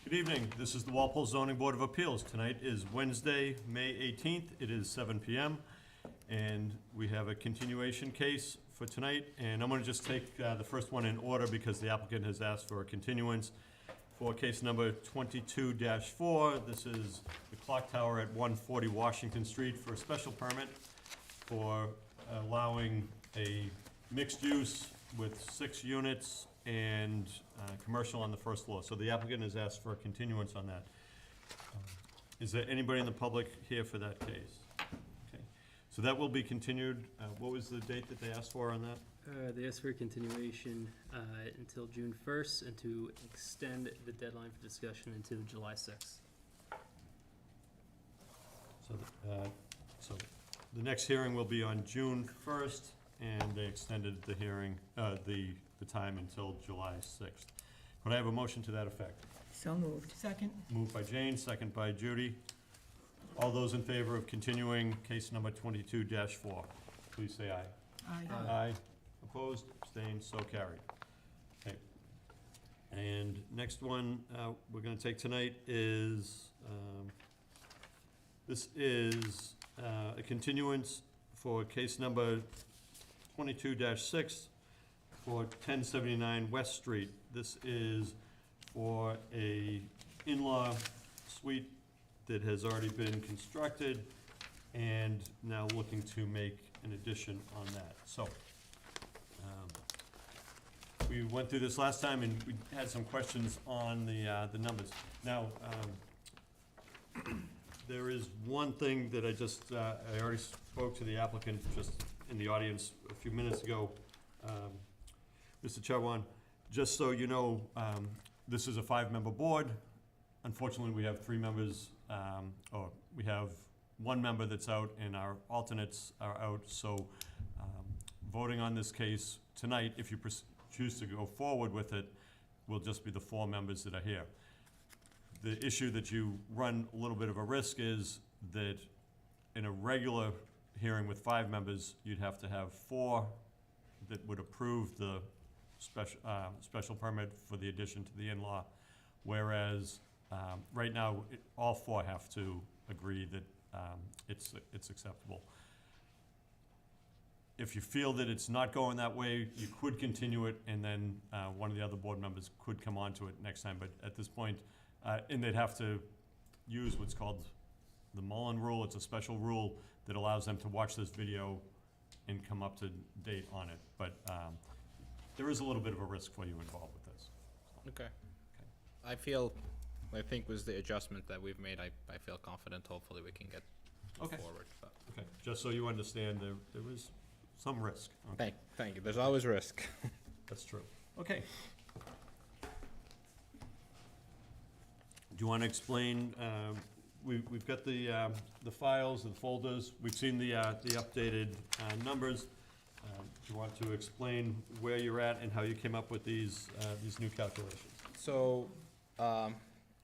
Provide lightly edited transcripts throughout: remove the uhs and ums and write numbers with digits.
Good evening. This is the Walpole Zoning Board of Appeals. Tonight is Wednesday, May 18th. It is 7 PM. And we have a continuation case for tonight. And I'm going to just take the first one in order because the applicant has asked for a continuance for case number 22-4. This is the clock tower at 140 Washington Street for a special permit for allowing a mixed use with 6 units and commercial on the first floor. So the applicant has asked for a continuance on that. Is there anybody in the public here for that case? Okay, so that will be continued. What was the date that they asked for on that? They asked for a continuation until June 1st and to extend the deadline for discussion until July 6th. So the next hearing will be on June 1st, and they extended the hearing, the time until July 6th. Could I have a motion to that effect? So moved. Second. Moved by Jane, second by Judy. All those in favor of continuing case number 22-4, please say aye. Aye. Aye. Opposed, abstained, so carried. Okay. And next one we're gonna take tonight is, this is a continuance for case number 22-6 for 1079 West Street. This is for a in-law suite that has already been constructed and now looking to make an addition on that. So, we went through this last time and we had some questions on the numbers. Now, there is one thing that I already spoke to the applicant just in the audience a few minutes ago. Mr. Chairman, just so you know, this is a 5-member board. Unfortunately, we have 3 members, or we have 1 member that's out and our alternates are out. So voting on this case tonight, if you choose to go forward with it, will just be the 4 members that are here. The issue that you run a little bit of a risk is that in a regular hearing with 5 members, you'd have to have 4 that would approve the special permit for the addition to the in-law, whereas right now, all 4 have to agree that it's acceptable. If you feel that it's not going that way, you could continue it, and then one of the other board members could come on to it next time. But at this point, and they'd have to use what's called the Mullen Rule. It's a special rule that allows them to watch this video and come up to date on it. But there is a little bit of a risk for you involved with this. Okay. I think with the adjustment that we've made, I feel confident. Hopefully we can get forward. But Okay, just so you understand, there is some risk. Okay. Thank you. There's always risk. That's true. Okay. Do you want to explain, we've got the files, the folders, we've seen the updated numbers. Do you want to explain where you're at and how you came up with these new calculations? So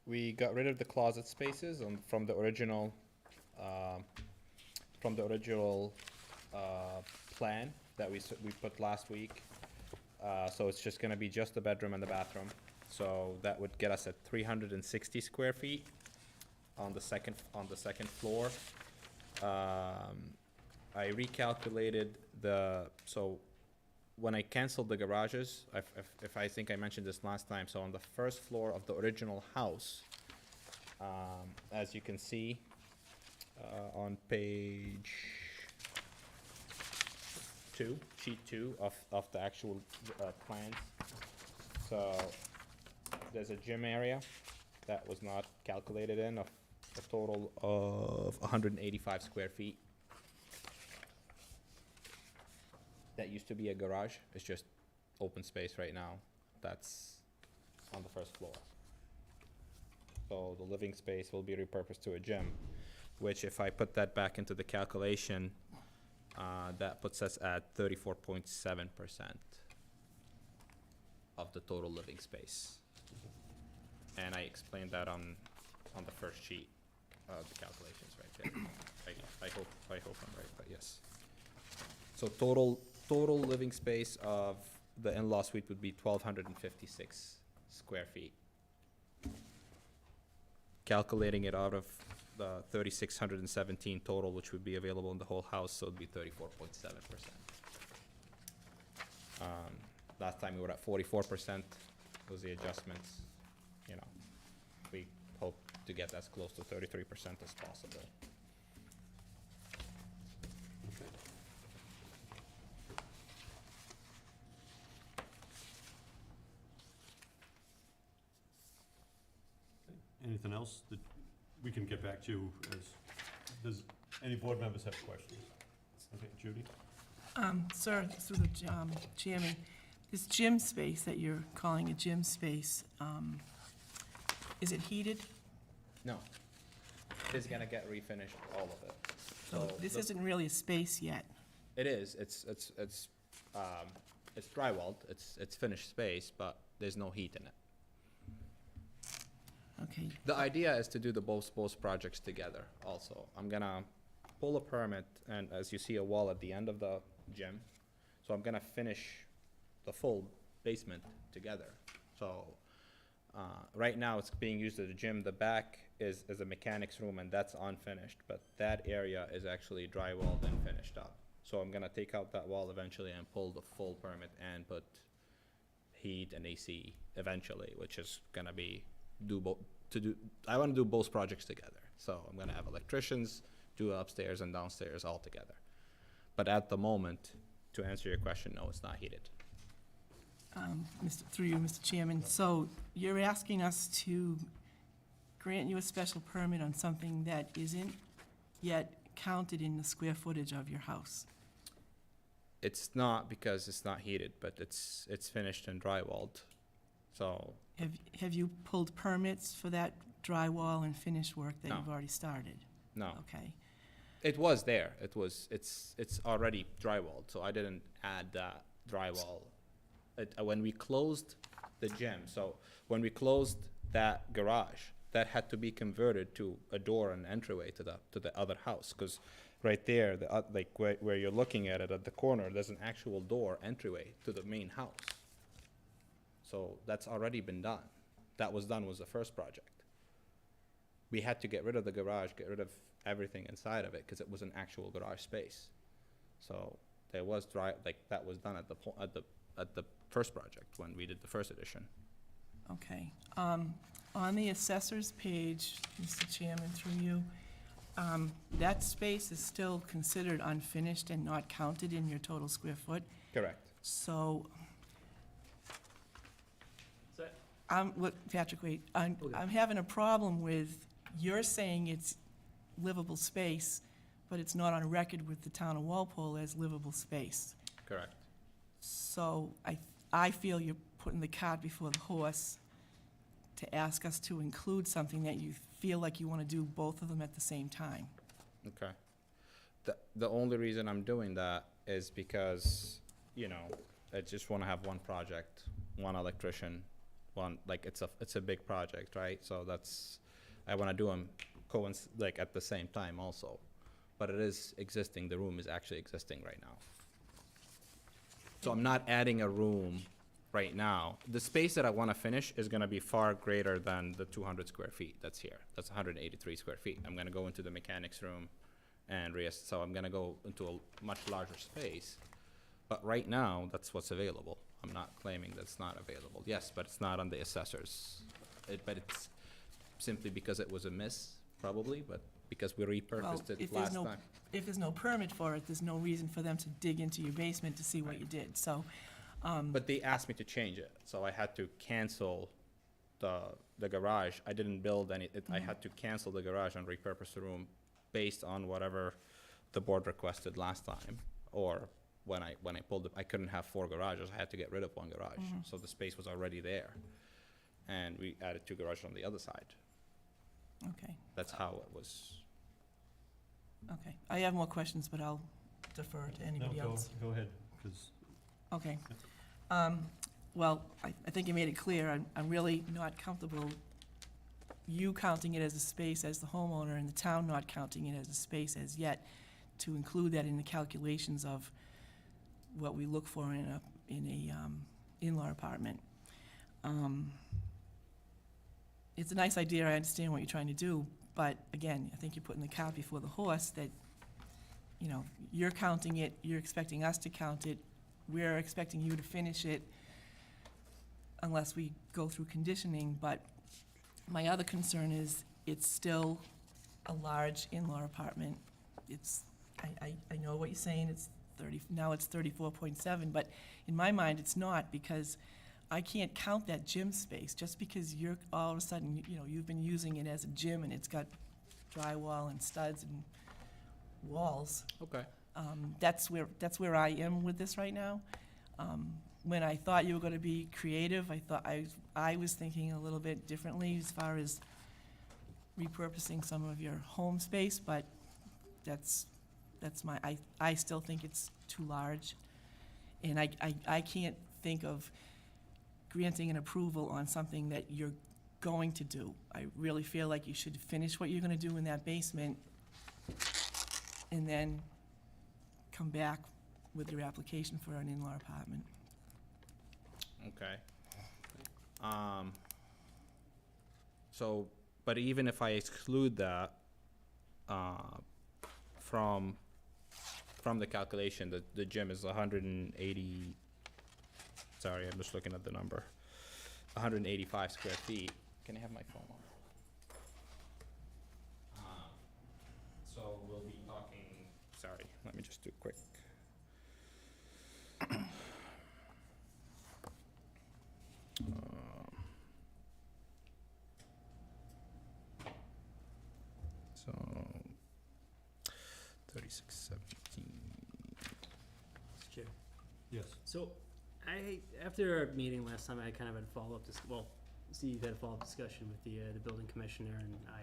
we got rid of the closet spaces from the original plan that we put last week. So it's just gonna be just the bedroom and the bathroom. So that would get us at 360 square feet on the second floor. I recalculated so when I canceled the garages, if I think I mentioned this last time, so on the first floor of the original house, as you can see on page 2, sheet 2 of the actual plans. So there's a gym area that was not calculated in, of a total of 185 square feet. That used to be a garage. It's just open space right now. That's on the first floor. So the living space will be repurposed to a gym, which if I put that back into the calculation, that puts us at 34.7% of the total living space. And I explained that on the first sheet of the calculations right there. I hope I'm right, but yes. So total living space of the in-law suite would be 1,256 square feet. calculating it out of the 3,617 total, which would be available in the whole house, so it'd be 34.7%. Last time we were at 44%, was the adjustments, you know. We hope to get as close to 33% as possible. Okay. Anything else that we can get back to you as, does any board members have questions? Okay, Judy? Sir, through the chairman, this gym space that you're calling a gym space, is it heated? No. It's gonna get refinished, all of it. So this isn't really a space yet. It is, it's drywalled, it's finished space, but there's no heat in it. Okay, The idea is to do the both projects together also. I'm gonna pull a permit, and as you see a wall at the end of the gym, so I'm gonna finish the full basement together. So, right now it's being used as a gym. The back is a mechanics room, and that's unfinished, but that area is actually drywalled and finished up. So I'm gonna take out that wall eventually and pull the full permit and put heat and AC eventually, which is gonna be I wanna do both projects together. So I'm gonna have electricians do upstairs and downstairs all together. But at the moment, to answer your question, no, it's not heated. through you, Mr. Chairman, so you're asking us to grant you a special permit on something that isn't yet counted in the square footage of your house? It's not because it's not heated, but it's finished and drywalled. So, Have you pulled permits for that drywall and finish work that No. you've already started? no, Okay, it was there. It's already drywalled, so I didn't add that drywall. When we closed the gym, so when we closed that garage, that had to be converted to a door and entryway to the other house, because right there, like where you're looking at it at the corner, there's an actual door entryway to the main house. So that's already been done. That was done was the first project. We had to get rid of the garage, get rid of everything inside of it, because it was an actual garage space. So there was that was done at the first project when we did the first edition. okay. On the assessor's page, Mr. Chairman, through you, that space is still considered unfinished and not counted in your total square foot. Correct. So, So, look, Patrick, wait, I'm Okay. having a problem with, you're saying it's livable space, but it's not on record with the town of Walpole as livable space. Correct. So I feel you're putting the cart before the horse to ask us to include something that you feel like you want to do both of them at the same time. Okay. The only reason I'm doing that is because, you know, I just wanna have one project, one electrician, it's a big project, right? So I wanna do them at the same time also. But it is existing, the room is actually existing right now. So I'm not adding a room right now. The space that I wanna finish is gonna be far greater than the 200 square feet that's here. That's 183 square feet. I'm gonna go into the mechanics room and so I'm gonna go into a much larger space. But right now, that's what's available. I'm not claiming that's not available. Yes, but it's not on the assessors. But it's simply because it was a miss, probably, but because we repurposed Well, it last time. If there's no permit for it, there's no reason for them to dig into your basement to see what you did, so. But they asked me to change it, so I had to cancel the garage. I didn't build I had to cancel the garage and repurpose the room based on whatever the board requested last time. Or when I pulled I couldn't have 4 garages, I had to get rid of 1 garage. So the space was already there. And we added 2 garages on the other side. Okay, That's how it was. okay. I have more questions, but I'll defer to anybody else. Go ahead, because Okay. Well, I think you made it clear, I'm really not comfortable you counting it as a space as the homeowner and the town not counting it as a space as yet, to include that in the calculations of what we look for in a in-law apartment. it's a nice idea, I understand what you're trying to do, but again, I think you're putting the cart before the horse, that, you know, you're counting it, you're expecting us to count it, we're expecting you to finish it unless we go through conditioning, but my other concern is, it's still a large in-law apartment. It's, I know what you're saying, it's 30, now it's 34.7, but in my mind, it's not, because I can't count that gym space, just because you're, all of a sudden, you know, you've been using it as a gym, and it's got drywall and studs and walls. Okay. That's where I am with this right now. When I thought you were gonna be creative, I was thinking a little bit differently as far as repurposing some of your home space, but that's my, I still think it's too large. And I can't think of granting an approval on something that you're going to do. I really feel like you should finish what you're gonna do in that basement and then come back with your application for an in-law apartment. Okay. So, but even if I exclude that, from the calculation, the gym is 180, sorry, I'm just looking at the number, 185 square feet. Can I have my phone on? So we'll be talking, sorry, let me just do quick. So, 3617. Mr. Chair. Yes. So, after our meeting last time, I kind of had a follow-up, Steve had a follow-up discussion with the building commissioner, and I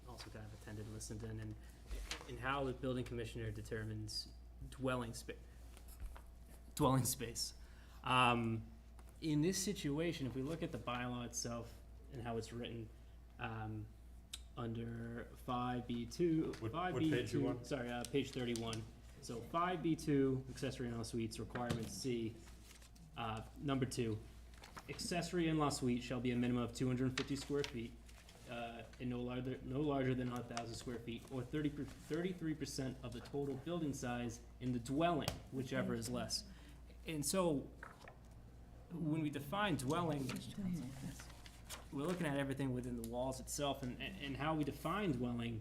also kind of attended and listened in, and how the building commissioner determines dwelling space. In this situation, if we look at the bylaw itself and how it's written, under 5B2, What page you on? sorry, page 31. So 5B2, accessory in-law suites, requirement C, number 2, accessory in-law suite shall be a minimum of 250 square feet, and no larger than 1,000 square feet, or 33% of the total building size in the dwelling, whichever is less. And so, when we define dwelling, we're looking at everything within the walls itself, and how we define dwelling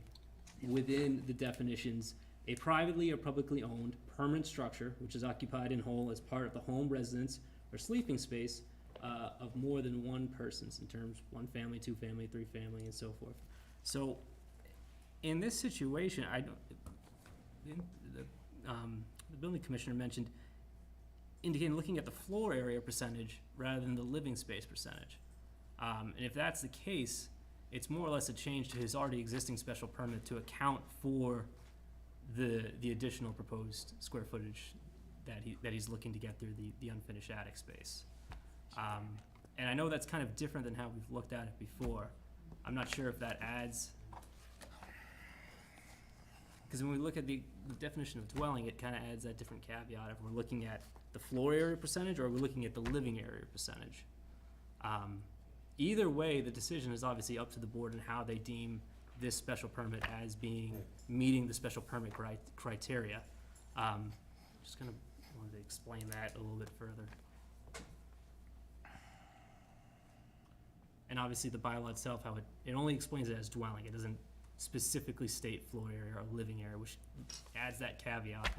within the definitions: a privately or publicly owned permanent structure which is occupied in whole as part of the home residence or sleeping space of more than one person's, in terms 1 family, 2 family, 3 family, and so forth. So, in this situation, the building commissioner mentioned indicating looking at the floor area percentage rather than the living space percentage. And if that's the case, it's more or less a change to his already existing special permit to account for the additional proposed square footage that he's looking to get through the unfinished attic space. And I know that's kind of different than how we've looked at it before. I'm not sure if that adds, because when we look at the definition of dwelling, it kind of adds that different caveat if we're looking at the floor area percentage or we're looking at the living area percentage. Either way, the decision is obviously up to the board and how they deem this special permit as being meeting the special permit criteria. Just kind of wanted to explain that a little bit further. And obviously the bylaw itself, how it only explains it as dwelling. It doesn't specifically state floor area or living area, which adds that caveat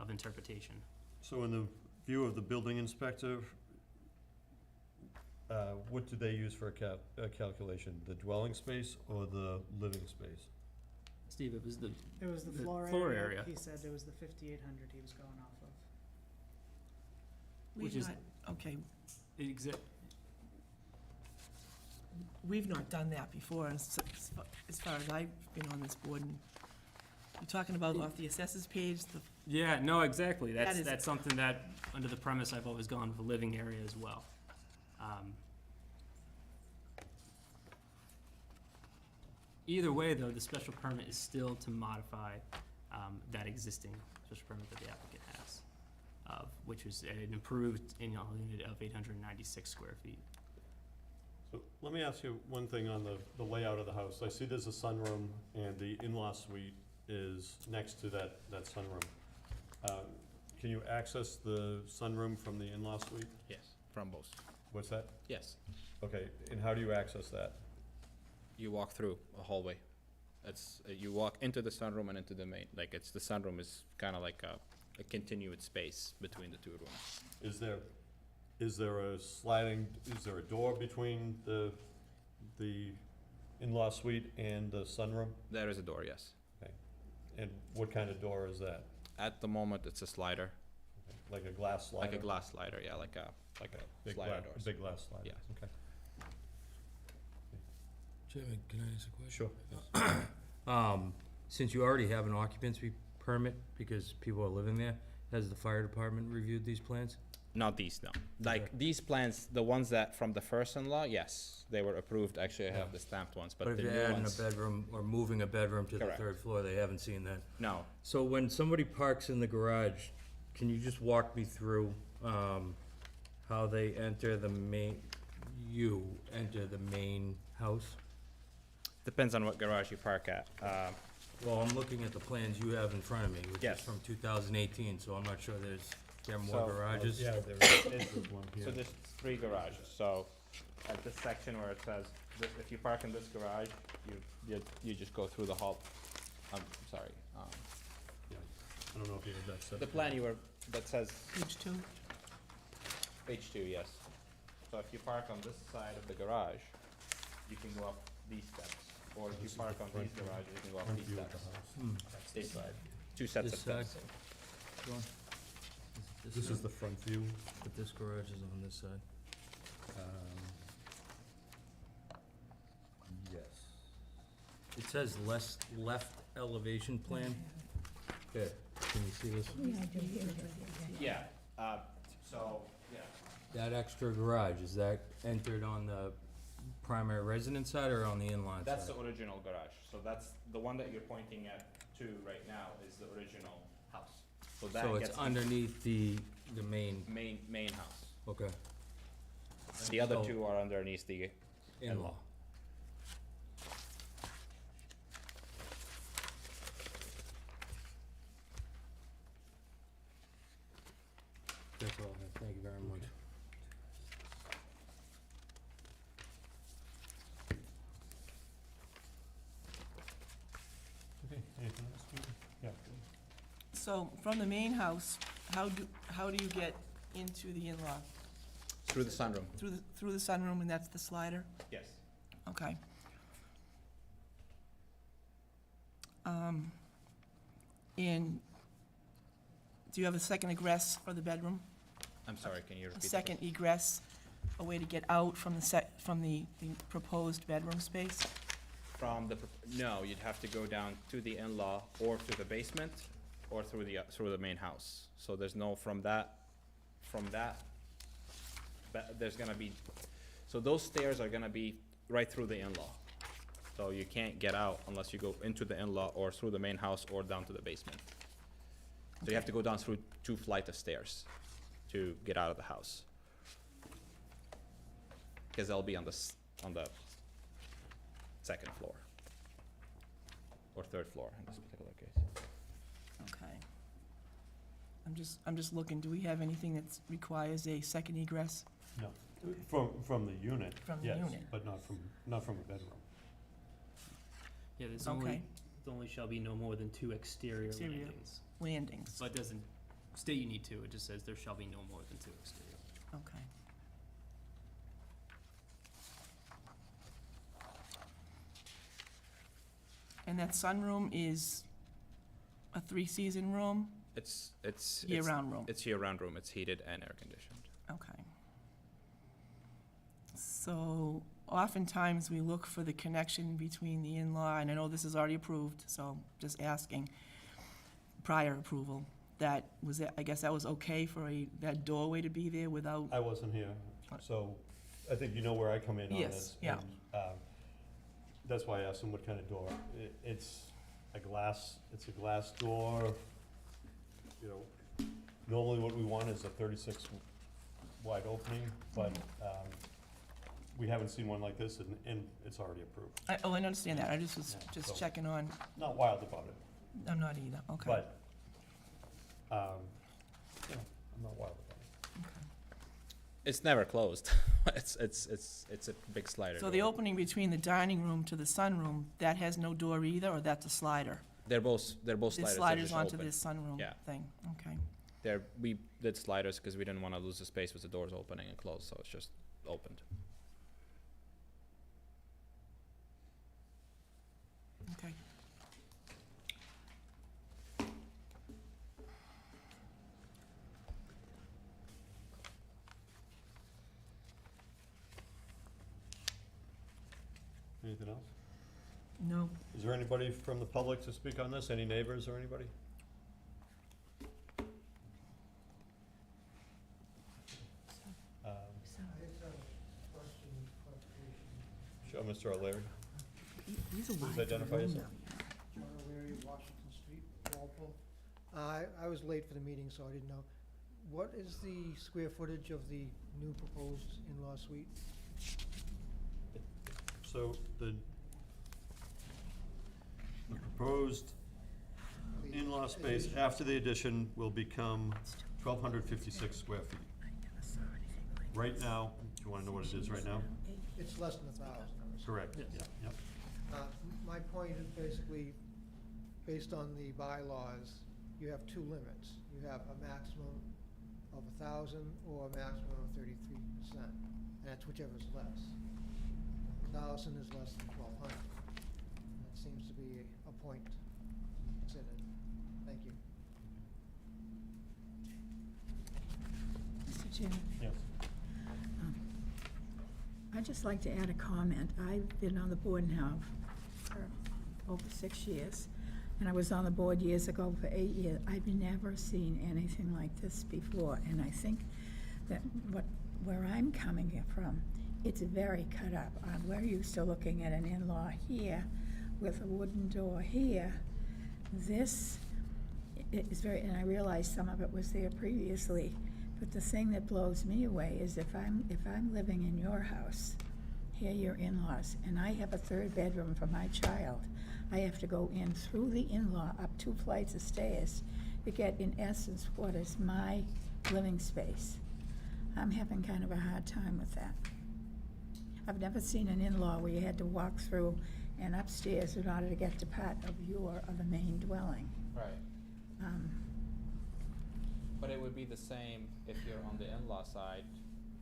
of interpretation. So in the view of the building inspector, what do they use for a calculation? The dwelling space or the living space? Steve, it was the floor floor area. area. He said it was the 5,800 he was going off of. Which is- Okay, we've not done that before, as far as I've been on this board. And you're talking about off the assessors page, Yeah, no, exactly. That is- That's something that, under the premise, I've always gone with the living area as well. Either way, though, the special permit is still to modify that existing special permit that the applicant has, which was an improved in-law unit of 896 square feet. Let me ask you one thing on the layout of the house. I see there's a sunroom and the in-law suite is next to that sunroom. Can you access the sunroom from the in-law suite? Yes, from both. What's that? Yes. Okay, and how do you access that? You walk through a hallway. It's, you walk into the sunroom and into the main, like, it's, the sunroom is kinda like a continued space between the two rooms. Is there a door between the in-law suite and the sunroom? There is a door, yes. And what kind of door is that? At the moment, it's a slider, Like a glass slider? like a glass slider, yeah, like a Big slider gla- doors. Big glass slider? Yeah. Okay. Chairman, can I ask a question? Sure. Since you already have an occupancy permit because people are living there, has the fire department reviewed these plans? Not these, no. Like, Okay. these plans, the ones that from the first in-law, yes, they were approved, actually, I have Yeah. the stamped ones, but But if the you're new adding a ones, bedroom or moving a bedroom to the Correct. third floor, they haven't seen that. no. So when somebody parks in the garage, can you just walk me through, how they enter the enter the main house? Depends on what garage you park at. Well, I'm looking at the plans you have in front of me, which is Yes. from 2018, so I'm not sure there are more So- garages. Yeah, there is one So here. there's 3 garages, so at this section where it says, if you park in this garage, you just go through the hall. I'm sorry, I don't know if you have that set. the plan you were, that says Page 2? page 2, yes. So if you park on this side of the garage, you can go up these steps, or if you This is park the on front these view. garages, you can go up Front these view of the steps. house. Hmm. That's the This side. 2 sets This of steps. side? John? This is the front view. But this garage is on this side. Yes. It says left elevation plan. Here, can you see this? Yeah, so, yeah. That extra garage, is that entered on the primary residence side or on the in-line side? That's the original garage, so that's, the one that you're pointing at to right now is the original house. So that So gets it's underneath the main, main house. okay, The other So- 2 are underneath the in-law. That's all I have, thank you very much. Okay, anything else, Judy? Yeah. So from the main house, how do you get into the in-law? Through the sunroom. Through the sunroom, and that's the slider? Yes. Okay. And do you have a second egress for the bedroom? I'm sorry, can you A repeat? the second egress, a way to get out from the proposed bedroom space? From the, no, you'd have to go down to the in-law or to the basement or through the main house. So there's no, there's gonna be, so those stairs are gonna be right through the in-law. So you can't get out unless you go into the in-law or through the main house or down to the basement. So you have to go down through 2 flights of stairs to get out of the house. Cause they'll be on the second floor. Or 3rd floor in this particular case. Okay. I'm just looking, do we have anything that requires a second egress? No, from the unit, From the yes, unit. but not from a bedroom. Yeah, there's Okay, only shall be no more than 2 exterior Exterior. landings. landings, So it doesn't state you need 2, it just says there shall be no more than 2 exterior. okay. And that sunroom is a 3-season room, It's year-round room? It's year-round room, it's heated and air conditioned. Okay. So oftentimes we look for the connection between the in-law, and I know this is already approved, so just asking, prior approval, I guess that was okay for that doorway to be there without, I wasn't here, so I think you know where I come in on Yes, this. yeah. and, That's why I asked him what kind of door. It's a glass door, you know, normally what we want is a 36 wide opening, but, we haven't seen one like this, and it's already approved. I understand that, I just was Yeah, just so- checking on, Not wild about it, I'm not either, okay. but, you know, I'm not wild about it. It's never closed. It's a big slider So the door. opening between the dining room to the sunroom, that has no door either, or that's a slider? They're both sliders. There's they're sliders just onto open. this sunroom Yeah. thing, okay. We did sliders because we didn't want to lose the space with the doors opening and closed, so it's just opened. Okay. Anything else? No, Is there anybody from the public to speak on this? Any neighbors or anybody? Um, Sure, Mr. O'Leary. Please identify yourself. John O'Leary, Washington Street, Walpole. I was late for the meeting, so I didn't know. What is the square footage of the new proposed in-law suite? So the proposed in-law space after the addition will become 1,256 square feet. Right now, do you wanna know what it is right now? It's less than 1,000. Correct, yeah, Yes. yep. My point is basically, based on the bylaws, you have two limits. You have a maximum of 1,000 or a maximum of 33%, and that's whichever's less. 1,000 is less than 1,200. That seems to be a point considered. Thank you. Mr. Chairman, Yes. I'd just like to add a comment. I've been on the board now for over 6 years, and I was on the board years ago for 8 years. I've never seen anything like this before, and I think that where I'm coming from, it's very cut up. We're used to looking at an in-law here with a wooden door here. This is very, and I realize some of it was there previously, but the thing that blows me away is if I'm living in your house, here are your in-laws, and I have a third bedroom for my child, I have to go in through the in-law up 2 flights of stairs to get, in essence, what is my living space. I'm having kind of a hard time with that. I've never seen an in-law where you had to walk through and upstairs in order to get to part of the main dwelling. Right. Um, But it would be the same if you're on the in-law side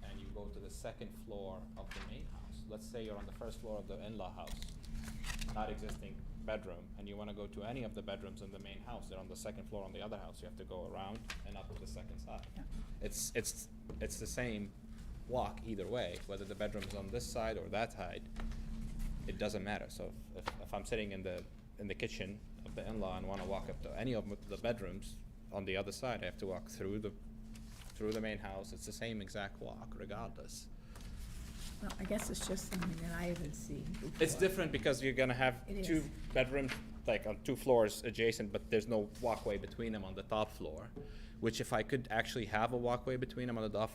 and you go to the second floor of the main house. Let's say you're on the first floor of the in-law house, not existing bedroom, and you wanna go to any of the bedrooms in the main house, they're on the second floor on the other house, you have to go around and up to the second side. Yeah. It's the same walk either way, whether the bedroom's on this side or that side, it doesn't matter. So if I'm sitting in the kitchen of the in-law and wanna walk up to any of the bedrooms on the other side, I have to walk through the main house. It's the same exact walk regardless. Well, I guess it's just something that I haven't seen before. It's different because you're gonna have It two is. bedrooms, like on 2 floors adjacent, but there's no walkway between them on the top floor. Which if I could actually have a walkway between them on the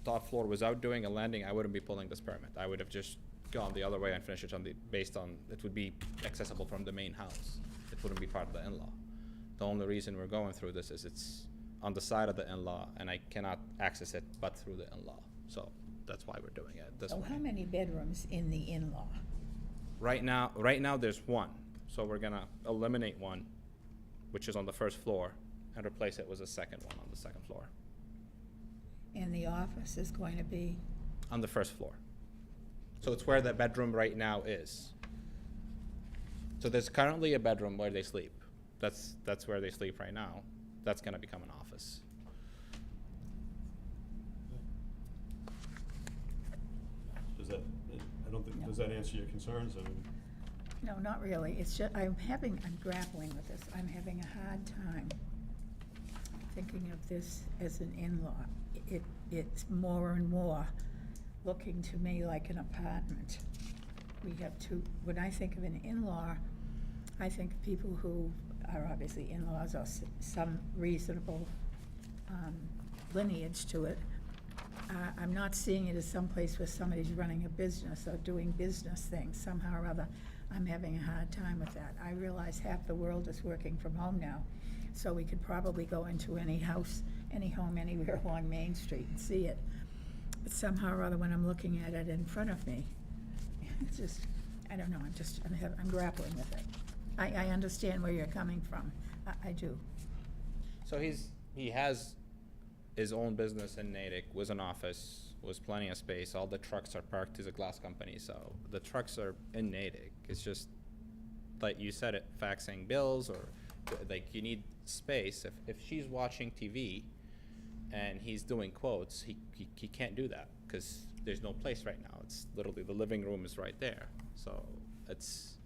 top floor without doing a landing, I wouldn't be pulling this permit. I would have just gone the other way and finished it based on, it would be accessible from the main house. It wouldn't be part of the in-law. The only reason we're going through this is it's on the side of the in-law and I cannot access it but through the in-law. So that's why we're doing it this So way. how many bedrooms in the in-law? Right now there's one, so we're gonna eliminate one, which is on the first floor, and replace it with a second one on the second floor, And the office is going to be, on the first floor. So it's where the bedroom right now is. So there's currently a bedroom where they sleep. That's where they sleep right now. That's gonna become an office. Does that, I don't think, No. does that answer your concerns? I mean, no, not really. It's just, I'm grappling with this. I'm having a hard time thinking of this as an in-law. It's more and more looking to me like an apartment. We have when I think of an in-law, I think of people who are obviously in-laws or some reasonable lineage to it. I'm not seeing it as someplace where somebody's running a business or doing business things. Somehow or other, I'm having a hard time with that. I realize half the world is working from home now, so we could probably go into any house, any home, anywhere along Main Street and see it. But somehow or other, when I'm looking at it in front of me, it's just, I don't know, I'm grappling with it. I understand where you're coming from. I do. So he has his own business in Natick, was an office, was plenty of space. All the trucks are parked. He's a glass company, so the trucks are in Natick. It's just, like you said, it faxing bills or like you need space. If she's watching TV and he's doing quotes, he can't do that because there's no place right now. It's literally the living room is right there. So it's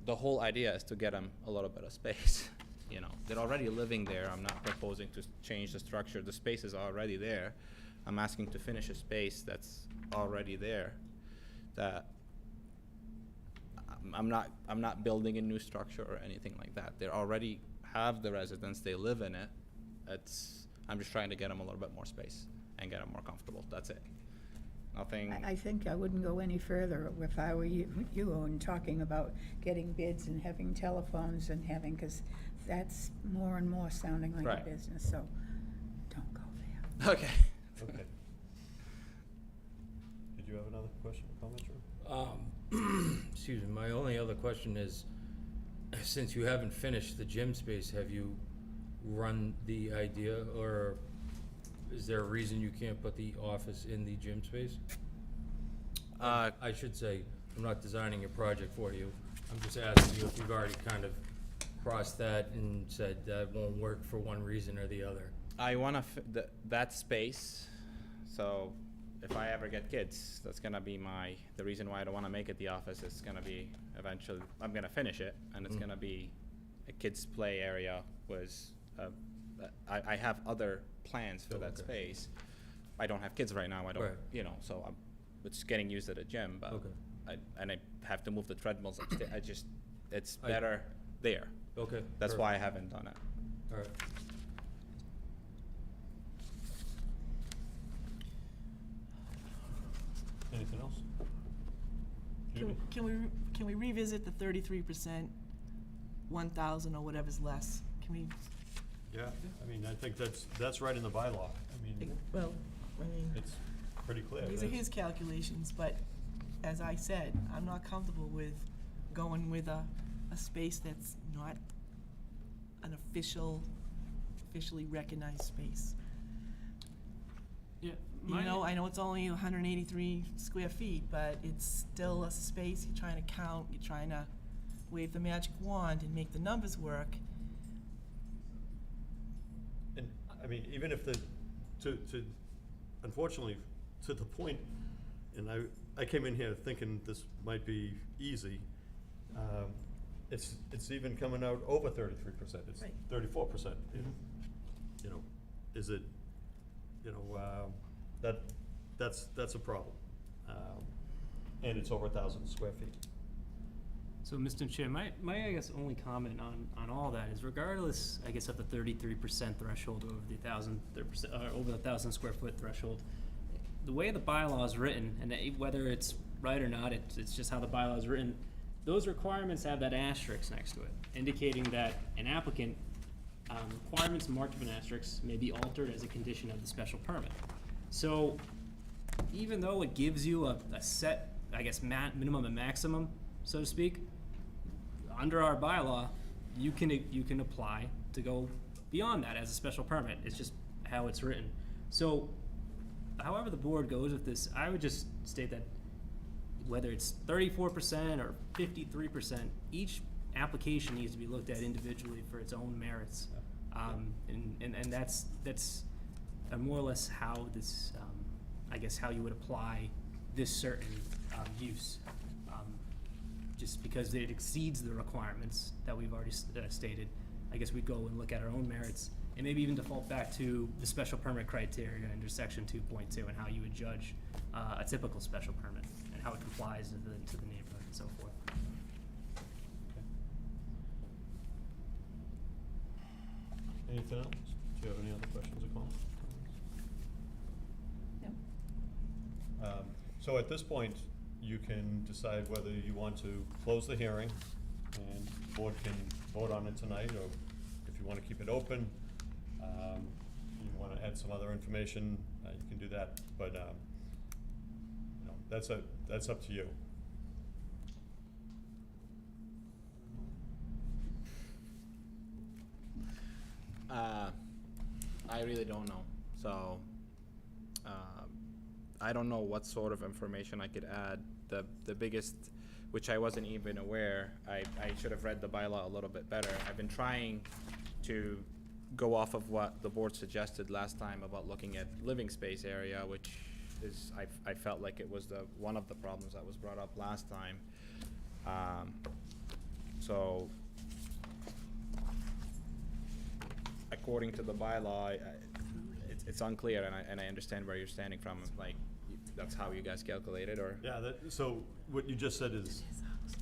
the whole idea is to get him a little bit of space. You know, they're already living there. I'm not proposing to change the structure. The space is already there. I'm asking to finish a space that's already there. That I'm not building a new structure or anything like that. They already have the residence. They live in it. I'm just trying to get them a little bit more space and get them more comfortable. That's it. Nothing. I think I wouldn't go any further if I were you and talking about getting bids and having telephones and having, because that's more and more sounding like Right. a business, so don't go there. Okay. Okay. Did you have another question or comment, Drew? Excuse me, my only other question is, since you haven't finished the gym space, have you run the idea, or is there a reason you can't put the office in the gym space? I should say, I'm not designing your project for you. I'm just asking you if you've already kind of crossed that and said that won't work for one reason or the other. I want to that space. So if I ever get kids, that's gonna be the reason why I don't want to make it the office. It's gonna be eventually I'm gonna finish it, and it's gonna be a kids play area. I have other plans for that Okay. space. I don't have kids right now. I don't, Right. so it's getting used at a gym, but Okay. I have to move the treadmills upstairs. It's I- better there. Okay. That's why I haven't done it. All right. Anything else? Judy? Can we revisit the 33%, 1,000 or whatever's less? Can we, Yeah, I mean, I think that's right in the bylaw. I mean, well, I mean, it's pretty clear. these are his calculations, but as I said, I'm not comfortable with going with a space that's not an officially recognized space. Yeah, You know, I know it's only 183 square feet, but it's still a space. You're trying to count, you're trying to wave the magic wand and make the numbers work. And, I mean, even if unfortunately, to the point, and I came in here thinking this might be easy, it's even coming out over 33%, it's Right. 34%. You know, is it, you know, that's a problem. And it's over 1,000 square feet. So, Mr. Chair, my I guess only comment on all that is regardless, I guess, of the 33% threshold over the 1,000 square foot threshold, the way the bylaw is written, and whether it's right or not, it's just how the bylaw is written, those requirements have that asterisk next to it, indicating that an applicant, requirements marked with an asterisk may be altered as a condition of the special permit. So, even though it gives you a set, I guess, minimum and maximum, so to speak, under our bylaw, you can apply to go beyond that as a special permit. It's just how it's written. So, however the board goes with this, I would just state that whether it's 34% or 53%, each application needs to be looked at individually for its own merits. And that's more or less how this, I guess, how you would apply this certain use. Just because it exceeds the requirements that we've already stated, I guess we'd go and look at our own merits and maybe even default back to the special permit criteria under section 2.2 and how you would judge a typical special permit and how it complies to the neighborhood and so forth. Anything else? Do you have any other questions or comments? So at this point, you can decide whether you want to close the hearing, and the board can vote on it tonight, or if you wanna keep it open, you wanna add some other information, you can do that, but, you know, that's up to you. I really don't know. So, I don't know what sort of information I could add. The biggest, which I wasn't even aware, I should have read the bylaw a little bit better. I've been trying to go off of what the board suggested last time about looking at living space area, which is, I felt like it was one of the problems that was brought up last time. So, according to the bylaw, it's unclear, and I understand where you're standing from, like, that's how you guys calculate it, or? Yeah, so what you just said is,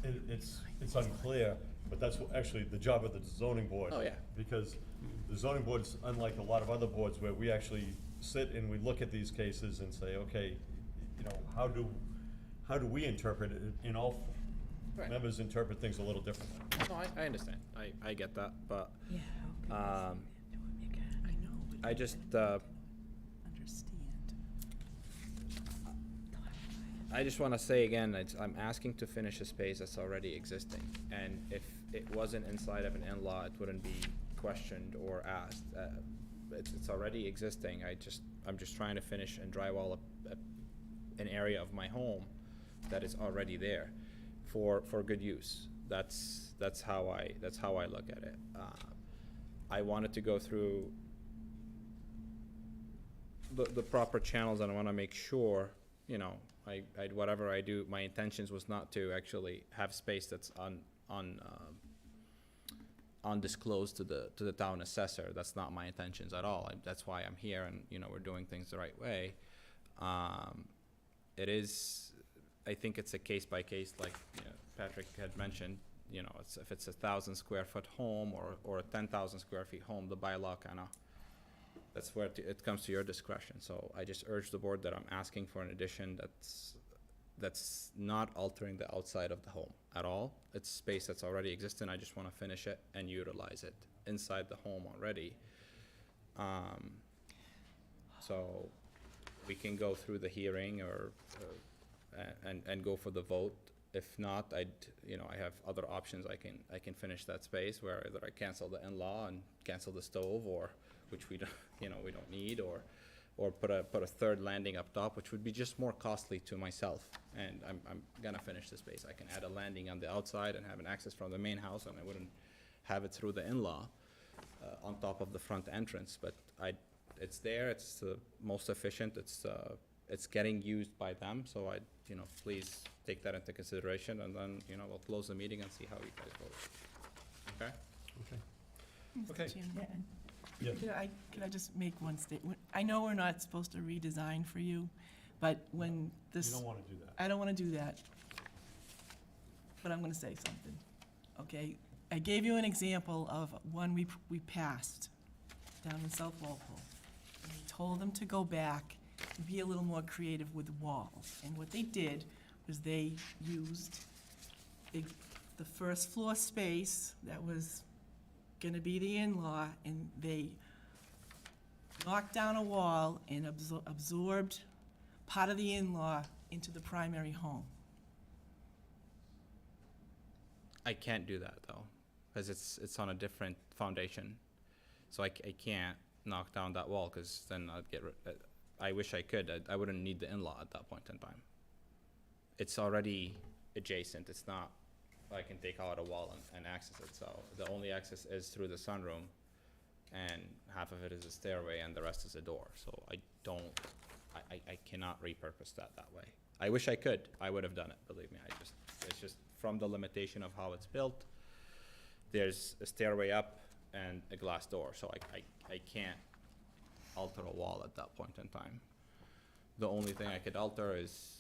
it's unclear, but that's actually the job of the zoning board. Oh, yeah. Because the zoning board is unlike a lot of other boards where we actually sit and we look at these cases and say, okay, you know, how do we interpret it? In all, Right. members interpret things a little differently. No, I understand, I get that, but, Yeah. um, I know, but I just, understand. I just wanna say again, I'm asking to finish a space that's already existing, and if it wasn't inside of an in-law, it wouldn't be questioned or asked. It's already existing, I'm just trying to finish and drywall an area of my home that is already there for good use. That's how I look at it. I wanted to go through the proper channels, and I wanna make sure, you know, whatever I do, my intentions was not to actually have space that's undisclosed to the town assessor. That's not my intentions at all. That's why I'm here, and, you know, we're doing things the right way. It is, I think it's a case by case, like, you know, Patrick had mentioned, you know, if it's 1,000 square foot home or a 10,000 square feet home, the bylaw kinda, that's where it comes to your discretion. So I just urge the board that I'm asking for an addition that's not altering the outside of the home at all. It's space that's already existing. I just wanna finish it and utilize it inside the home already. So we can go through the hearing and go for the vote. If not, I have other options. I can finish that space where either I cancel the in-law and cancel the stove, or, which we don't, we don't need, or put a third landing up top, which would be just more costly to myself. And I'm gonna finish the space. I can add a landing on the outside and have an access from the main house, and I wouldn't have it through the in-law, on top of the front entrance. But it's there, it's the most efficient, it's getting used by them, so please take that into consideration, and then, we'll close the meeting and see how you guys vote. Okay? Okay. Mr. Chairman, Yeah. could I just make one statement? I know we're not supposed to redesign for you, but when You this, don't wanna do that. I don't wanna do that. But I'm gonna say something, okay? I gave you an example of one we passed down in South Walpole. And we told them to go back and be a little more creative with the walls. And what they did was they used the first floor space that was gonna be the in-law, and they knocked down a wall and absorbed part of the in-law into the primary home. I can't do that though, because it's on a different foundation. So I can't knock down that wall, because then I'd get I wish I could. I wouldn't need the in-law at that point in time. It's already adjacent. It's not, I can take out a wall and access it. So the only access is through the sunroom, and half of it is a stairway and the rest is a door. So I cannot repurpose that way. I wish I could. I would have done it, believe me. It's just from the limitation of how it's built. There's a stairway up and a glass door, so I can't alter a wall at that point in time. The only thing I could alter is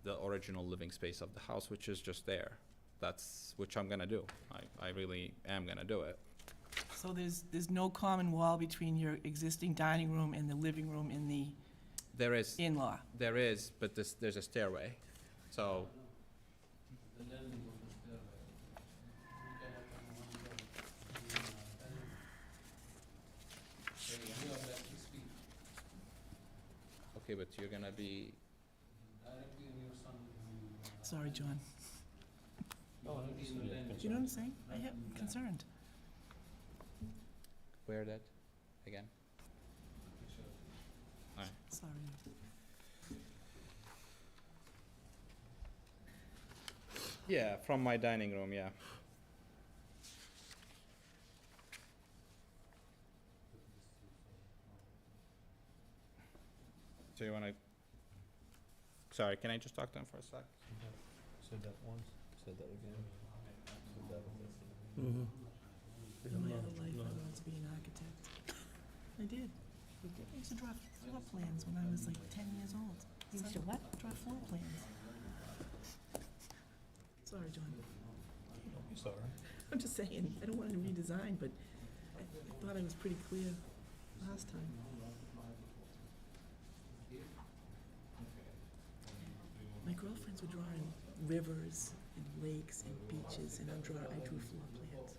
the original living space of the house, which is just there. Which I'm gonna do. I really am gonna do it. So there's no common wall between your existing dining room and the living room in the There is, in-law. but there's a stairway, so, okay, but you're gonna be, Sorry, John. Do you know what I'm saying? I am concerned. where that, again? Sorry. Yeah, from my dining room, yeah. So you wanna, sorry, can I just talk to him for a sec? Said that once, said that again. In my other life, I wanted to be an architect. I did. I used to draw floor plans when I was like 10 years old. You used to what? Draw floor plans. Sorry, John. Sorry. I'm just saying, I don't want to redesign, but I thought I was pretty clear last time. My girlfriends were drawing rivers and lakes and beaches, and I drew floor plans.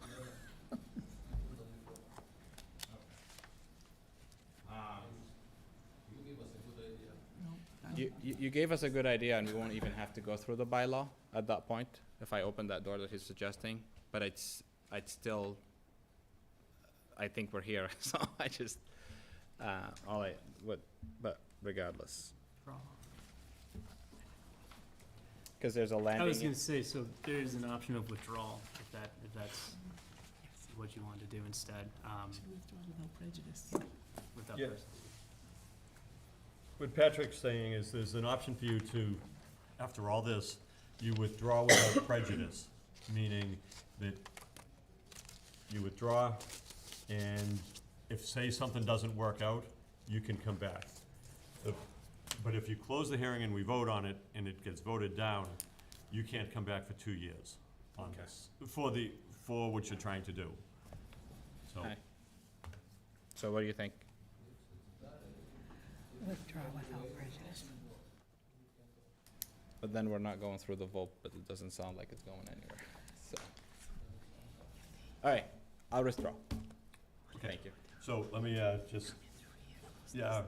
No, I don't- You gave us a good idea, and we won't even have to go through the bylaw at that point, if I open that door that he's suggesting, but I'd still, I think we're here, so I just, but regardless. Cause there's a I was landing, gonna say, so there's an option of withdrawal, if that's what you wanted to do instead, Should withdraw without prejudice. without Yeah. person. What Patrick's saying is there's an option for you to, after all this, you withdraw without prejudice, meaning that you withdraw, and if, say, something doesn't work out, you can come back. But if you close the hearing and we vote on it, and it gets voted down, you can't come back for 2 years on this, for what you're trying to do. So, Aye. So what do you think? Withdraw without prejudice. But then we're not going through the vote, but it doesn't sound like it's going anywhere, so. Alright, I'll withdraw. Okay. Thank you. so let me, just, yeah,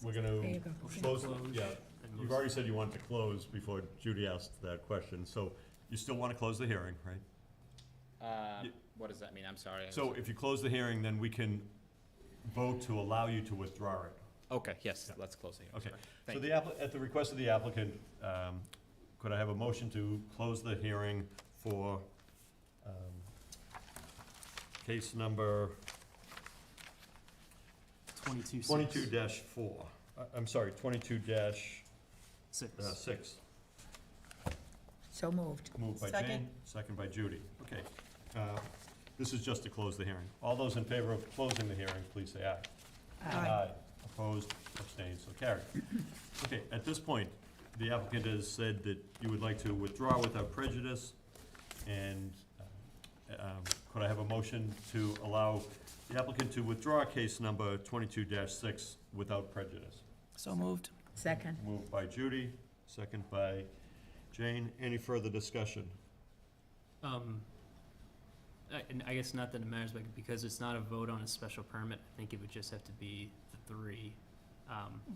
we're There gonna you go. close, Close. yeah. And You've move- already said you wanted to close before Judy asked that question, so you still wanna close the hearing, right? Ye- What does that mean? I'm sorry. So if you close the hearing, then we can vote to allow you to withdraw it. Okay, yes, Yeah. let's close it. Okay. Sorry. So Thank the you. at the request of the applicant, could I have a motion to close the hearing for, case number 22-6. 22-4? I'm sorry, 22-6. Six. So moved. Moved by Second. Jane, second by Judy. Okay. This is just to close the hearing. All those in favor of closing the hearing, please say aye. Aye. Opposed, abstained, so carried. Okay, at this point, the applicant has said that you would like to withdraw without prejudice, and could I have a motion to allow the applicant to withdraw case number 22-6 without prejudice? So moved. Second. Moved by Judy, second by Jane. Any further discussion? And I guess not that it matters, but because it's not a vote on a special permit, I think it would just have to be the three,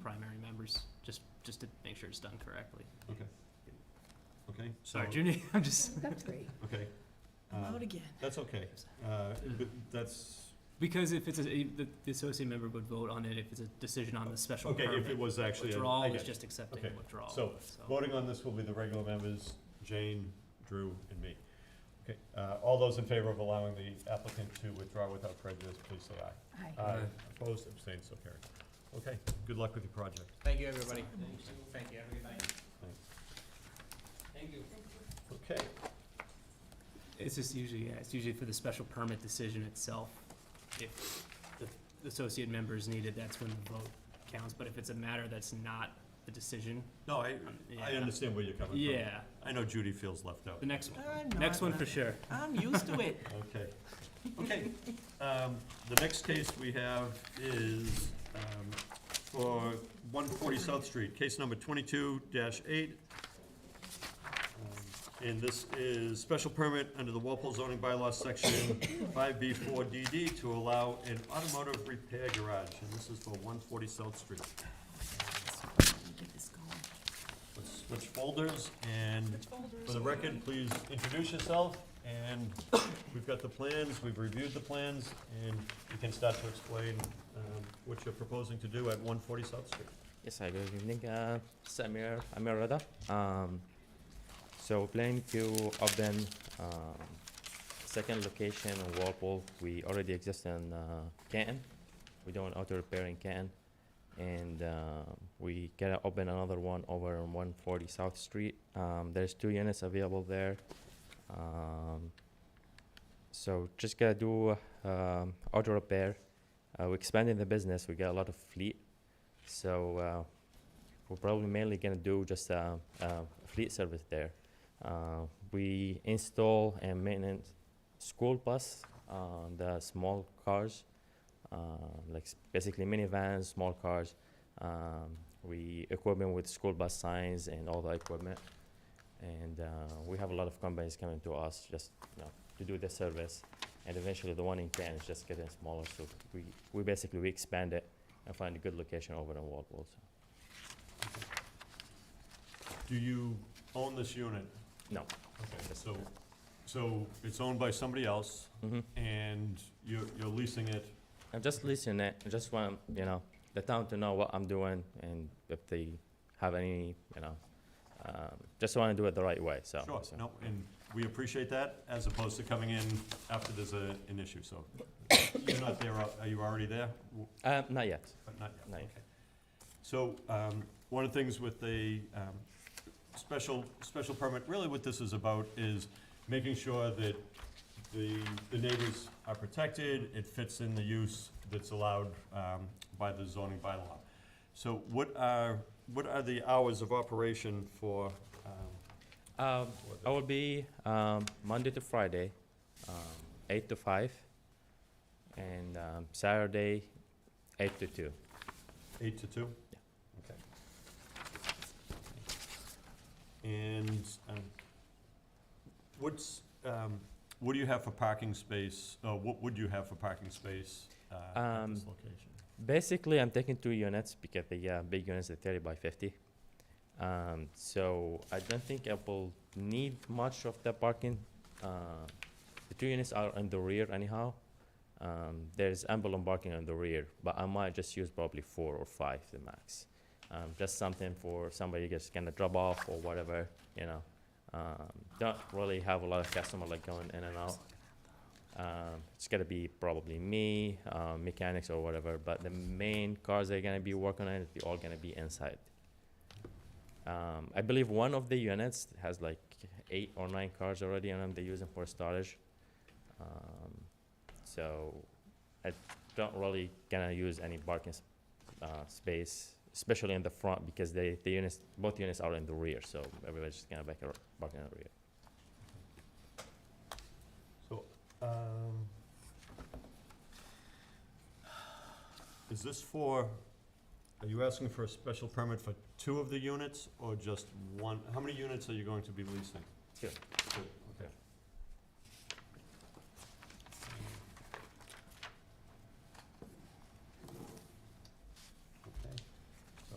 primary members, just to make sure it's done correctly. Okay. Okay, so, Sorry, Junior, I'm just, We've got three. okay. I'm out again. That's okay. But that's, because if it's the associate member would vote on it if it's a decision on the special okay, permit. if it was actually, Withdrawal I is get it. just accepting Okay, withdrawal. so, voting on this will be the regular members, Jane, Drew, and me. Okay, all those in favor of allowing the applicant to withdraw without prejudice, please say aye. Aye. Aye. Opposed, abstained, so carried. Okay, good luck with your project. Thank you, everybody. Thank you. Have a good night. Thank you. Okay, It's just usually, it's usually for the special permit decision itself. If the associate member is needed, that's when the vote counts, but if it's a matter that's not the decision, no, I yeah. understand where you're coming from. Yeah, I know Judy feels left out. the next one, I'm not. next one for sure. I'm used to it. Okay. Okay, the next case we have is, for 140 South Street, case number 22-8. And this is special permit under the Walpole zoning bylaws, section 5B4DD, to allow an automotive repair garage, and this is for 140 South Street. Get this going. Let's switch folders, and for the record, please introduce yourself, and we've got the plans, we've reviewed the plans, and you can start to explain what you're proposing to do at 140 South Street. Yes, hi, good evening. Samir Amirada. So planning to open second location in Walpole. We already exist in Canton. We do an auto repair in Canton. And we gotta open another one over on 140 South Street. There's 2 units available there. So just gotta do auto repair. We're expanding the business. We got a lot of fleet. So we're probably mainly gonna do just fleet service there. We install and maintenance school bus on the small cars, basically minivans, small cars. We equip them with school bus signs and all the equipment. And we have a lot of companies coming to us just to do the service. And eventually the one in Canton is just getting smaller. So we basically expand it and find a good location over in Walpole. So. Do you own this unit? No. Okay, so it's owned by somebody else, Mm-hmm. and you're leasing it. I'm just listening it. I just want, the town to know what I'm doing and if they have any, just want to do it the right way, so. Sure, so. no, and we appreciate that, as opposed to coming in after there's an issue, so. You're not there, are you already there? Not yet. Not yet, Not yet. okay. So, one of the things with the special permit, really what this is about is making sure that the neighbors are protected, it fits in the use that's allowed by the zoning bylaw. So what are the hours of operation for? I will be Monday to Friday, 8 to 5, and Saturday, 8 to 2. 8 to 2? Yeah. Okay. And what do you have for parking space? What would you have for parking space at this location? Basically, I'm taking 2 units because the big units are 30 by 50. So I don't think I will need much of the parking. The 2 units are in the rear anyhow. There's ample parking on the rear, but I might just use probably 4 or 5 the max. Just something for somebody just gonna drop off or whatever, Don't really have a lot of customer going in and out. It's gonna be probably me, mechanics or whatever, but the main cars they're gonna be working on, they're all gonna be inside. I believe one of the units has 8 or 9 cars already on them they're using for storage. So I don't really gonna use any parking space, especially in the front, because both units are in the rear, so everybody's just gonna park in the rear. So, is this are you asking for a special permit for 2 of the units, or just 1? How many units are you going to be leasing? 2. 2, okay. Okay, so,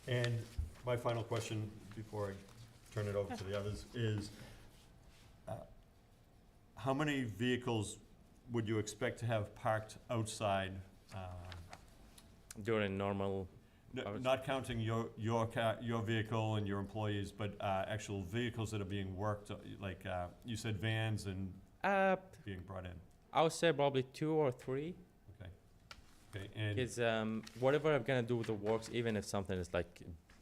and my final question before I turn it over to the others is, how many vehicles would you expect to have parked outside? During normal hours? Not counting your vehicle and your employees, but actual vehicles that are being worked, you said vans and being brought in. I would say probably 2 or 3. Okay, and Because whatever I'm gonna do with the works, even if something is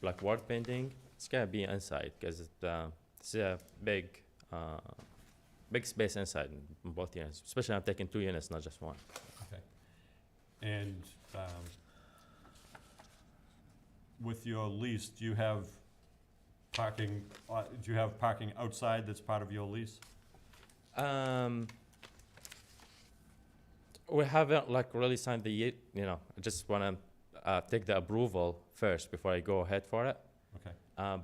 like wall painting, it's gonna be inside because it's a big space inside in both units. Especially I'm taking 2 units, not just 1. okay, and with your lease, do you have parking? Do you have parking outside that's part of your lease? We haven't like really signed the, you know, I just wanna take the approval first before I go ahead for it. Okay.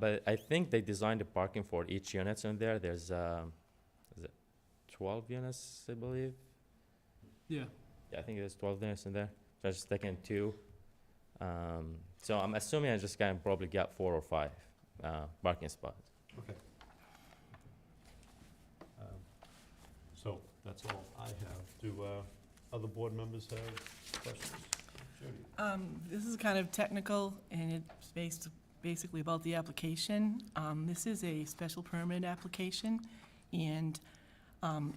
But I think they designed the parking for each units in there. There's, is it 12 units, I believe? Yeah. Yeah, I think there's 12 units in there. So I just taking 2. So I'm assuming I just can probably get 4 or 5 parking spots. Okay. So that's all I have. Do other board members have questions? Judy? This is kind of technical, and it's basically about the application. This is a special permit application, and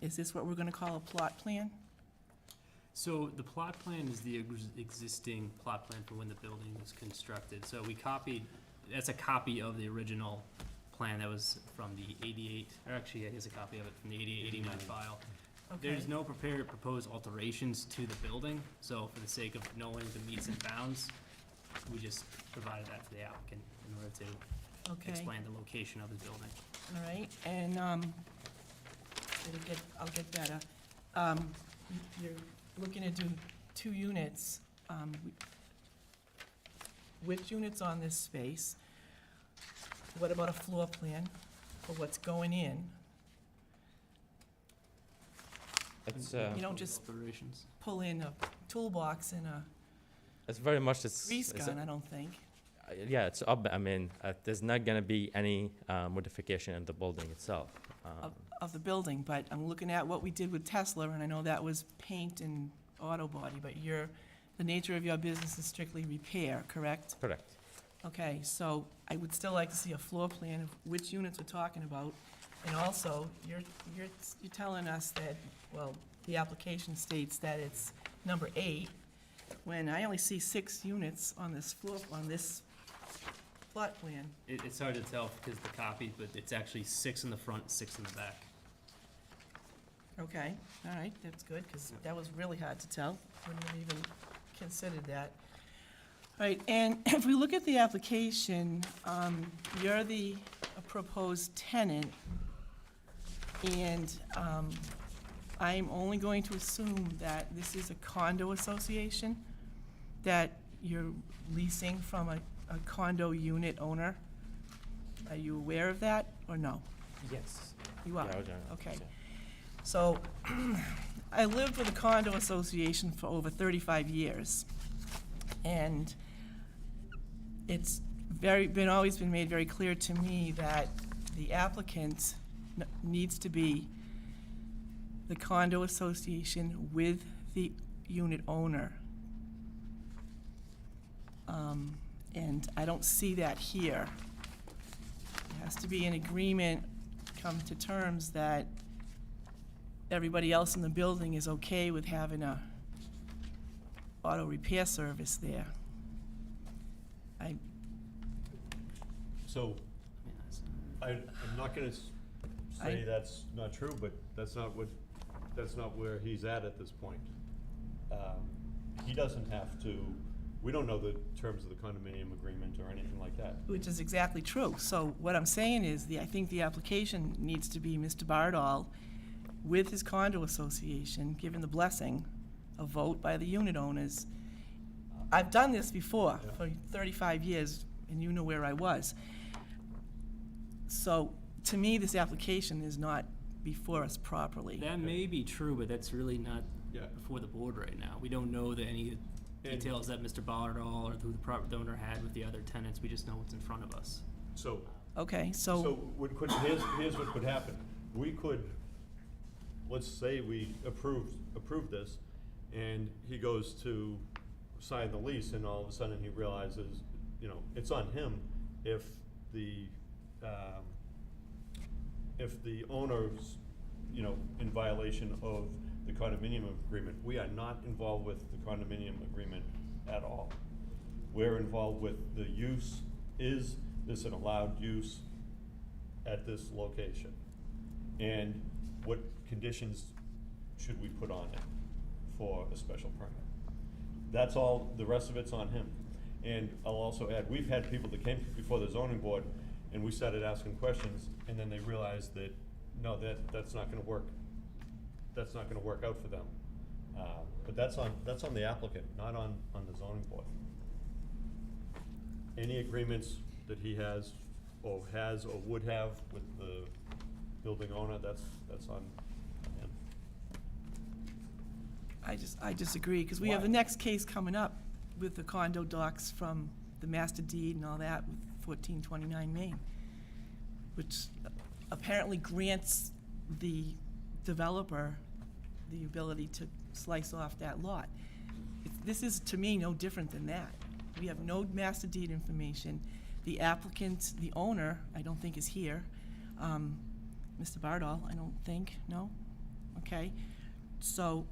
is this what we're gonna call a plot plan? So the plot plan is the existing plot plan for when the building was constructed. So we copied, that's a copy of the original plan that was from the 88, or actually, here's a copy of it from the 88, 89 file. Okay. There's no prepared proposed alterations to the building, so for the sake of knowing the meets and bounds, we just provided that to the applicant in order to Okay, explain the location of the building. all right, and, I'll get better. You're looking to do 2 units. Which units on this space? What about a floor plan for what's going in? It's, You don't just Alterations. pull in a toolbox and a it's very much, it's, grease gun, I don't think. yeah, it's up, I mean, there's not gonna be any modification in the building itself. Of the building, but I'm looking at what we did with Tesla, and I know that was paint and auto body, but the nature of your business is strictly repair, correct? Correct. Okay, so I would still like to see a floor plan of which units we're talking about. And also, you're telling us that, well, the application states that it's number 8, when I only see 6 units on this plot plan. It's hard to tell because the copy, but it's actually 6 in the front, 6 in the back. Okay, all right, that's good, because that was really hard to tell. Wouldn't have even considered that. All right, and if we look at the application, you're the proposed tenant, and I'm only going to assume that this is a condo association, that you're leasing from a condo unit owner. Are you aware of that, or no? Yes. You are? Yeah, I was gonna- Okay. yeah. So, I lived with a condo association for over 35 years, and it's always been made very clear to me that the applicant needs to be the condo association with the unit owner. And I don't see that here. There has to be an agreement, come to terms that everybody else in the building is okay with having a auto repair service there. So, I'm not gonna say that's not true, but that's not where he's at this point. He doesn't have to, we don't know the terms of the condominium agreement or anything like that. Which is exactly true. So what I'm saying is, I think the application needs to be Mr. Bardall with his condo association, given the blessing, a vote by the unit owners. I've done this before Yeah. for 35 years, and you know where I was. So, to me, this application is not before us properly. That may be true, but that's really not Yeah. before the board right now. We don't know any details that Mr. Ballardall or who the property owner had with the other tenants. We just know what's in front of us. So, Okay, so so, here's what could happen. We could, let's say we approve this, and he goes to sign the lease, and all of a sudden he realizes, it's on him if the owner's, in violation of the condominium agreement. We are not involved with the condominium agreement at all. We're involved with the use. Is this an allowed use at this location? And what conditions should we put on it for a special permit? That's all, the rest of it's on him. And I'll also add, we've had people that came before the zoning board, and we started asking questions, and then they realized that, no, that's not gonna work. That's not gonna work out for them. But that's on the applicant, not on the zoning board. Any agreements that he has or would have with the building owner, that's on him. I disagree, because we have the Why? next case coming up with the condo docs from the master deed and all that with 1429 Main, which apparently grants the developer the ability to slice off that lot. This is, to me, no different than that. We have no master deed information. The applicant, the owner, I don't think is here. Mr. Bardall, I don't think, no? Okay, so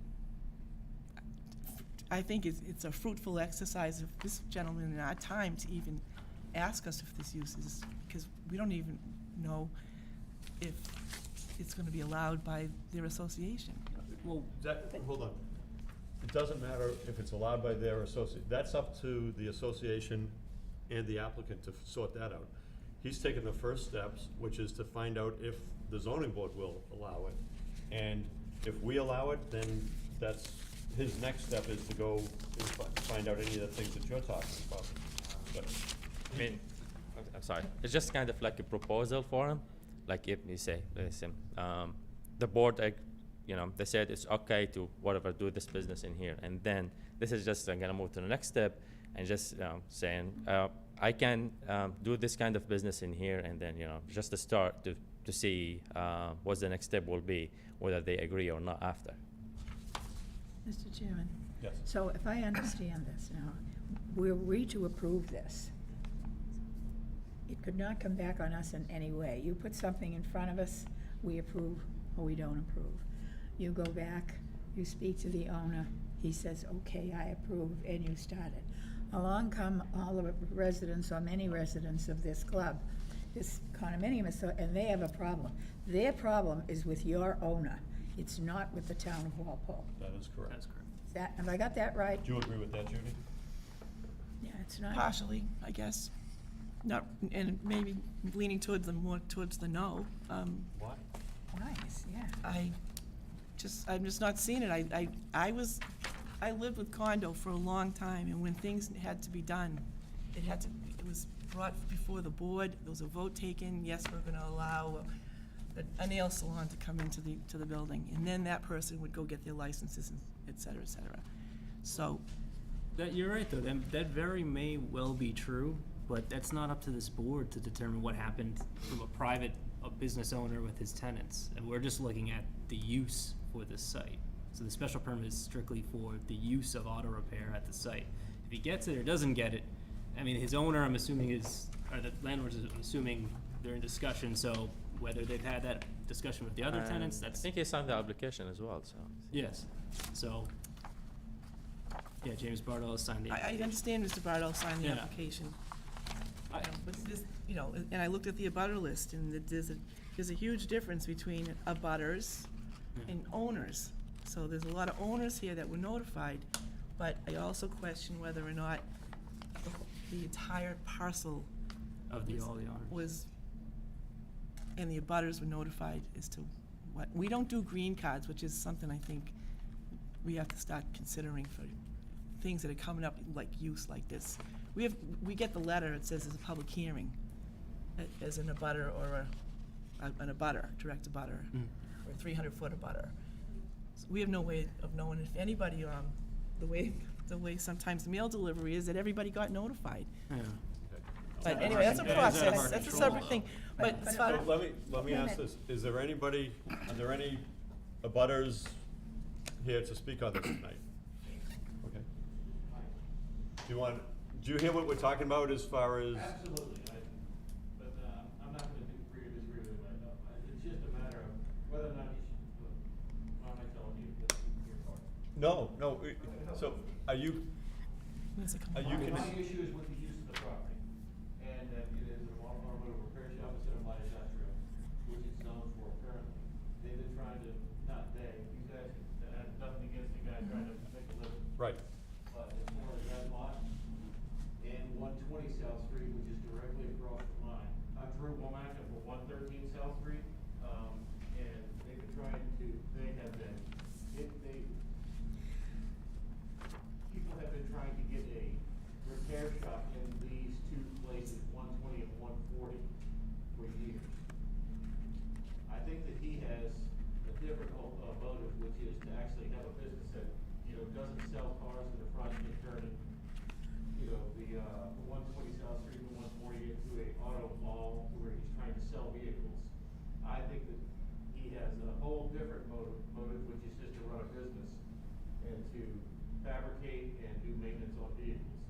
I think it's a fruitful exercise of this gentleman in our time to even ask us if this use is, because we don't even know if it's gonna be allowed by their association. Well, Hold on. It doesn't matter if it's allowed by their associate, that's up to the association and the applicant to sort that out. He's taken the first steps, which is to find out if the zoning board will allow it. And if we allow it, then that's, his next step is to go and find out any of the things that you're talking about. But I mean, I'm sorry, it's just kind of like a proposal for him. Like if you say, listen, the board, they said it's okay to whatever, do this business in here. And then this is just gonna move to the next step and just saying, I can do this kind of business in here, and then, just to start to see what the next step will be, whether they agree or not after. Mr. Chairman, yes. so if I understand this now, we're to approve this. It could not come back on us in any way. You put something in front of us, we approve or we don't approve. You go back, you speak to the owner, he says, okay, I approve, and you start it. Along come all the residents, or many residents of this club, this condominium, and they have a problem. Their problem is with your owner. It's not with the town of Walpole. That is correct. that's correct. Have I got that right? Do you agree with that, Judy? Yeah, it's not. Partially, I guess. Not, and maybe leaning towards the no. Why? Nice, yeah. I'm just not seeing it. I lived with condo for a long time, and when things had to be done, it was brought before the board, there was a vote taken, yes, we're gonna allow a nail salon to come into the building, and then that person would go get their licenses, and et cetera, et cetera. So, You're right, though, that very may well be true, but that's not up to this board to determine what happened from a business owner with his tenants. And we're just looking at the use for this site. So the special permit is strictly for the use of auto repair at the site. If he gets it or doesn't get it, I mean, his owner, I'm assuming or the landlords, I'm assuming they're in discussion, so whether they've had that discussion with the other tenants, I that's, think he signed the application as well, so. yes. So, yeah, James Bardall has signed the I application. understand Mr. Bardell signed the Yeah. application. I- But this, and I looked at the abutter list, and there's a huge difference between abutters and owners. So there's a lot of owners here that were notified, but I also question whether or not the entire parcel Of all the owners. was, and the abutters were notified as to what. We don't do green cards, which is something I think we have to start considering for things that are coming up, like use like this. We get the letter, it says it's a public hearing, as an abutter or an abutter, direct abutter, or 300-foot abutter. So we have no way of knowing if anybody, the way sometimes the mail delivery is, that everybody got notified. Yeah. But anyway, that's a That is out of our process, that's a control, separate thing. But- But as but- far, Let me ask this, are there any abutters here to speak on this tonight? Okay. Do you hear what we're talking about as far as? Absolutely, but I'm not gonna agree or disagree with it right now. It's just a matter of whether or not you should, why am I telling you, that's your part. No, so are you, There's a are you complaint. My issue is with the use of the property, and it is an automotive repair shop instead of light industrial, which it's known for currently. They've been trying to, not they, you guys, I have nothing against you guys trying to make a living. right, But as far as that lot and 120 South Street, which is directly across from mine, I drew one action for 113 South Street, and they've been trying to, they have been, different motive, which is to actually have a business that, you know, doesn't sell cars in the front and turning, you know, the 120 South Street and 140 into a auto mall where he's trying to sell vehicles. I think that he has a whole different motive, which is just to run a business and to fabricate and do maintenance on vehicles.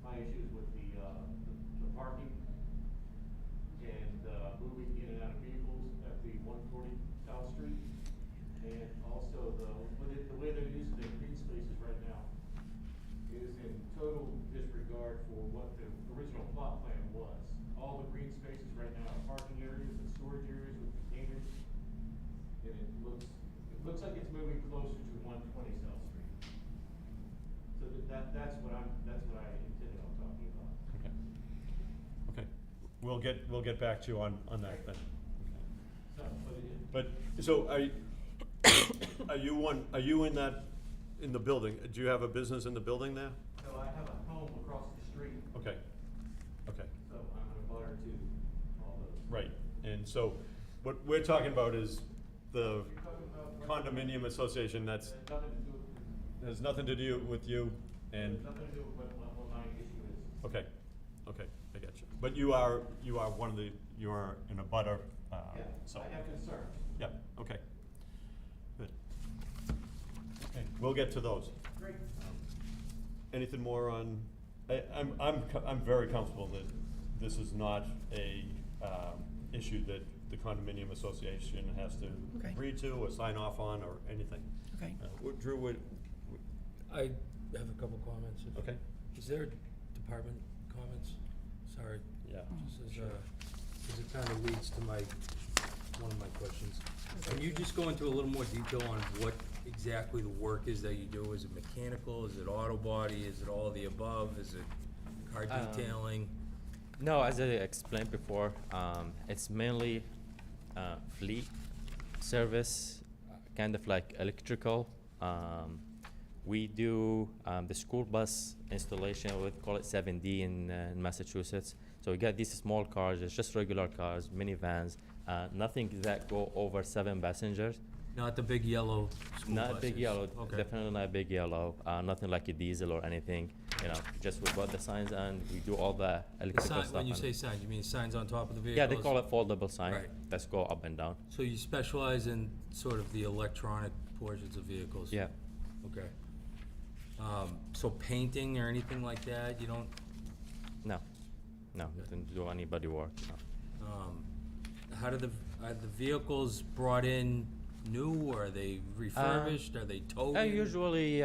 My issue is with the parking and moving in and out of vehicles at the 140 South Street. And also the way they're using their green spaces right now is in total disregard for what the original plot plan was. All the green spaces right now are parking areas and storage areas with containers. And it looks like it's moving closer to 120 South Street. So that's what I intended on talking about. Okay. We'll get back to you on that then. So, But, so are you in the building? Do you have a business in the building there? no, I have a home across the street, Okay, okay, so I'm a butter to all those. right. And so what we're talking about is the You're talking about condominium association that's, Has nothing to do with you. has nothing to do with you and, Has nothing to do with what my issue is. okay, I get you. But you are you are in a butter, Yeah, so, I have concerns. yeah, okay. Good. Okay, we'll get to those. Great. Anything more on, I'm very comfortable that this is not a, issue that the condominium association has to Okay. agree to or sign off on or anything. Okay. Drew, I have a couple comments. okay? Is there department comments? Sorry, Yeah. this is, 'cause it kind of leads to one of my questions. Can you just go into a little more detail on what exactly the work is that you do? Is it mechanical, is it auto body, is it all of the above, is it car detailing? No, as I explained before, it's mainly fleet service, kind of like electrical. We do the school bus installation, we call it 7D in Massachusetts. So we got these small cars, it's just regular cars, minivans, nothing that go over 7 passengers. Not the big yellow school Not a big buses. yellow, Okay. definitely not a big yellow, nothing like a diesel or anything, you know, just we bought the signs and we do all the The electrical sign, stuff. when you on say it. signs, you mean signs on top of the vehicles? Yeah, they call it foldable sign, Right. let's go up and down. So you specialize in sort of the electronic portions of vehicles? Yeah, Okay. So painting or anything like that, you don't, no, didn't do any body work, no. how are the vehicles brought in new, or are they refurbished, are they towed in? Usually,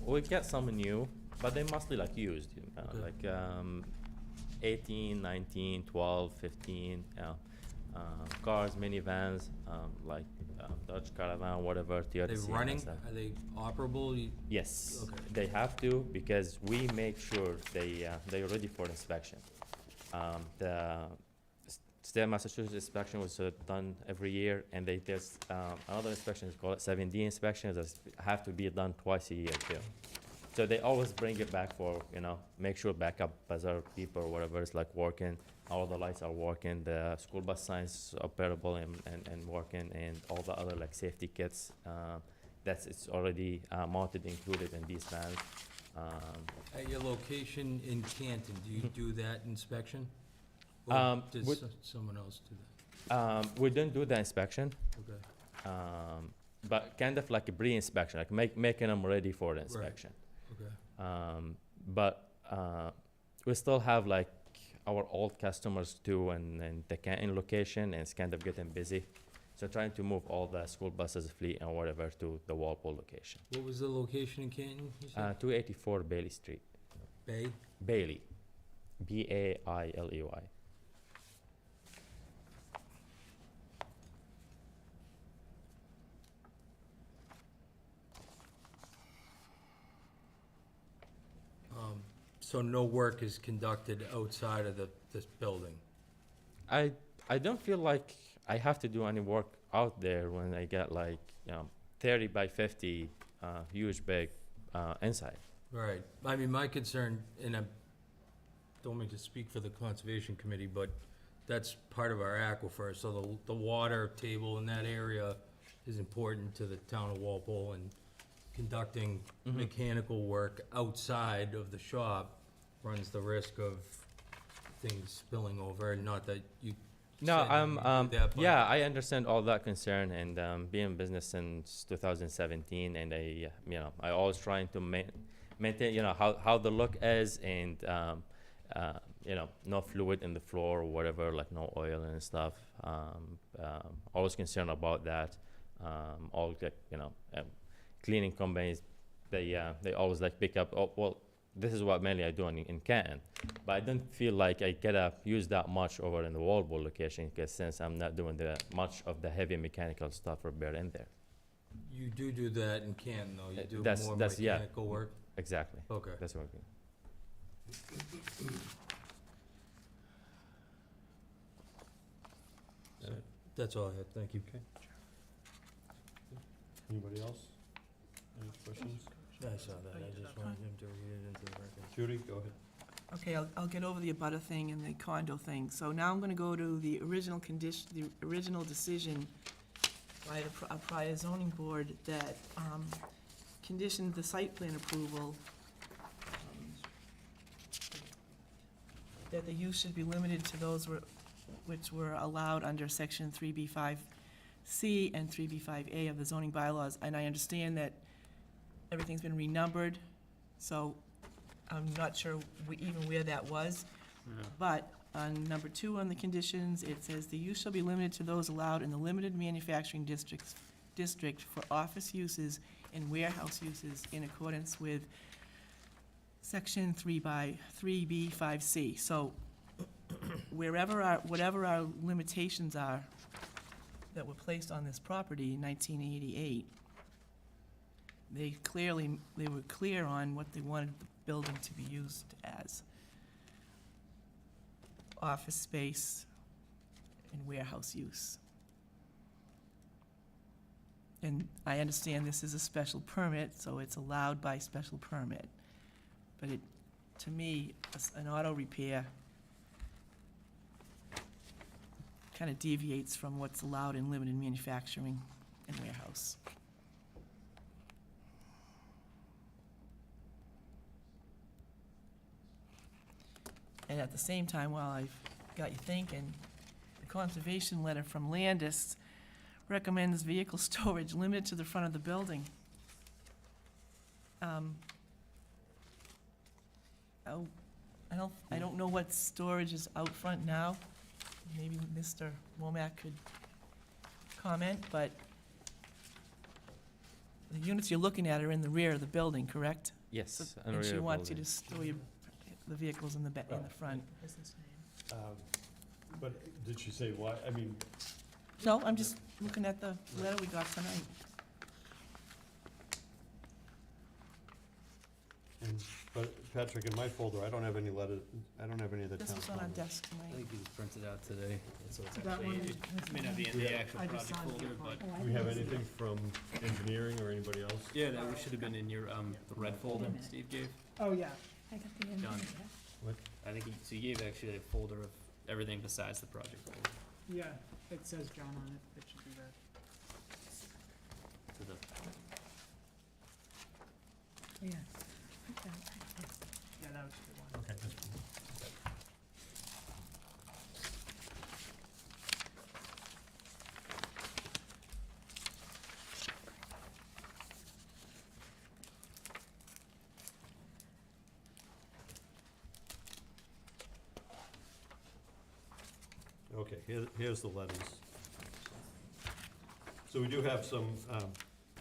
we get some new, but they mostly like used, you know, Okay. like 18, 19, 12, 15, you know, cars, minivans, like Dodge Caravan, whatever, Are they TRC. running, stuff. are they operable? Yes, Okay. they have to because we make sure they're ready for inspection. The state of Massachusetts inspection was done every year, and they test another inspection is called 7D inspection that have to be done twice a year too. So they always bring it back for, you know, make sure backup buzzer people or whatever is like working, all the lights are working, the school bus signs operable and working, and all the other like safety kits, it's already mounted, included in these vans. At your location in Canton, do you do that inspection? Or does with- someone else do that? We didn't do the inspection, Okay. but kind of like a pre-inspection, like making them ready for the inspection. Okay. But we still have like our old customers too, and the Canton location, and it's kind of getting busy. So trying to move all the school buses, fleet, and whatever to the Walpole location. What was the location in Canton, you said? 284 Bailey Street. Bay? Bailey. Bailey. So no work is conducted outside of this building? I don't feel like I have to do any work out there when I get like, you know, 30 by 50, huge big inside. Right. I mean, my concern, and I don't mean to speak for the Conservation Committee, but that's part of our aquifer, so the water table in that area is important to the town of Walpole, and conducting Mhm. mechanical work outside of the shop runs the risk of things spilling over, not that you No, said you I'm, do that, but- yeah, I understand all that concern, and been in business since 2017, and I always trying to maintain, how the look is, and no fluid in the floor or whatever, like no oil and stuff. Always concerned about that. All cleaning companies, they always like pick up. Oh, well, this is what mainly I do in Canton, but I don't feel like I gotta use that much over in the Walpole location, because since I'm not doing much of the heavy mechanical stuff repair in there. You do that in Canton, though, you do That's- more yeah. mechanical work? Exactly. Okay. That's what. That's all I had, thank you. Anybody else? Any questions? I saw that, I just wanted him to read it into the record. Judy, go ahead. Okay, I'll get over the abutter thing and the condo thing. So now I'm gonna go to the original condition, the original decision by a prior zoning board that conditioned the site plan approval, that the use should be limited to those which were allowed under section 3B5C and 3B5A of the zoning bylaws. And I understand that everything's been renumbered, so I'm not sure even where that was. But on number 2 on the conditions, it says, "The use shall be limited to those allowed in the limited manufacturing district for office uses and warehouse uses in accordance with section 3B5C." So whatever our limitations are that were placed on this property in 1988, they were clear on what they wanted the building to be used as. Office space and warehouse use. And I understand this is a special permit, so it's allowed by special permit. But to me, an auto repair kind of deviates from what's allowed in limited manufacturing and warehouse. And at the same time, while I've got you thinking, the conservation letter from Landis recommends vehicle storage limited to the front of the building. I don't know what storage is out front now. Maybe Mr. Womack could comment, but the units you're looking at are in the rear of the building, correct? Yes. So- and And she rear wants you building. to store the vehicles in the front. Business name. But did she say why? I mean, No, I'm just looking at the letter we got tonight. but Patrick, in my folder, I don't have any letter, I don't have any of the This town was on our comments. desk I tonight. think it was printed out today, so it's That actually, one it may not be in Yeah. the actual I just project signed folder, it. but, Oh, I Do we have didn't see anything from engineering or anybody else? yeah, that should have been in your, the red folder Steve gave. Oh, yeah. I got the end Done. of that. I think so you gave actually a folder of everything besides the project folder Yeah, it says John on it. It should be red. to the, Yeah. Okay. Yeah, that was the one. Okay, that's cool. Okay, here's the letters. So we do have some,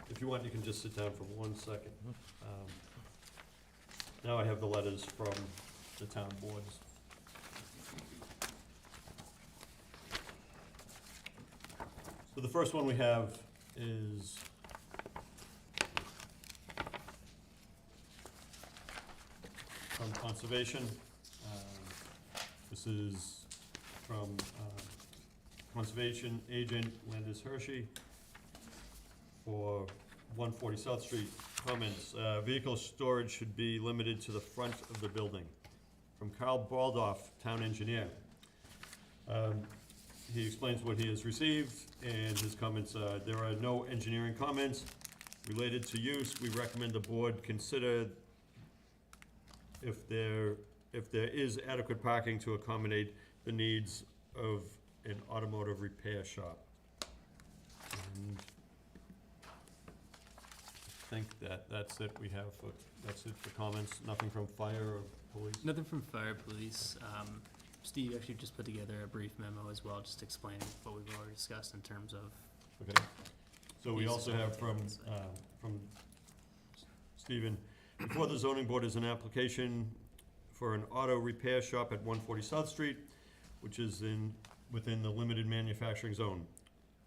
if you want, you can just sit down for 1 second. Now I have the letters from the town boards. So the first one we have is from Conservation. This is from Conservation Agent Landis Hershey for 140 South Street. Comments, vehicle storage should be limited to the front of the building. From Carl Baldoff, Town Engineer. he explains what he has received, and his comments, there are no engineering comments related to use. We recommend the board consider if there is adequate parking to accommodate the needs of an automotive repair shop. And I think that's it we have for, that's it for comments, nothing from fire or police? Nothing from fire, police. Steve actually just put together a brief memo as well, just explaining what we've already discussed in terms of. Okay. So we Uses also of have from Stephen, before the zoning board is an application for an auto repair shop at 140 South Street, which is within the limited manufacturing zone.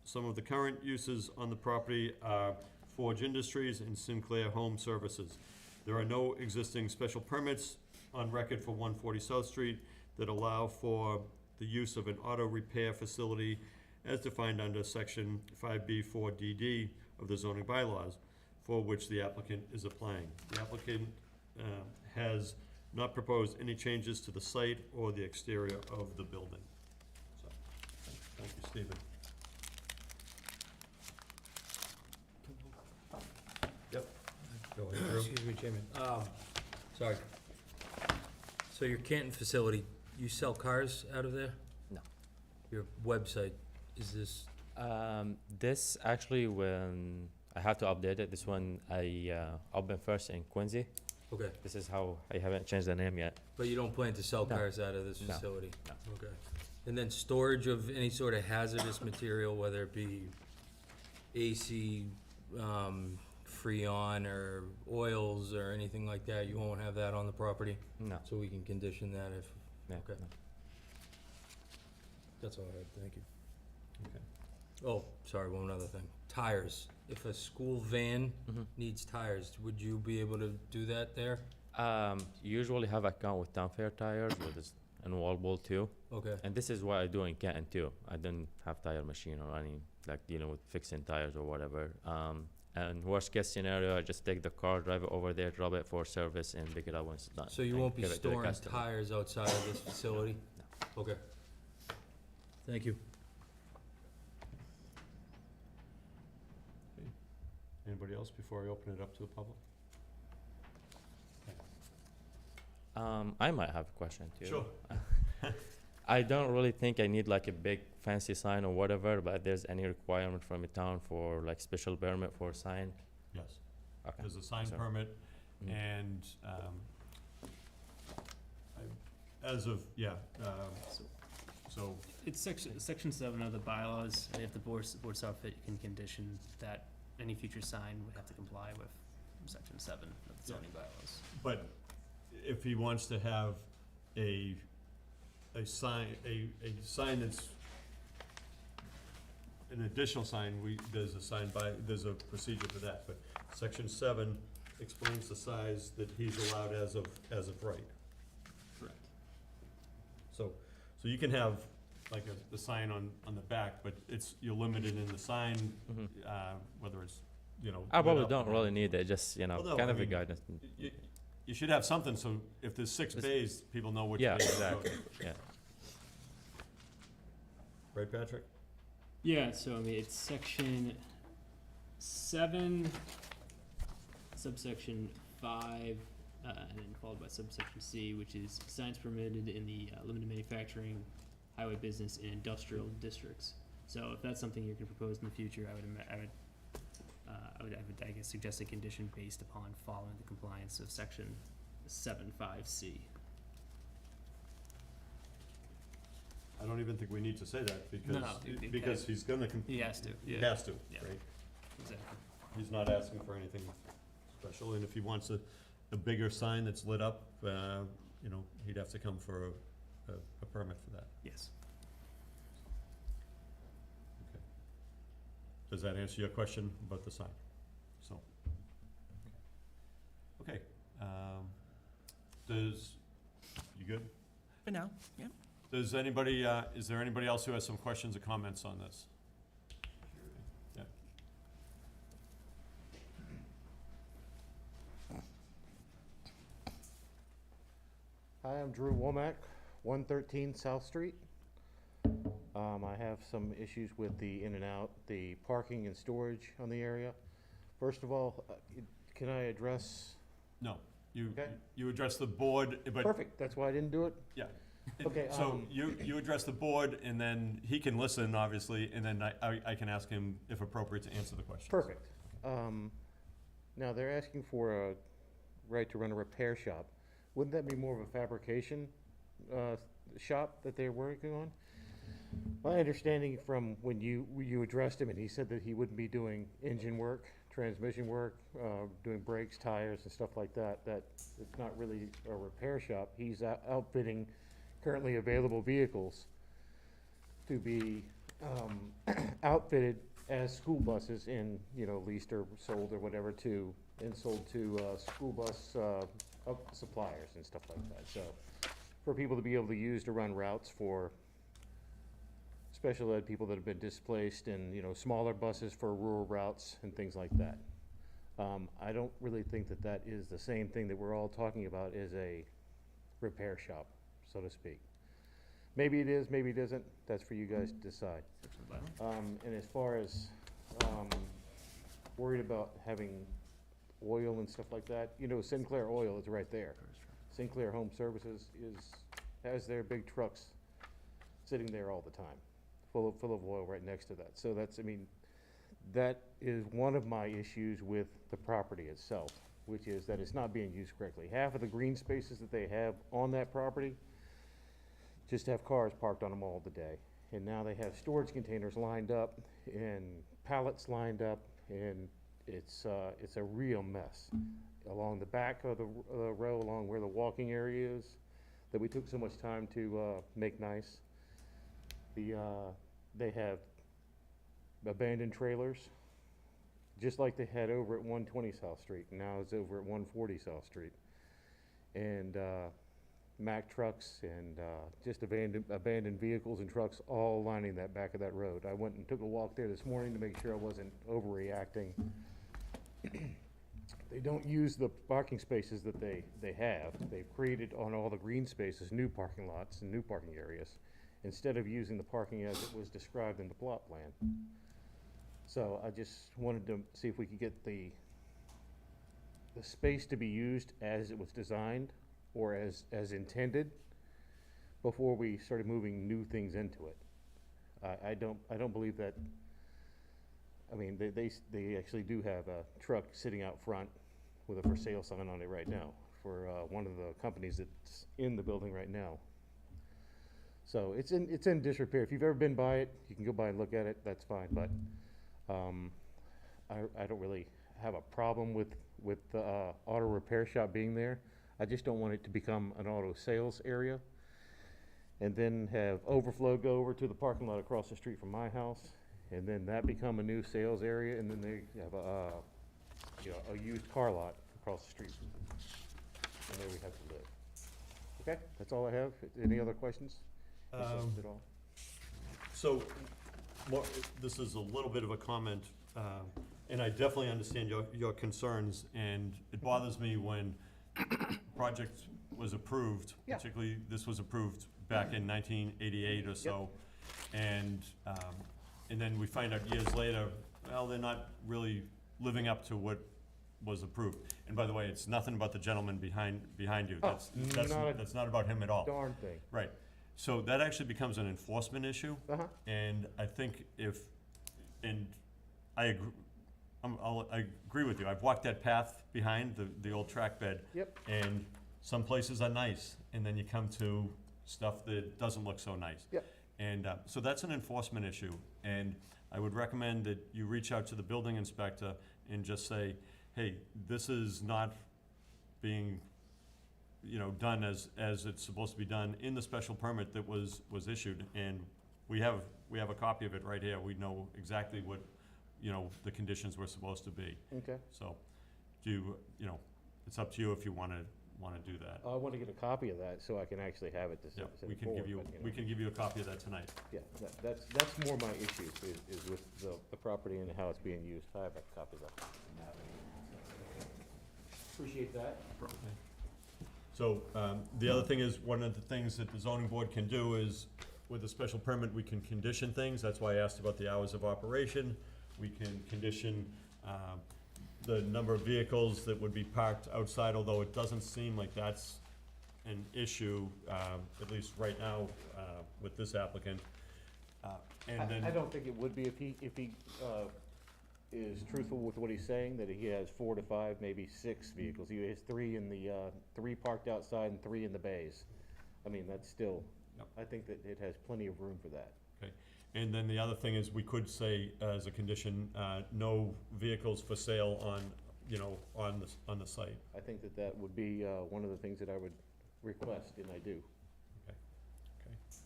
Some of the current uses on the property are Forge Industries and Sinclair Home Services. There are no existing special permits on record for 140 South Street that allow for the use of an auto repair facility as defined under section 5B4DD of the zoning bylaws, for which the applicant is applying. The applicant has not proposed any changes to the site or the exterior of the building. So, thank you, Stephen. Going through. Excuse me, Chairman. Sorry. So your Canton facility, you sell cars out of there? No. Your website, is this, This actually, when I have to update it, this one I opened first in Quincy. okay, This is how I haven't changed the name yet. but you don't plan to sell No. cars out of this No. facility? No. Okay. And then storage of any sort of hazardous material, whether it be AC, Freon or oils or anything like that, you won't have that on the property? No. So we can condition that if, Yeah, Okay. no. that's all right, thank you. Okay. Oh, sorry, one other thing. Tires. If a school van Mhm. needs tires, would you be able to do that there? Usually have account with Town Fair Tires, with this, and Wallbolt too. Okay, And this is what I do in Canton too. I don't have tire machine or any, like dealing with fixing tires or whatever. And worst case scenario, I just take the car, drive it over there, drop it for service, and pick it up when it's done. so you and won't be give it to the storing customer. tires outside of this facility? Okay. Thank you. Anybody else before I open it up to the public? I might have a question too. Sure. I don't really think I need like a big fancy sign or whatever, but if there's any requirement from the town for like special permit for a sign. Yes, Okay. there's a sign So- permit, Mhm. and, as of, so, It's section 7 of the bylaws, and if the board saw fit, you can condition that any future sign would have to comply with section 7 of the zoning bylaws. but if he wants to have a sign that's an additional sign, there's a procedure for that, but section 7 explains the size that he's allowed as of right. Correct. So you can have like the sign on the back, but you're limited in the sign, Mhm. whether it's, you know. I lit probably up don't or- really need it, just, Well, no, kind I of a mean, guidance. You should have something, so if there's 6 This- bays, people know which Yeah, bay to go to. exactly, yeah. Right, Patrick? Yeah, so I mean, it's section 7, subsection 5, and then followed by subsection C, which is signs permitted in the limited manufacturing, highway business, and industrial districts. So if that's something you're gonna propose in the future, I would I guess suggest a condition based upon following the compliance of section 7.5C. I don't even think we need to say that, No, because he's gonna, He has to, he has to, Yeah. right? Exactly. He's not asking for anything special, and if he wants a bigger sign that's lit up, he'd have to come for a permit for that. Yes. Does that answer your question about the sign? So, okay, you good? For now, yeah. Does anybody, is there anybody else who has some questions or comments on this? Yeah. Hi, I'm Drew Womack, 113 South Street. I have some issues with the in and out, the parking and storage on the area. First of all, can I address? No, you, Okay. you address the board, but. Perfect, that's why I didn't do it? Yeah. Okay, So you address the board, and then he can listen, obviously, and then I can ask him, if appropriate, to answer the question. Perfect. Now, they're asking for a right to run a repair shop. Wouldn't that be more of a fabrication shop that they're working on? My understanding from when you addressed him, and he said that he wouldn't be doing engine work, transmission work, doing brakes, tires, and stuff like that, that it's not really a repair shop. He's outfitting currently available vehicles to be outfitted as school buses and, leased or sold or whatever and sold to school bus suppliers and stuff like that. So for people to be able to use to run routes for special ed people that have been displaced and, smaller buses for rural routes and things like that. I don't really think that that is the same thing that we're all talking about as a repair shop, so to speak. Maybe it is, maybe it isn't, that's for you guys to decide. And as far as worried about having oil and stuff like that, Sinclair Oil is right there. Sinclair Home Services has their big trucks sitting there all the time, full of oil right next to that. So that is one of my issues with the property itself, which is that it's not being used correctly. Half of the green spaces that they have on that property just have cars parked on them all the day. And now they have storage containers lined up and pallets lined up, and it's a real mess. Along the back of the row, along where the walking area is, that we took so much time to make nice. They have abandoned trailers, just like they had over at 120 South Street, and now it's over at 140 South Street. And Mack trucks and just abandoned vehicles and trucks all lining that back of that road. I went and took a walk there this morning to make sure I wasn't overreacting. They don't use the parking spaces that they have. They've created on all the green spaces new parking lots and new parking areas, instead of using the parking as it was described in the plot plan. So I just wanted to see if we could get the space to be used as it was designed or as intended before we started moving new things into it. I don't believe that. I mean, they actually do have a truck sitting out front with a for sale sign on it right now for one of the companies that's in the building right now. So it's in disrepair. If you've ever been by it, you can go by and look at it, that's fine, but I don't really have a problem with the auto repair shop being there. I just don't want it to become an auto sales area and then have overflow go over to the parking lot across the street from my house, and then that become a new sales area, and then they have a used car lot across the street. And there we have to live. Okay, that's all I have. Any other questions? At all? So, this is a little bit of a comment, and I definitely understand your concerns, and it bothers me when project was approved, Yeah. particularly this was approved back in 1988 or so, and then we find out years later, well, they're not really living up to what was approved. And by the way, it's nothing about the gentleman behind you. Oh, That's not about him at all. Darn thing. Right. So that actually becomes an enforcement issue. Uh-huh. And I think I agree with you. I've walked that path behind the old track bed. Yep. And some places are nice, and then you come to stuff that doesn't look so nice. Yep. And so that's an enforcement issue. And I would recommend that you reach out to the building inspector and just say, hey, this is not being, done as it's supposed to be done in the special permit that was issued. And we have a copy of it right here. We know exactly what, the conditions were supposed to be. Okay. So, it's up to you if you wanna do that. I want to get a copy of that so I can actually have it to Yeah, send we it can forward, give you, but, we can give you a copy of that tonight. Yeah, that's more my issue is with the property and how it's being used. I have a copy of that. Appreciate that. So, the other thing is, one of the things that the zoning board can do is, with a special permit, we can condition things, that's why I asked about the hours of operation. We can condition, the number of vehicles that would be parked outside, although it doesn't seem like that's an issue, at least right now, with this applicant. And then. I don't think it would be if he is truthful with what he's saying, that he has 4 to 5, maybe 6 vehicles. He has 3 in the, 3 parked outside and 3 in the bays. I mean, that's still, Yep. I think that it has plenty of room for that. And then the other thing is, we could say as a condition, no vehicles for sale on, on the site. I think that that would be one of the things that I would request, and I do.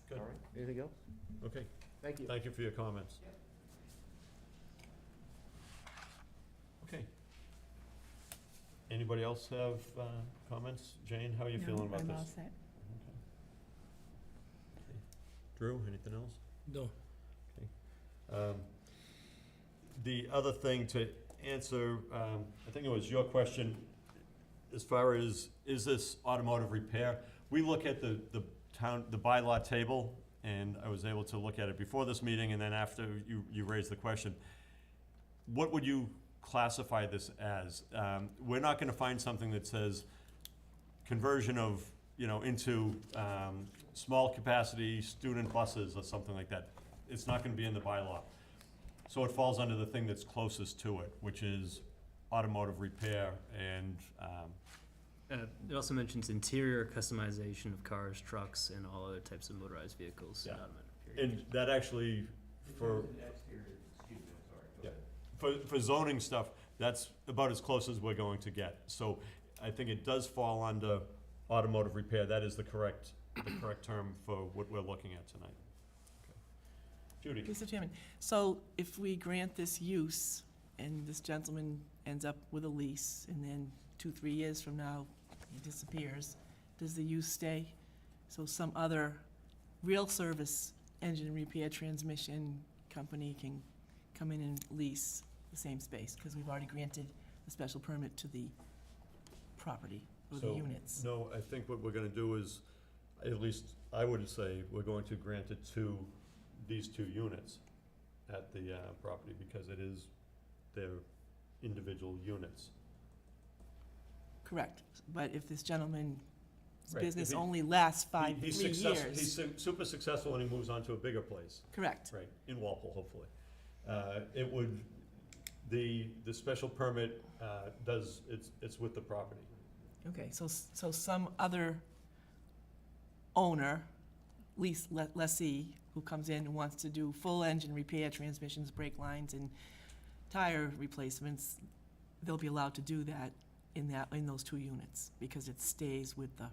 Good. All right, anything else? Okay, Thank you. thank you for your comments. Okay. Anybody else have comments? Jane, how are you feeling about this? I'm all set. Okay. Drew, anything else? No. The other thing to answer, I think it was your question, as far as, is this automotive repair? We look at the bylaw table, and I was able to look at it before this meeting, and then after you raised the question. What would you classify this as? We're not gonna find something that says conversion of, into small capacity student buses or something like that. It's not gonna be in the bylaw. So it falls under the thing that's closest to it, which is automotive repair and, It also mentions interior customization of cars, trucks, and all other types of motorized vehicles. Yeah. and automotive, period. and that actually, for, for zoning stuff, that's about as close as we're going to get. So I think it does fall under automotive repair. That is the correct term for what we're looking at tonight. Okay. Judy? Mr. Chairman, so if we grant this use and this gentleman ends up with a lease and then 2-3 years from now he disappears, does the use stay? So some other real service engine repair transmission company can come in and lease the same space, because we've already granted a special permit to the property or the So, units. No, I think what we're gonna do is, at least I would say, we're going to grant it to these 2 units at the property, because it is their individual units. Correct, but if this gentleman's Right, business if he- only lasts He's 3 successful. years. He's super successful, and he moves on to a bigger place, Correct. right, in Walpole, hopefully. It would, the special permit it's with the property. Okay, so some other owner, lessee, who comes in and wants to do full engine repair, transmissions, brake lines, and tire replacements, they'll be allowed to do that in those 2 units, because it stays with the,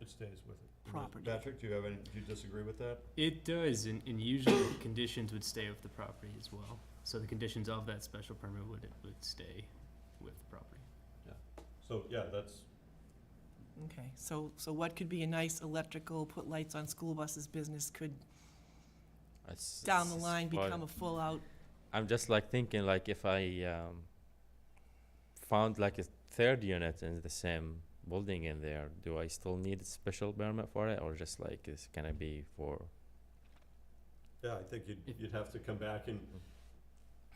It stays with it. Property. Patrick, do you disagree with that? It does, and usually the conditions would stay with the property as well. So the conditions of that special permit would stay with the property. So, yeah, that's, okay, so what could be a nice electrical, put lights on school buses business could, down the line, become a full-out, I'm just like thinking, like if I found like a 3rd unit in the same building in there, do I still need a special permit for it, or just like it's gonna be for? yeah, I think you'd have to come back and,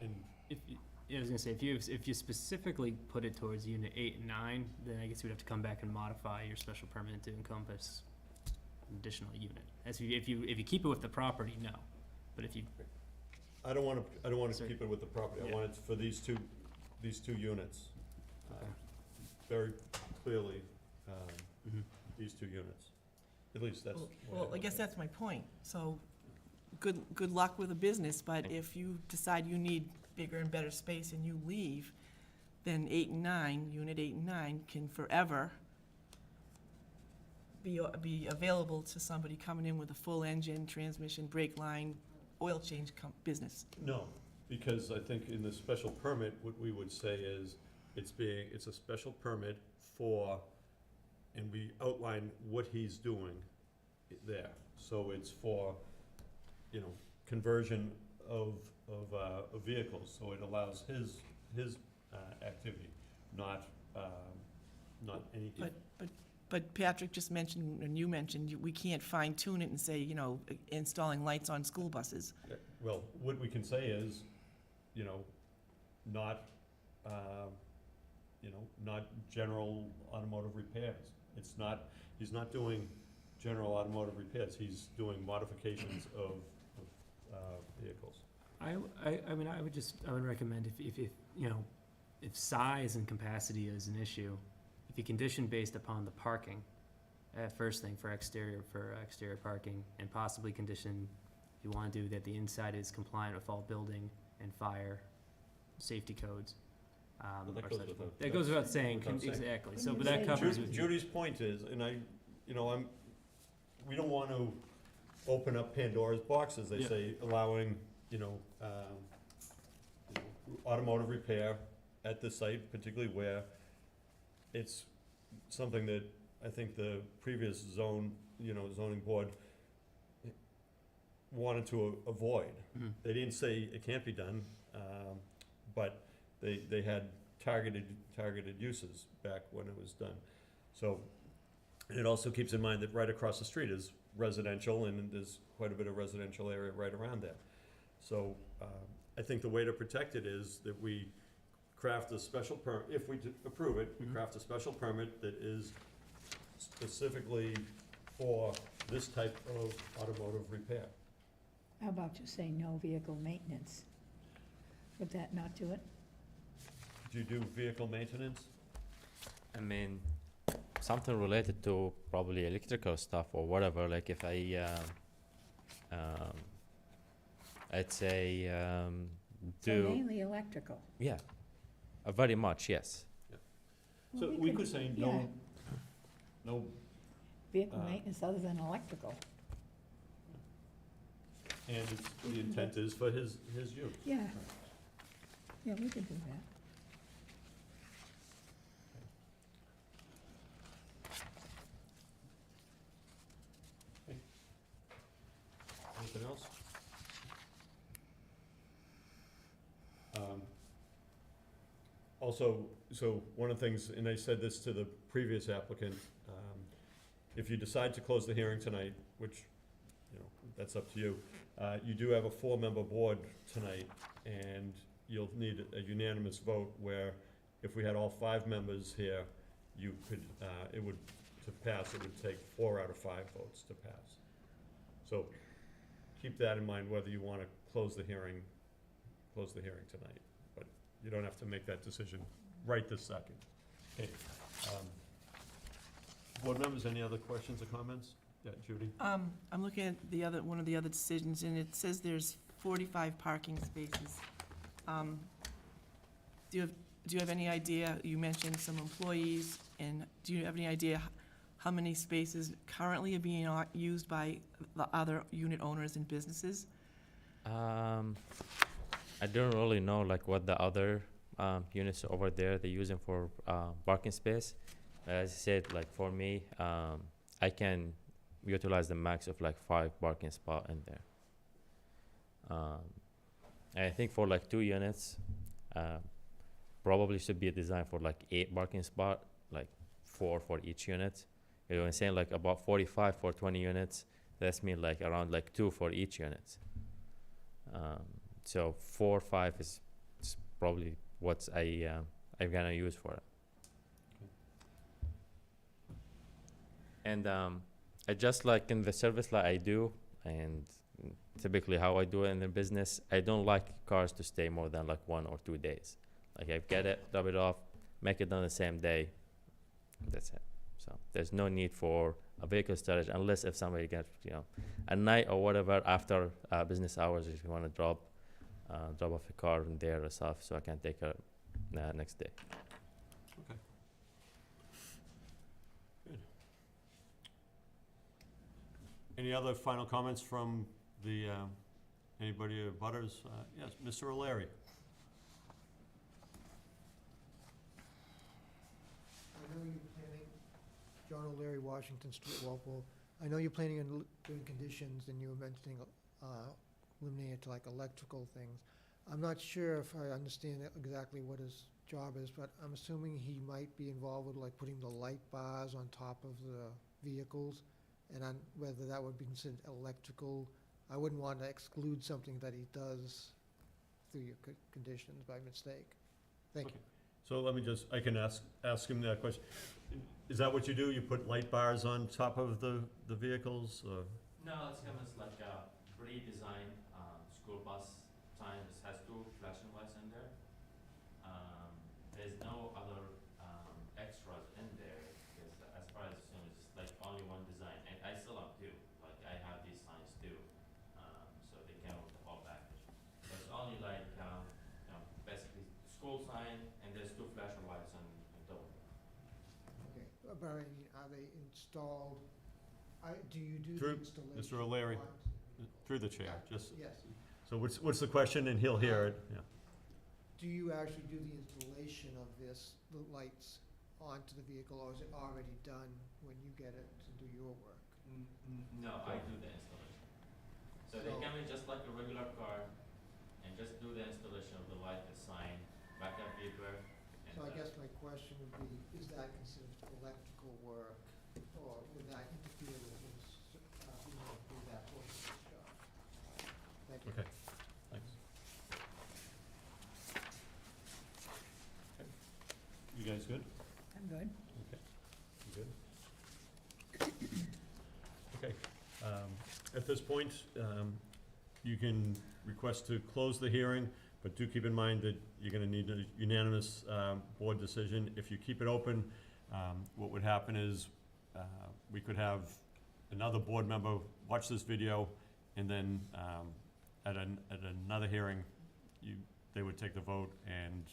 I was gonna say, if you specifically put it towards unit 8 and 9, then I guess we'd have to come back and modify your special permit to encompass an additional unit. If you keep it with the property, no. But if you, I don't wanna Sorry. keep it with the property. I Yeah. want it for these two units. Okay. Very clearly, Mhm. these 2 units. At least that's. well, I guess that's my point. So, good luck with the business, but if you decide you need bigger and better space and you leave, then 8 and 9, unit 8 and 9 can forever be available to somebody coming in with a full engine, transmission, brake line, oil change business. No, because I think in the special permit, what we would say is, it's a special permit for, and we outline what he's doing there. So it's for, conversion of vehicles, so it allows his activity, not any. But But Patrick just mentioned, and you mentioned, we can't fine tune it and say, you know, installing lights on school buses. Well, what we can say is, you know, not, not general automotive repairs. It's not, he's not doing general automotive repairs, he's doing modifications of vehicles. I mean, I would recommend if, you know, if size and capacity is an issue, if you condition based upon the parking, first thing for exterior parking, and possibly condition, if you wanna do that, the inside is compliant with all building and fire safety codes. Well, that or goes such. without- That goes without saying, without saying. exactly, When so, you but that say covers. Judy's point is, and we don't want to open up Pandora's box, as they Yeah. say, allowing, automotive repair at the site, particularly where it's something that I think the previous zoning board wanted to avoid. Mhm. They didn't say it can't be done, but they had targeted uses back when it was done. So, it also keeps in mind that right across the street is residential, and there's quite a bit of residential area right around there. So, I think the way to protect it is that we craft a special if we approve it, we Mhm. craft a special permit that is specifically for this type of automotive repair. How about just saying no vehicle maintenance? Would that not do it? Do you do vehicle maintenance? I mean, something related to probably electrical stuff or whatever, like if I'd say, So mainly electrical. yeah, very much, yes. Well, So we could say yeah, no, vehicle uh, maintenance other than electrical. and the intent is for his use. Yeah. Yeah, we could do that. Anything else? Also, so one of the things, and I said this to the previous applicant, if you decide to close the hearing tonight, which, that's up to you, you do have a 4-member board tonight, and you'll need a unanimous vote where if we had all 5 members here, you could, to pass, it would take 4 out of 5 votes to pass. So keep that in mind, whether you want to close the hearing tonight. But you don't have to make that decision right this second. Okay. Board members, any other questions or comments? Yeah, Judy? I'm looking at one of the other decisions, and it says there's 45 parking spaces. Do you have any idea, you mentioned some employees, and do you have any idea how many spaces currently are being used by the other unit owners and businesses? I don't really know like what the other units over there they're using for parking space. As I said, like for me, I can utilize the max of like 5 parking spot in there. And I think for like 2 units, probably should be a design for like 8 parking spot, like 4 for each unit. You know, I'm saying like about 45 for 20 units. That's mean like around like 2 for each unit. So 4 or 5 is probably what I'm gonna use for it. And I just like in the service like I do, and typically how I do it in the business, I don't like cars to stay more than like 1 or 2 days. Like I get it, drop it off, make it done the same day. That's it. So there's no need for a vehicle storage unless if somebody gets, at night or whatever after business hours, if you want to drop off a car in there or stuff, so I can take it next day. Okay. Good. Any other final comments from the, anybody or butters? Yes, Mr. O'Leary. I know you're planning, John O'Leary, Washington Street, Walpole. I know you're planning on doing conditions, and you were mentioning limiting it to like electrical things. I'm not sure if I understand exactly what is job is, but I'm assuming he might be involved with like putting the light bars on top of the vehicles, and on whether that would be considered electrical. I wouldn't want to exclude something that he does through your conditions by mistake. Thank you. So let me just, I can ask him that question. Is that what you do? You put light bars on top of the vehicles, or? No, it's kind of like a pre-designed school bus sign. This has two flashing lights in there. There's no other extras in there, because as far as you know, it's like only one design. And I still have two. Like I have these signs too, so they came with the whole package. But it's only like basically school sign, and there's two flashing lights on top. Okay, but I mean, are they installed, do you do Through the installation? Mr. O'Leary, onto- through the chair, Yeah, just, Yes. so what's the question, and he'll hear it, yeah. Do you actually do the installation of this, the lights onto the vehicle, or is it already done when you get it to do your work? No, I do the installation. So they So- come in just like a regular car, and just do the installation of the light, the sign, backup paper, and. So I guess my question would be, is that considered electrical work, or would that interfere with his, being able to do that portion of his job? Thank you. Okay, thanks. You guys good? I'm good. You good? Okay, at this point, you can request to close the hearing, but do keep in mind that you're gonna need a unanimous, board decision. If you keep it open, what would happen is, we could have another board member watch this video, and then, at another hearing, they would take the vote, and,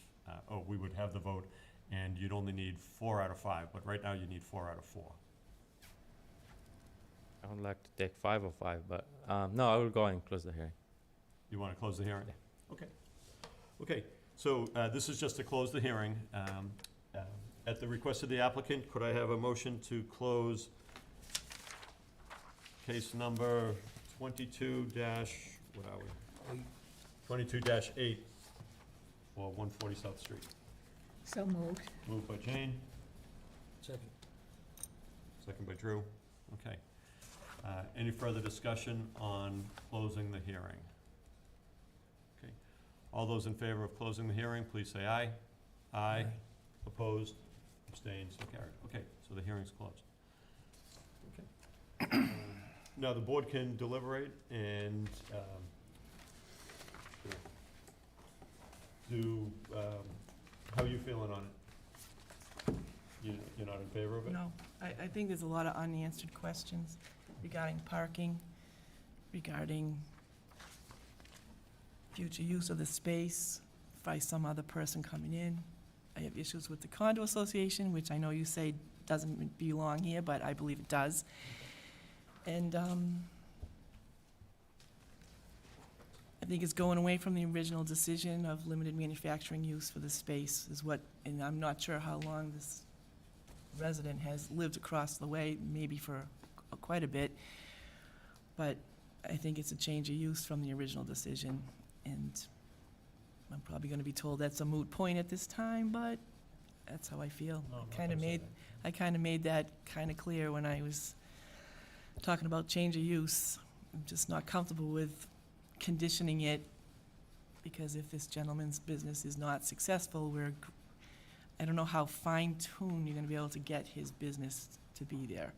we would have the vote, and you'd only need 4 out of 5, but right now you need 4 out of 4. I would like to take 5 of 5, but no, I will go and close the hearing. You wanna close the hearing? Yeah. Okay. Okay, so, this is just to close the hearing. At the request of the applicant, could I have a motion to close case number 22 what are we? 22-8, or 140 South Street. So moved. Moved by Jane, Second. second by Drew. Okay. Any further discussion on closing the hearing? Okay. All those in favor of closing the hearing, please say aye. Aye. Opposed? Abstained? So carried. Okay, so the hearing's closed. Okay. Now, the board can deliberate and do, how are you feeling on it? You're not in favor of it? No, I think there's a lot of unanswered questions regarding parking, regarding future use of the space by some other person coming in. I have issues with the condo association, which I know you say doesn't belong here, but I believe it does. And I think it's going away from the original decision of limited manufacturing use for the space is what, and I'm not sure how long this resident has lived across the way, maybe for quite a bit, but I think it's a change of use from the original decision, and I'm probably gonna be told that's a moot point at this time, but that's how I feel. No, I'm not I kinda gonna say made, that. I kinda made that kinda clear when I was talking about change of use. I'm just not comfortable with conditioning it, because if this gentleman's business is not successful, I don't know how fine-tuned you're gonna be able to get his business to be there.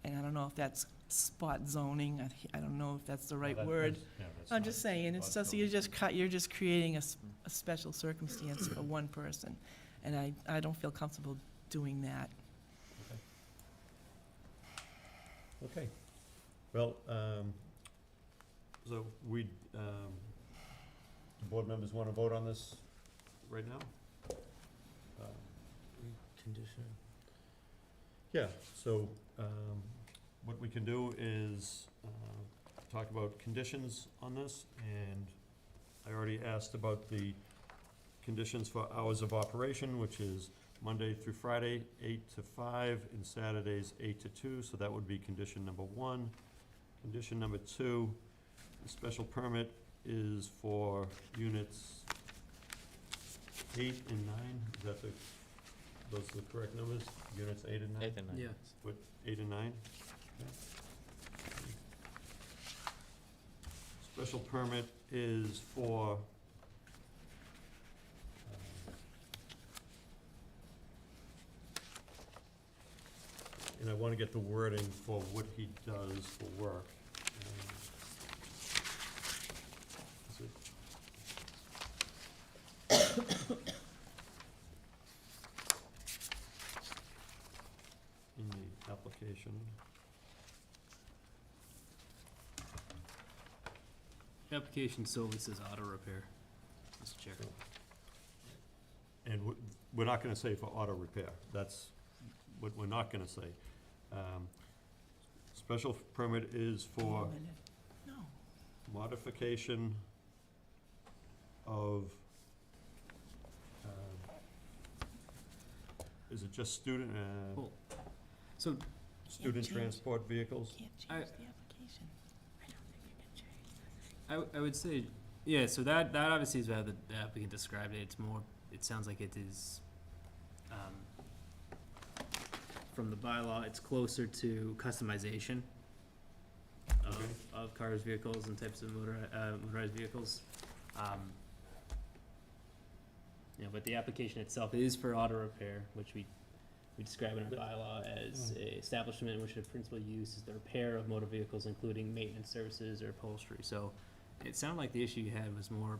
And I don't know if that's spot zoning, I don't know if that's the right word. I'm just saying, it's just, you're just creating a special circumstance for one person, and I don't feel comfortable doing that. Okay. Well, so we, the board members wanna vote on this right now? Condition. Yeah, so, what we can do is, talk about conditions on this, and I already asked about the conditions for hours of operation, which is Monday through Friday, 8 to 5, and Saturdays, 8 to 2, so that would be condition number 1. Condition number 2, the special permit is for units 8 and 9, is that those are the correct numbers? Units 8 and 9? 8 and 9. Yeah. What, 8 and 9? Okay. Special permit is for, and I wanna get the wording for what he does for work. Is it- In the application. The application solely says auto repair, Mr. Chair. And we're not gonna say for auto repair, that's what we're not gonna say. Special permit is for Wait a minute. No. modification of, is it just student, Well, So, student change. transport vehicles? Can't I- change the application. I don't think you can change that. I would say, yeah, so that obviously is how the applicant described it, it's more, it sounds like it is, from the bylaw, it's closer to customization Okay. of cars, vehicles, and types of motorized vehicles. You know, but the application itself is for auto repair, which we describe in our bylaw as a establishment in which the principal use is the repair of motor vehicles, including maintenance services or upholstery. So it sounded like the issue you had was more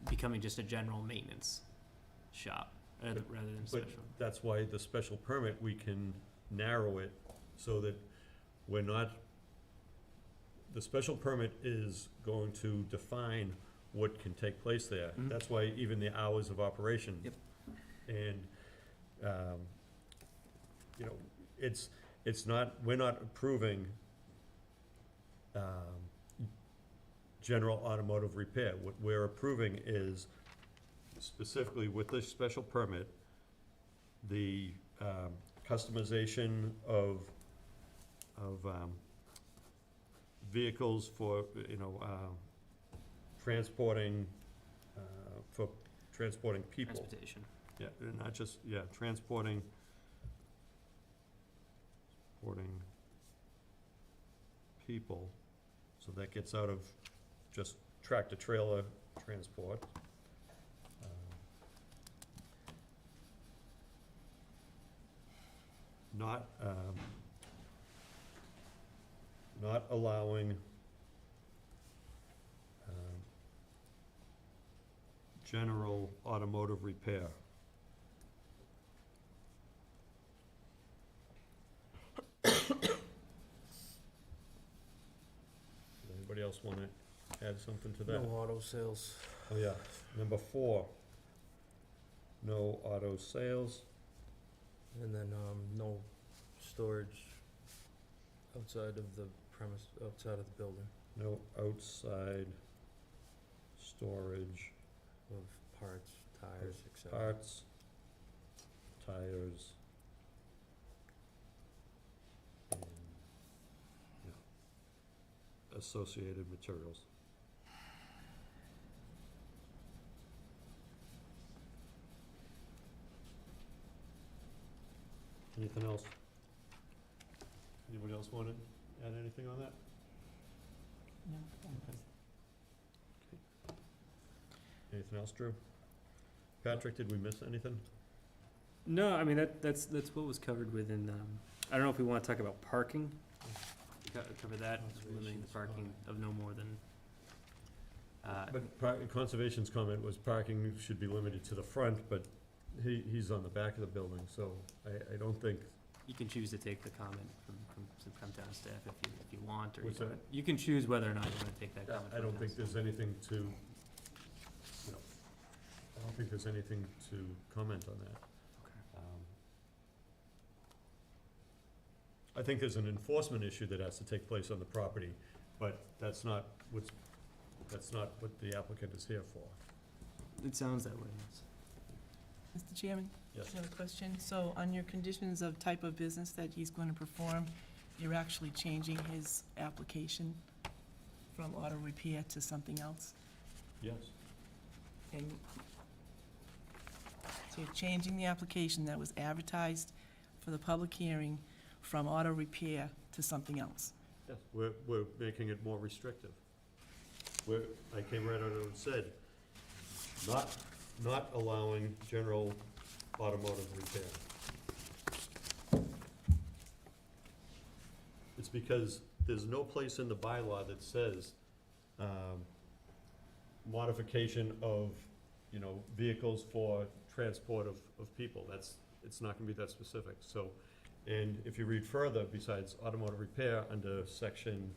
becoming just a general maintenance shop rather than But special. that's why the special permit, we can narrow it so that we're not, the special permit is going to define what can take place there. Mhm. That's why even the hours of operation. Yep. And, you know, it's not, we're not approving, general automotive repair. What we're approving is specifically with this special permit, the, customization of, vehicles for, you know, transporting, for transporting people. Transportation. Yeah, and not just, yeah, transporting people, so that gets out of just tractor-trailer transport. Not allowing, general automotive repair. Anybody else wanna add something to that? No auto sales. Oh, yeah. Number 4, no auto sales. And then, no storage outside of the premise, outside of the building No outside storage of parts, tires, et cetera. parts, tires, and, yeah, associated materials. Anything else? Anybody else want to add anything on that? No. Anything else, Drew? Patrick, did we miss anything? No, I mean, that's what was covered within, I don't know if we wanna talk about parking. Cover that, limiting the parking of no more than, But Conservation's comment was parking should be limited to the front, but he's on the back of the building, so I don't think, you can choose to take the comment from town staff if you want, or What's that? you can choose whether or not you wanna take that comment I from don't town think staff. there's anything to, you know, I don't think there's anything to comment on that. Okay. I think there's an enforcement issue that has to take place on the property, but that's not what the applicant is here for. It sounds that way, yes. Mr. Chairman? Yes. I have a question. So on your conditions of type of business that he's going to perform, you're actually changing his application from auto repair to something else? Yes. And So you're changing the application that was advertised for the public hearing from auto repair to something else. Yes, we're making it more restrictive. I came right out and said, not allowing general automotive repair. It's because there's no place in the bylaw that says, modification of, vehicles for transport of people. It's not gonna be that specific, so. And if you read further, besides automotive repair, under section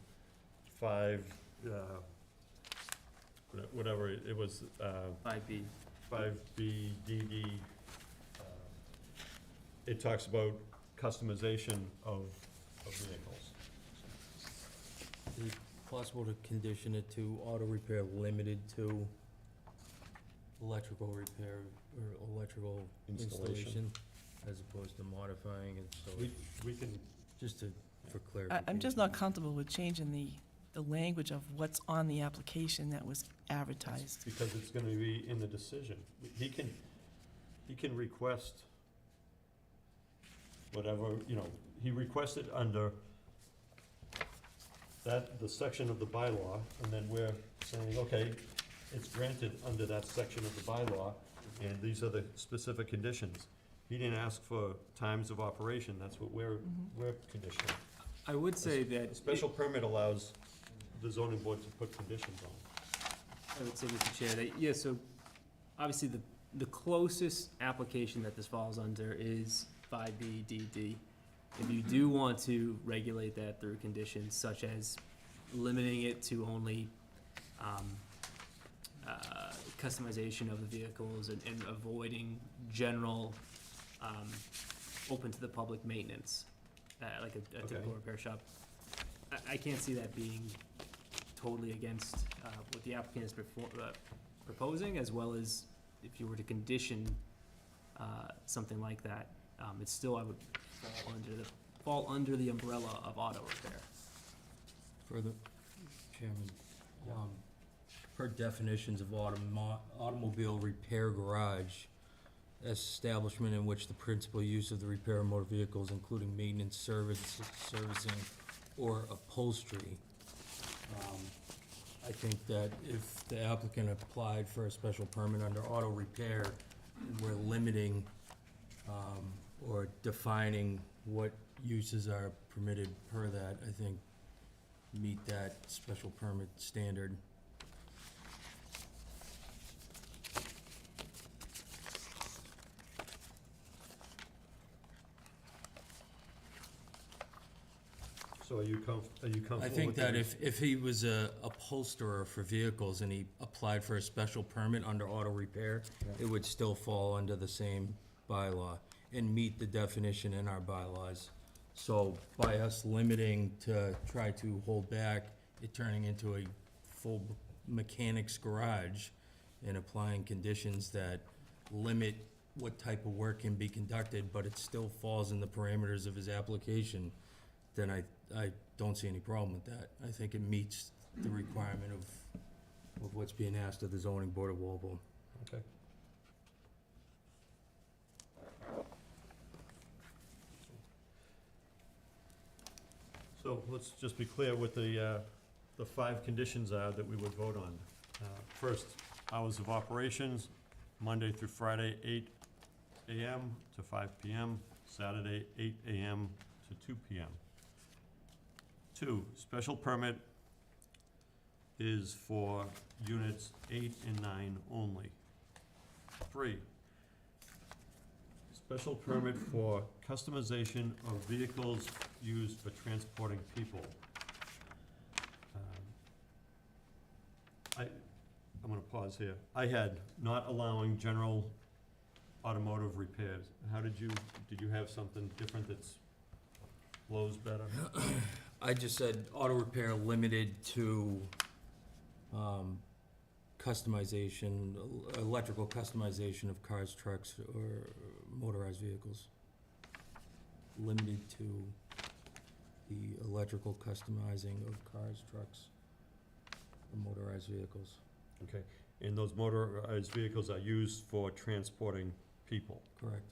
5, whatever, it was, 5B. 5BDD, it talks about customization of vehicles. Is it possible to condition it to auto repair limited to electrical repair or electrical Installation. installation, as opposed to modifying it, so, We can, for clarification? I'm just not comfortable with changing the language of what's on the application that was advertised. because it's gonna be in the decision. He can request whatever, he requested under the section of the bylaw, and then we're saying, okay, it's granted under that section of the bylaw, and these are the specific conditions. He didn't ask for times of operation, that's what we're conditioning. I would say that. A special permit allows the zoning board to put conditions on. I would say, Mr. Chair, that, so obviously the closest application that this falls under is 5BDD. If you do want to regulate that through conditions such as limiting it to only customization of the vehicles and avoiding general open to the public maintenance, like a typical repair shop, I can't see that being totally against what the applicant is proposing, as well as if you were to condition something like that, it still, I would fall under the umbrella of auto repair. Further, Chairman, per definitions of automobile repair garage, establishment in which the principal use of the repair of motor vehicles, including maintenance, servicing, or upholstery. I think that if the applicant applied for a special permit under auto repair, we're limiting, or defining what uses are permitted per that, I think meet that special permit standard. So are you comfortable I think with that if he was a upholsterer for vehicles and he applied for a special permit under auto repair, it would still fall under the same bylaw and meet the definition in our bylaws. So by us limiting to try to hold back it turning into a full mechanic's garage and applying conditions that limit what type of work can be conducted, but it still falls in the parameters of his application, then I don't see any problem with that. I think it meets the requirement of what's being asked of the zoning board of Walpole. Okay. So let's just be clear what the 5 conditions are that we would vote on. First, hours of operations, Monday through Friday, 8 AM to 5 PM, Saturday, 8 AM to 2 PM. 2, special permit is for units 8 and 9 only. 3, special permit for customization of vehicles used for transporting people. I'm gonna pause here. I had not allowing general automotive repairs. How did you have something different that's flows better? I just said auto repair limited to customization, electrical customization of cars, trucks, or motorized vehicles. Limited to the electrical customizing of cars, trucks, or motorized vehicles. Okay, and those motorized vehicles are used for transporting people. Correct.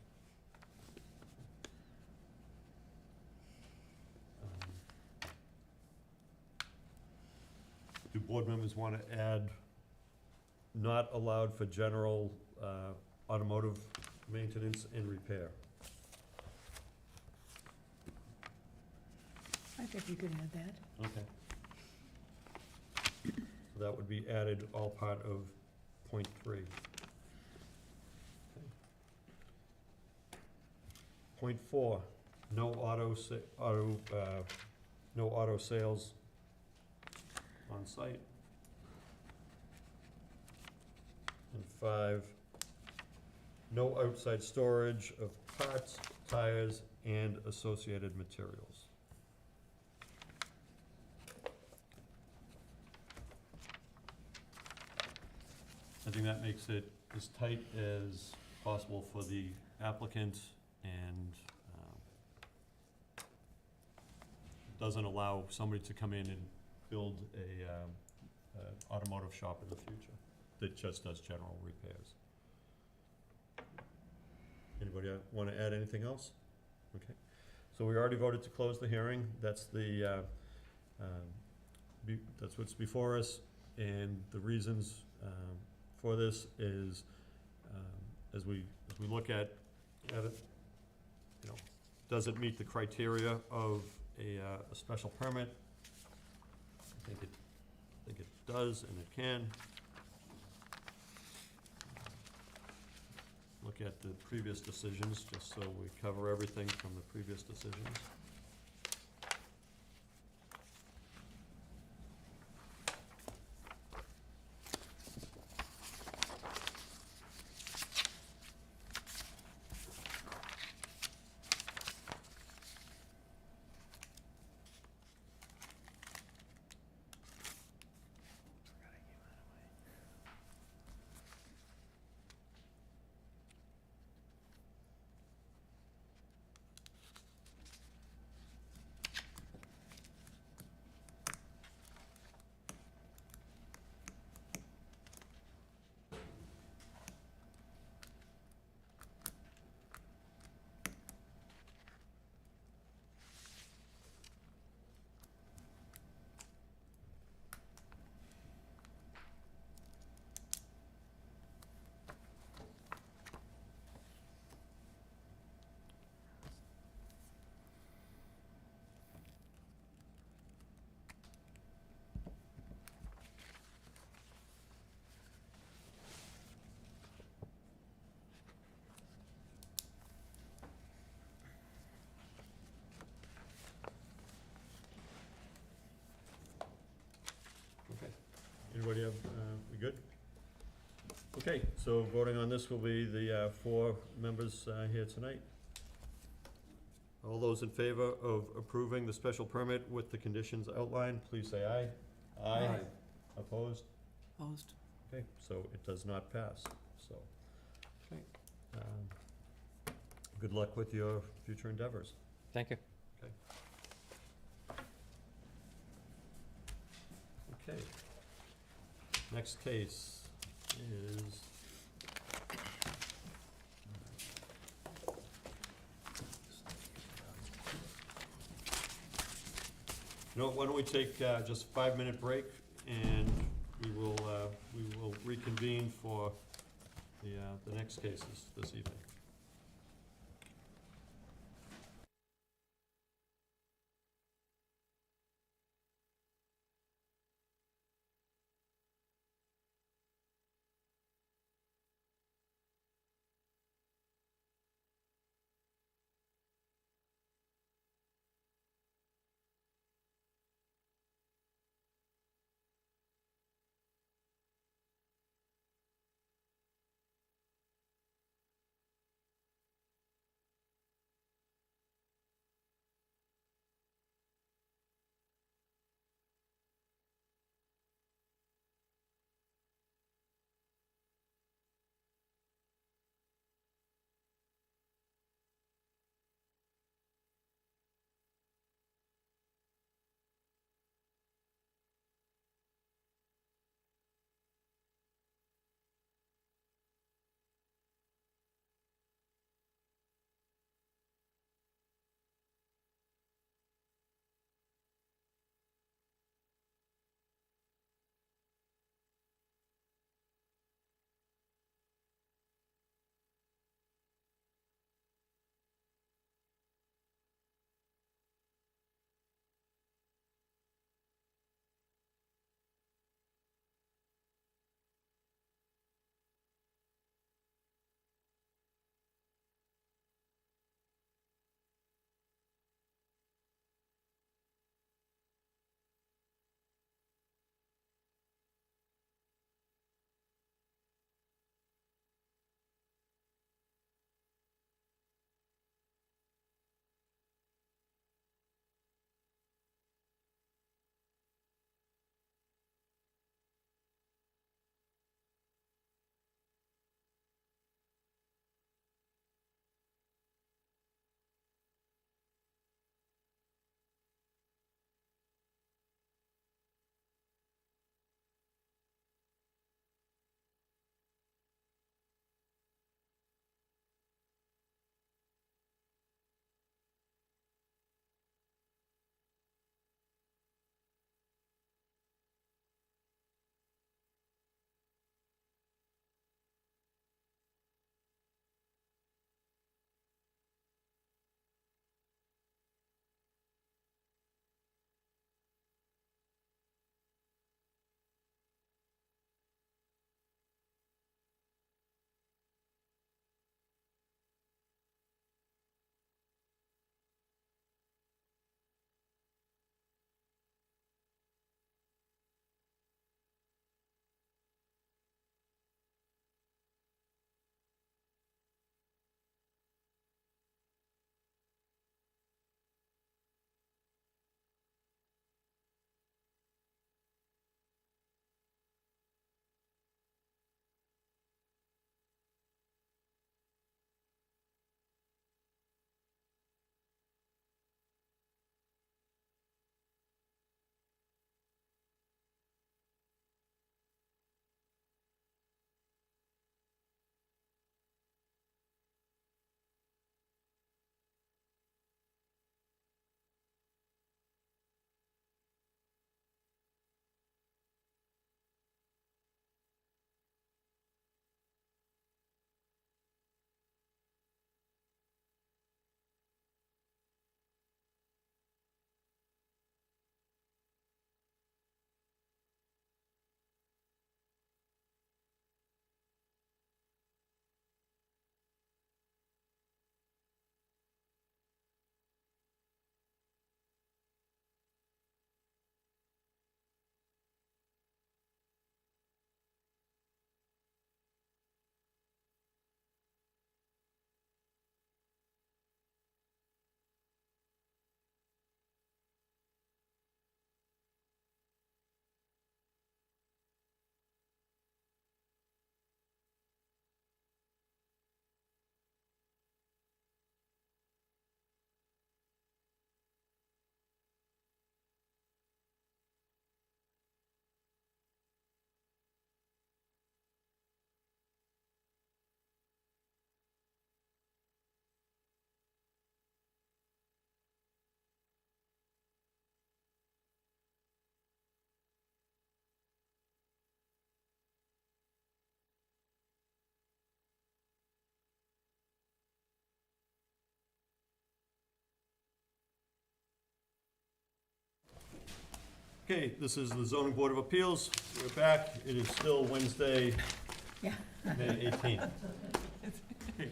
Do board members want to add not allowed for general automotive maintenance and repair? I think you could add that. Okay. So that would be added, all part of point 3. Okay. Point 4, no auto sales on site. And 5, no outside storage of parts, tires, and associated materials. I think that makes it as tight as possible for the applicant and doesn't allow somebody to come in and build a automotive shop in the future that just does general repairs. Anybody want to add anything else? Okay, so we already voted to close the hearing. That's the, that's what's before us, and the reasons for this is, as we look at it, you know, does it meet the criteria of a special permit? I think it does, and it can. Look at the previous decisions, just so we cover everything from the previous decisions. Anybody have, we good? Okay, so voting on this will be the 4 members here tonight. All those in favor of approving the special permit with the conditions outlined, please say aye. Aye. Opposed? Opposed? Okay, so it does not pass, so, okay. Good luck with your future endeavors. Thank you. Okay. Next case is you know what, why don't we take just a 5-minute break, and we will reconvene for the next cases this evening. Okay, this is the zoning board of appeals. We're back. It is still Wednesday, Yeah. May 18th. Okay,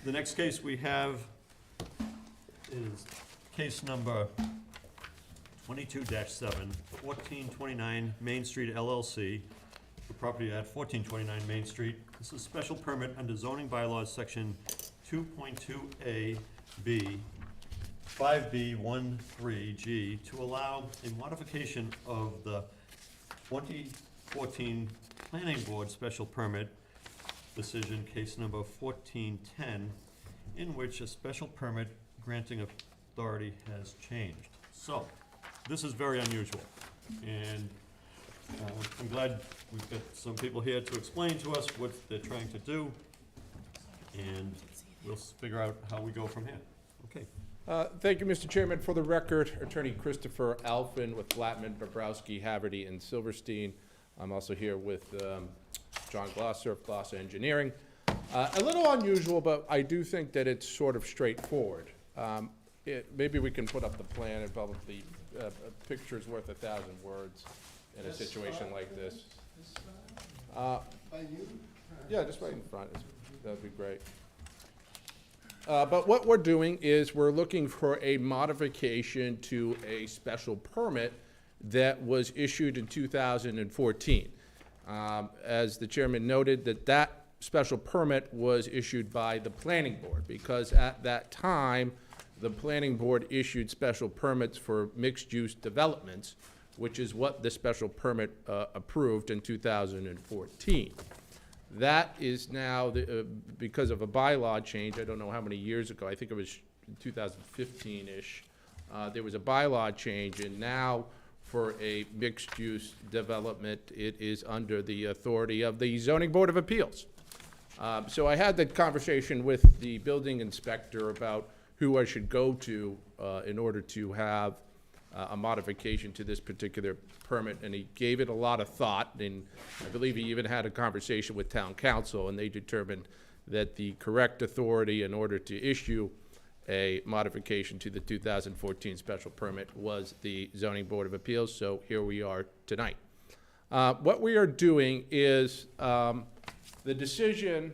the next case we have is case number 22-7, 1429 Main Street LLC, the property at 1429 Main Street. This is a special permit under zoning bylaws, section 2.2A B, 5B13G, to allow a modification of the 2014 Planning Board special permit decision, case number 1410, in which a special permit granting authority has changed. So, this is very unusual, and I'm glad we've got some people here to explain to us what they're trying to do, and we'll figure out how we go from here. Okay. Thank you, Mr. Chairman. For the record, Attorney Christopher Alphin with Blattman, Bobrowski, Haverty, and Silverstein. I'm also here with John Glosser of Glosser Engineering. A little unusual, but I do think that it's sort of straightforward. Maybe we can put up the plan and probably a picture's worth 1,000 words in a situation like this. Yeah, just right in front. That'd be great. But what we're doing is we're looking for a modification to a special permit that was issued in 2014. As the chairman noted, that special permit was issued by the planning board, because at that time, the planning board issued special permits for mixed-use developments, which is what the special permit approved in 2014. That is now, because of a bylaw change, I don't know how many years ago, I think it was 2015-ish, there was a bylaw change, and now for a mixed-use development, it is under the authority of the Zoning Board of Appeals. So I had that conversation with the building inspector about who I should go to in order to have a modification to this particular permit, and he gave it a lot of thought, and I believe he even had a conversation with town council, and they determined that the correct authority in order to issue a modification to the 2014 special permit was the Zoning Board of Appeals, so here we are tonight. What we are doing is, the decision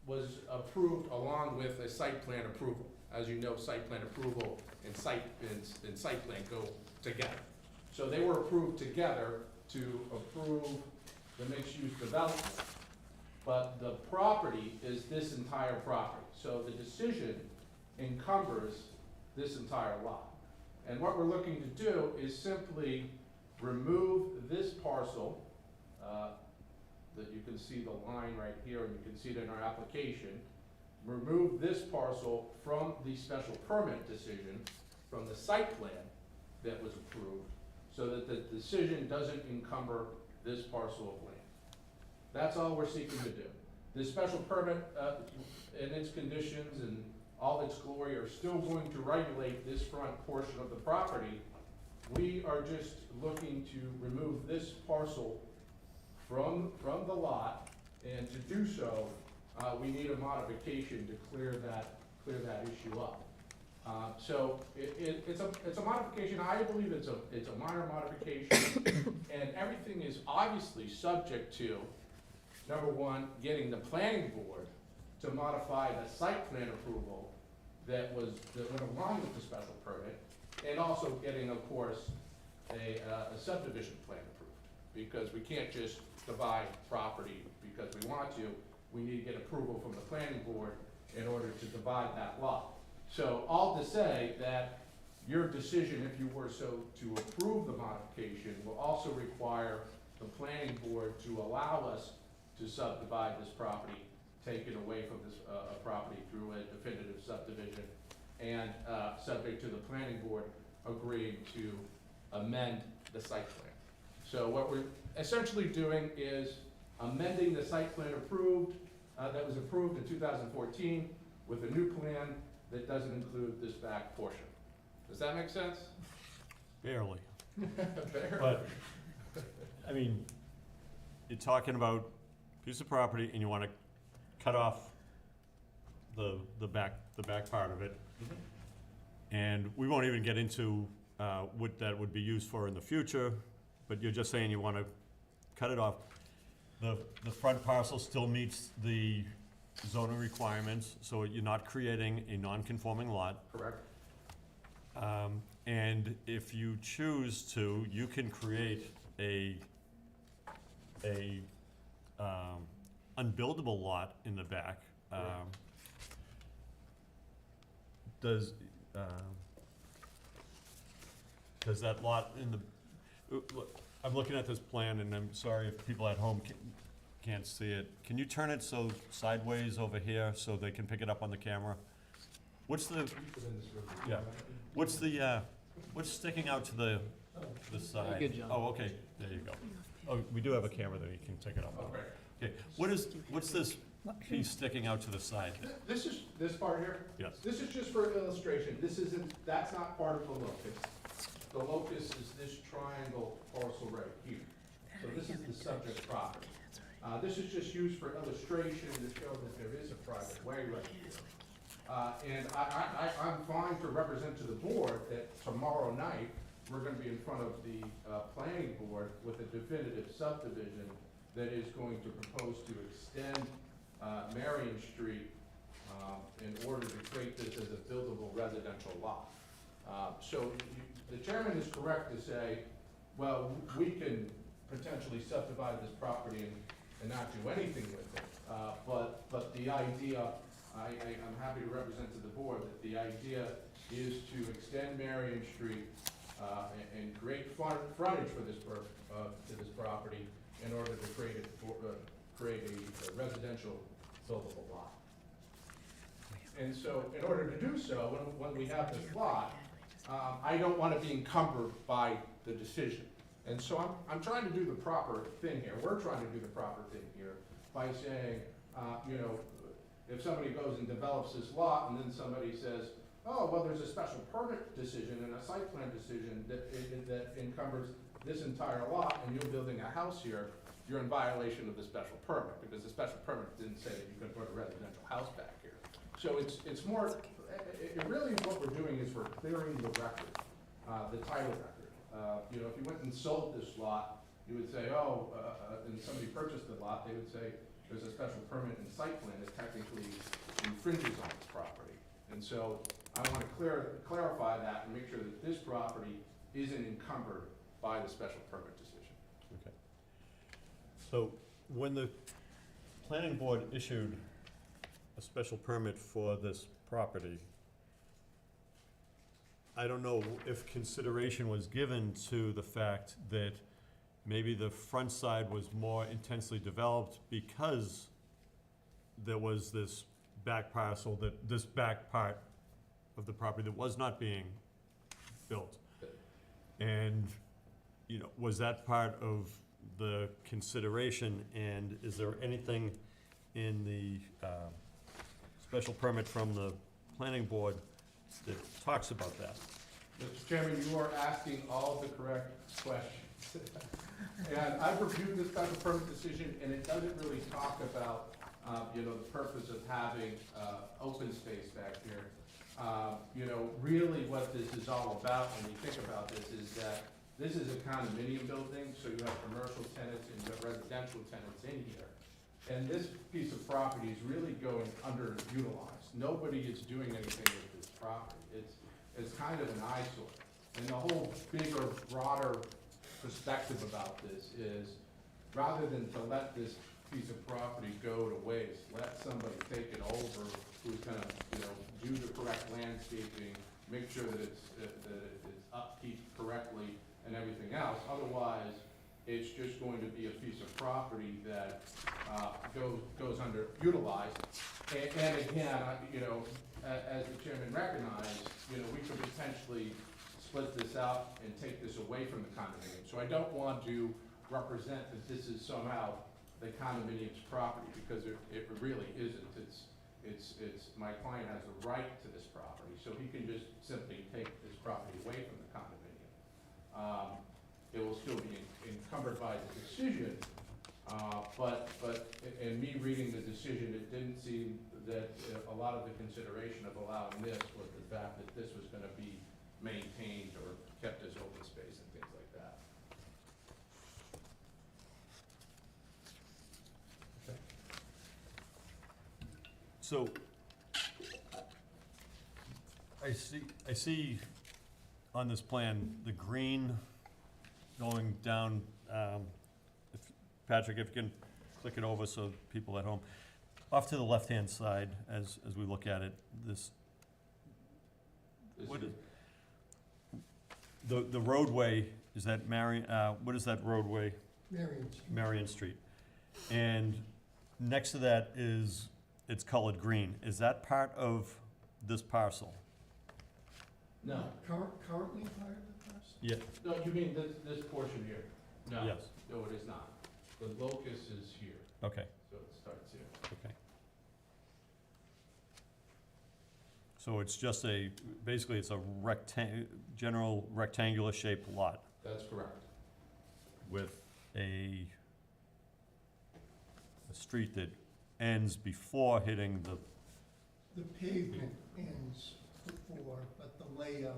was approved along with a site plan approval. As you know, site plan approval and site plan go together. So they were approved together to approve the mixed-use development. But the property is this entire property. So the decision encumbers this entire lot. And what we're looking to do is simply remove this parcel, that you can see the line right here, and you can see it in our application. Remove this parcel from the special permit decision, from the site plan that was approved, so that the decision doesn't encumber this parcel of land. That's all we're seeking to do. The special permit, and its conditions and all its glory are still going to regulate this front portion of the property. We are just looking to remove this parcel from the lot, and to do so, we need a modification to clear that issue up. So it's a modification. I believe it's a minor modification, and everything is obviously subject to, number one, getting the planning board to modify the site plan approval that went along with the special permit, and also getting, of course, a subdivision plan approved, because we can't just divide property because we want to. We need to get approval from the planning board in order to divide that lot. So all to say that your decision, if you were so to approve the modification, will also require the planning board to allow us to subdivide this property, take it away from this property through a definitive subdivision, and subject to the planning board agreeing to amend the site plan. So what we're essentially doing is amending the site plan approved, that was approved in 2014, with a new plan that doesn't include this back portion. Does that make sense? Barely. Barely. But, I mean, you're talking about a piece of property and you want to cut off the back part of it. And we won't even get into that would be used for in the future, but you're just saying you wanna cut it off. The front parcel still meets the zoning requirements, so you're not creating a non-conforming lot. Correct. And if you choose to, you can create a unbuildable lot in the back. Does that lot in the, look, I'm looking at this plan, and I'm sorry if people at home can't see it. Can you turn it so sideways over here so they can pick it up on the camera? What's the, yeah, what's sticking out to the side? Good job. Oh, okay, there you go. Oh, we do have a camera that you can take it up on. Okay, what's this piece sticking out to the side? This is, this part here? Yes. This is just for illustration. This isn't, that's not part of the locus. The locus is this triangle parcel right here. So this is the subject property. This is just used for illustration to show that there is a private way right here. And I'm fine to represent to the board that tomorrow night, we're gonna be in front of the planning board with a definitive subdivision that is going to propose to extend Marion Street in order to create this as a buildable residential lot. So the chairman is correct to say, well, we can potentially subdivide this property and not do anything with it. But the idea, I'm happy to represent to the board that the idea is to extend Marion Street and create frontage for this to this property in order to create a residential buildable lot. And so, in order to do so, when we have this lot, I don't want to be encumbered by the decision. And so I'm trying to do the proper thing here. We're trying to do the proper thing here by saying, you know, if somebody goes and develops this lot and then somebody says, oh, well, there's a special permit decision and a site plan decision that encumbers this entire lot and you're building a house here, you're in violation of the special permit because the special permit didn't say that you could put a residential house back here. So it's more, really what we're doing is we're clearing the record, the title record. You know, if you went and sold this lot, you would say, oh, and somebody purchased the lot, they would say, there's a special permit and site plan that technically infringes on this property. And so I want to clarify that and make sure that this property isn't encumbered by the special permit decision. Okay. So when the planning board issued a special permit for this property, I don't know if consideration was given to the fact that maybe the front side was more intensely developed because there was this back parcel, this back part of the property that was not being built. And, you know, was that part of the consideration, and is there anything in the special permit from the planning board that talks about that? Mr. Chairman, you are asking all the correct questions. And I've reviewed this special permit decision, and it doesn't really talk about, you know, the purpose of having open space back here. You know, really what this is all about when you think about this is that this is a condominium building, so you have commercial tenants and you have residential tenants in here. And this piece of property is really going underutilized. Nobody is doing anything with this property. It's kind of an eyesore. And the whole bigger, broader perspective about this is, rather than to let this piece of property go to waste, let somebody take it over who's gonna, you know, do the correct landscaping, make sure that it's upkeep correctly and everything else. Otherwise, it's just going to be a piece of property that goes underutilized. And again, you know, as the chairman recognized, you know, we could potentially split this out and take this away from the condominium. So I don't want to represent that this is somehow the condominium's property, because it really isn't. It's my client has a right to this property, so he can just simply take this property away from the condominium. It will still be encumbered by the decision, but in me reading the decision, it didn't seem that a lot of the consideration of allowing this was the fact that this was gonna be maintained or kept as open space and things like that. So, I see on this plan, the green going down, Patrick, if you can click it over so people at home, off to the left-hand side, as we look at it, this, what is, the roadway, is that what is that roadway? Marion Street. And next to that is, it's colored green. Is that part of this parcel? No, Currently part of the parcel? Yeah. no, you mean this portion here? No. Yes. No, it is not. The locus is here, Okay, so it starts here. okay. So it's just basically it's a general rectangular shaped lot That's correct. with a street that ends before hitting The pavement ends before, but the layout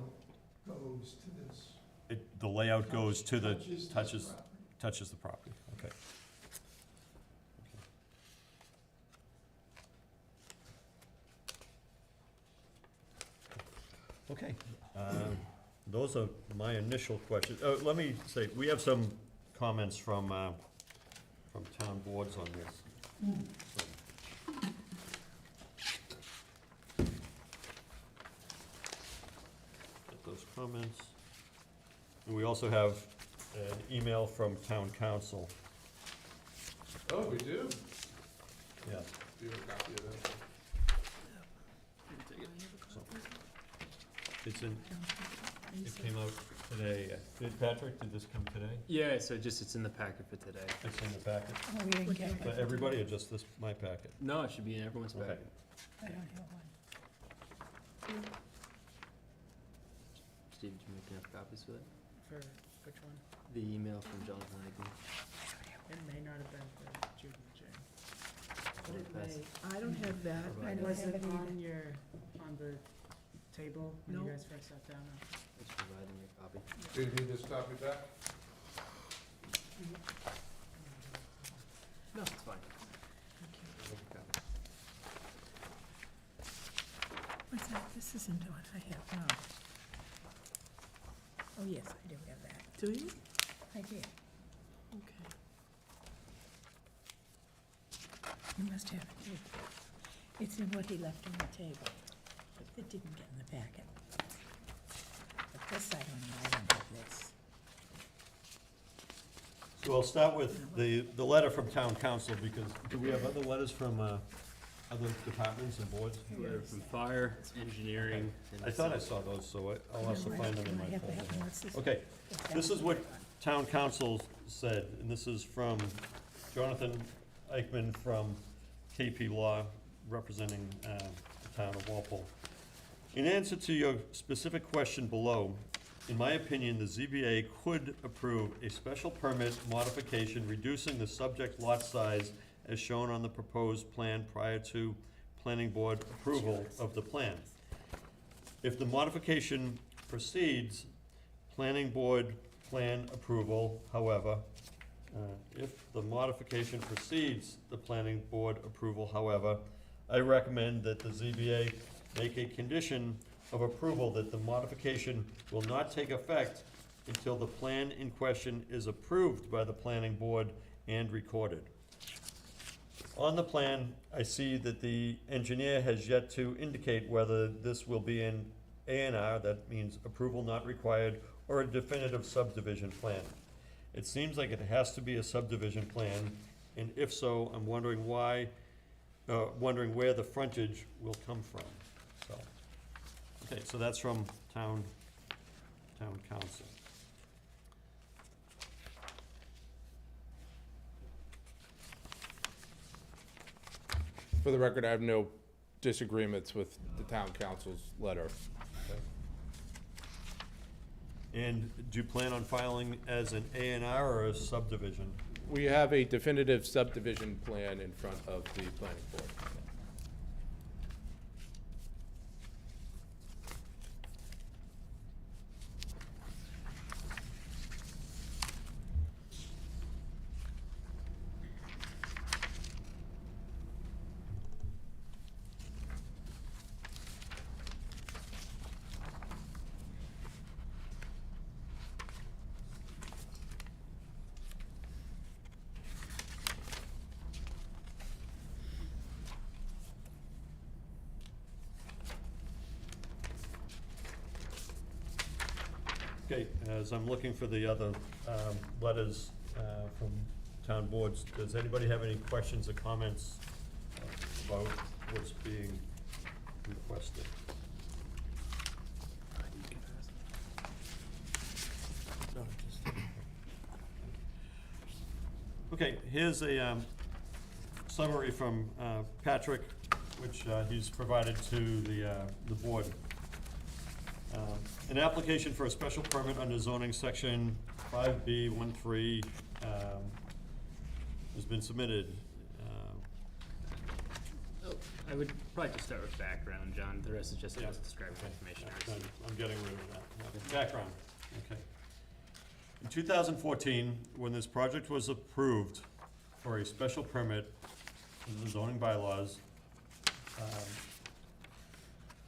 goes to this. the layout goes to the, touches this touches the property, okay. Okay, those are my initial questions. Let me say, we have some comments from town boards on this. Get those comments. And we also have an email from town council. Oh, we do? Yeah. Do you have a copy of that? It's in, it came out today. Did Patrick, did this come today? Yeah, so it's in the packet for today. It's in the packet. Oh, we didn't get For it. everybody or just this, my packet? No, it should be in everyone's Okay. packet. I don't have one. Steve, did you make enough copies for that? For which one? The email from Jonathan Eichman. It may not have been for Judy and Jane. Or pass- I don't have that. Provide don't Was have it it on either. on the table when No. you guys first sat down? Let's provide them your copy. Do you need this copy back? No, it's fine. What's that? This isn't what I have now. Oh, yes, I do have that. Do you? I did. Okay. You must have it too. It's in what he left on the table. It didn't get in the packet. But this, I don't have this. So I'll start with the letter from town council, because do we have other letters from other departments and boards? Letter from fire, engineering, and. I thought I saw those, so I'll also No, I- find them in no, I my have that folder. one. What's this? Okay, What's that this is one? what town council said, and this is from Jonathan Eichman from KP Law, representing the town of Walpole. In answer to your specific question below, in my opinion, the ZBA could approve a special permit modification reducing the subject lot size as shown on the proposed plan prior to planning board approval of the plan. If the modification proceeds, planning board plan approval, however, if the modification precedes the planning board approval, however, I recommend that the ZBA make a condition of approval that the modification will not take effect until the plan in question is approved by the planning board and recorded. On the plan, I see that the engineer has yet to indicate whether this will be an A&R, that means approval not required, or a definitive subdivision plan. It seems like it has to be a subdivision plan, and if so, I'm wondering why, wondering where the frontage will come from, so. Okay, so that's from town council. For the record, I have no disagreements with the town council's letter. And do you plan on filing as an A&R or a subdivision? We have a definitive subdivision plan in front of the planning board. as I'm looking for the other letters from town boards, does anybody have any questions or comments about what's being requested? Okay, here's a summary from Patrick, which he's provided to the board. An application for a special permit under zoning section 5B13 has been submitted. I would probably just start with background, John. The rest is just Yeah. describing information I received. I'm getting rid of that. Background, okay. In 2014, when this project was approved for a special permit under the zoning bylaws,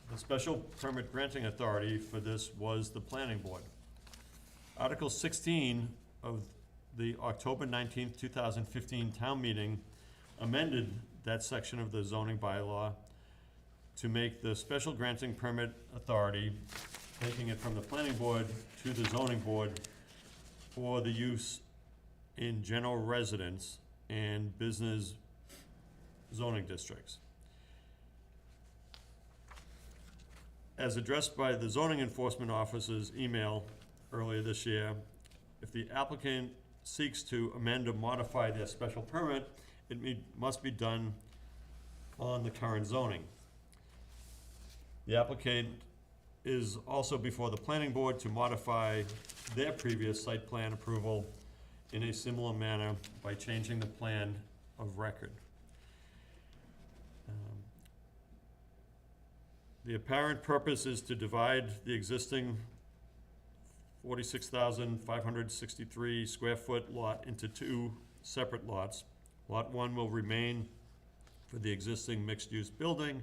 the special permit granting authority for this was the planning board. Article 16 of the October 19th, 2015 town meeting amended that section of the zoning bylaw to make the special granting permit authority, taking it from the planning board to the zoning board for the use in general residence and business zoning districts. As addressed by the zoning enforcement officer's email earlier this year, if the applicant seeks to amend or modify their special permit, it must be done on the current zoning. The applicant is also before the planning board to modify their previous site plan approval in a similar manner by changing the plan of record. The apparent purpose is to divide the existing 46,563 square foot lot into two separate lots. Lot 1 will remain for the existing mixed-use building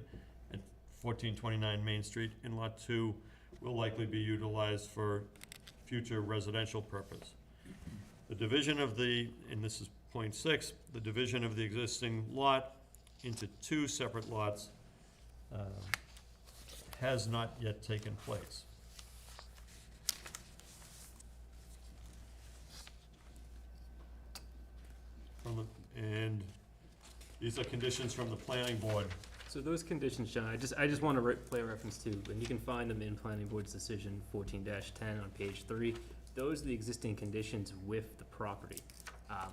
at 1429 Main Street, and Lot 2 will likely be utilized for future residential purpose. The division of and this is point 6, the division of the existing lot into two separate lots has not yet taken place. And these are conditions from the planning board. So those conditions, John, I just want to play a reference to, and you can find them in planning board's decision 14-10 on page 3. Those are the existing conditions with the property,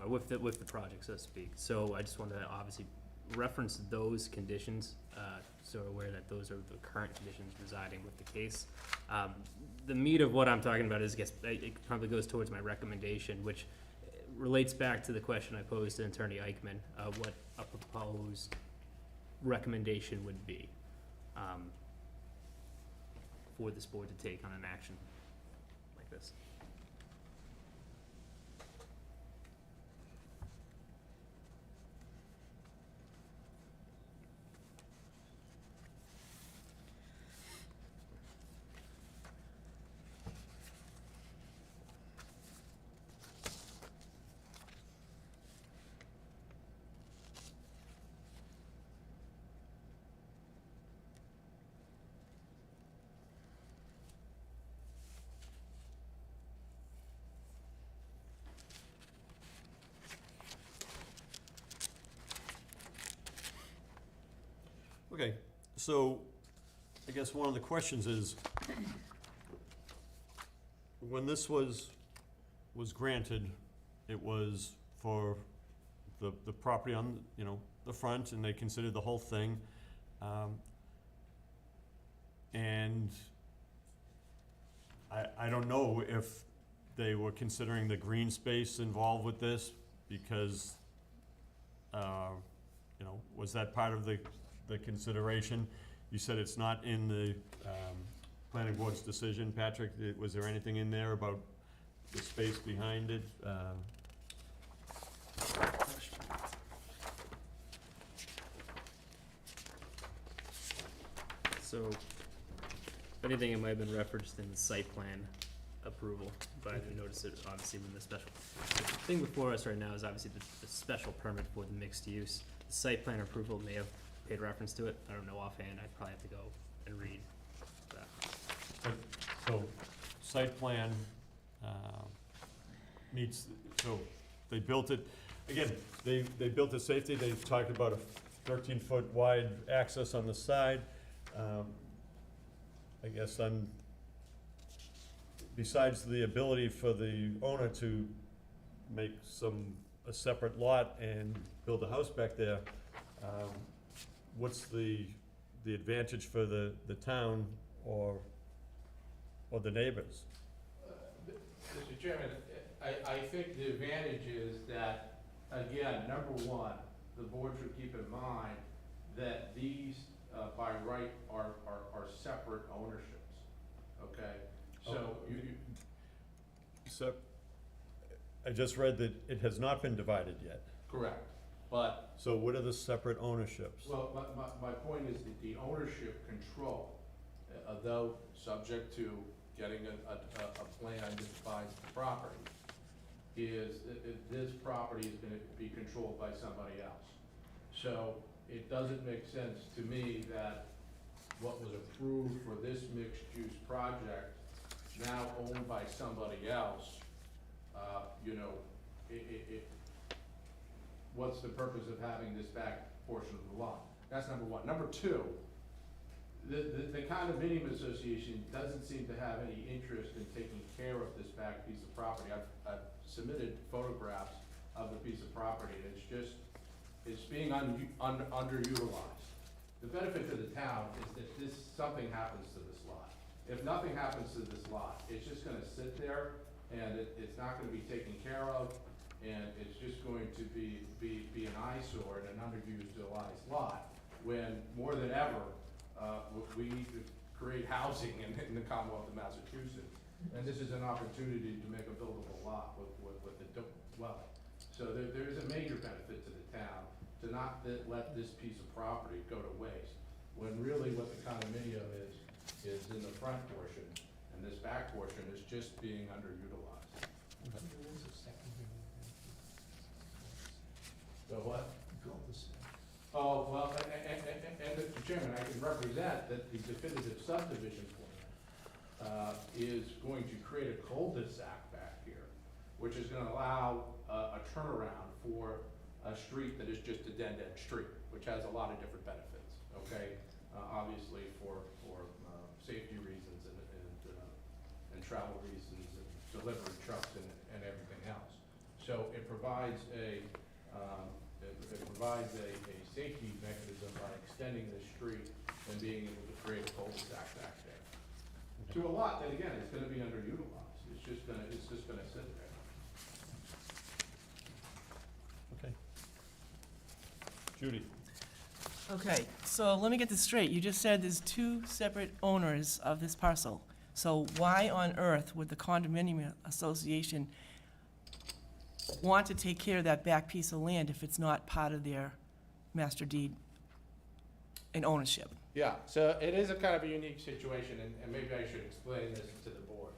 or with the project, so to speak. So I just want to obviously reference those conditions, so we're aware that those are the current conditions residing with the case. The meat of what I'm talking about is, it probably goes towards my recommendation, which relates back to the question I posed to Attorney Eichman, what a proposed recommendation would be for this board to take on an action like this. Okay, so I guess one of the questions is, when this was granted, it was for the property on, the front, and they considered the whole thing. And I don't know if they were considering the green space involved with this, because, was that part of the consideration? You said it's not in the planning board's decision, Patrick. Was there anything in there about the space behind it? So, if anything, it might have been referenced in the site plan approval, but I didn't notice it obviously when the special. The thing before us right now is obviously the special permit for the mixed use. The site plan approval may have paid reference to it. I don't know offhand. I'd probably have to go and read that. So, site plan meets, so they built it, again, they built it safety, they talked about a 13-foot wide access on the side. I guess besides the ability for the owner to make a separate lot and build a house back there, what's the advantage for the town or the neighbors? Mr. Chairman, I think the advantage is that, again, number one, the board should keep in mind that these, by right, are separate ownerships, okay? So So, I just read that it has not been divided yet. correct, but, So what are the separate ownerships? well, my point is that the ownership control, though subject to getting a plan that defines the property, is this property is gonna be controlled by somebody else. So it doesn't make sense to me that what was approved for this mixed-use project, now owned by somebody else, you know, what's the purpose of having this back portion of the lot? That's number one. Number two, the condominium association doesn't seem to have any interest in taking care of this back piece of property. I've submitted photographs of the piece of property, and it's being underutilized. The benefit to the town is that something happens to this lot. If nothing happens to this lot, it's just gonna sit there, and it's not gonna be taken care of, and it's just going to be an eyesore and an underutilized lot, when more than ever, we need to create housing in the Commonwealth of Massachusetts. And this is an opportunity to make a buildable lot with the dwelling. So there is a major benefit to the town to not let this piece of property go to waste, when really what the condominium is in the front portion, and this back portion is just being underutilized. So what? Oh, well, and Mr. Chairman, I can represent that the definitive subdivision plan is going to create a cul-de-sac back here, which is gonna allow a turnaround for a street that is just a dead-end street, which has a lot of different benefits, okay? Obviously for safety reasons and travel reasons and delivery trucks and everything else. So it provides a safety mechanism by extending the street and being able to create a cul-de-sac back there. To a lot that, again, is gonna be underutilized. It's just gonna sit there. Okay. Judy? Okay, so let me get this straight. You just said there's two separate owners of this parcel. So why on earth would the condominium association want to take care of that back piece of land if it's not part of their master deed and ownership? Yeah, so it is a kind of a unique situation, and maybe I should explain this to the board.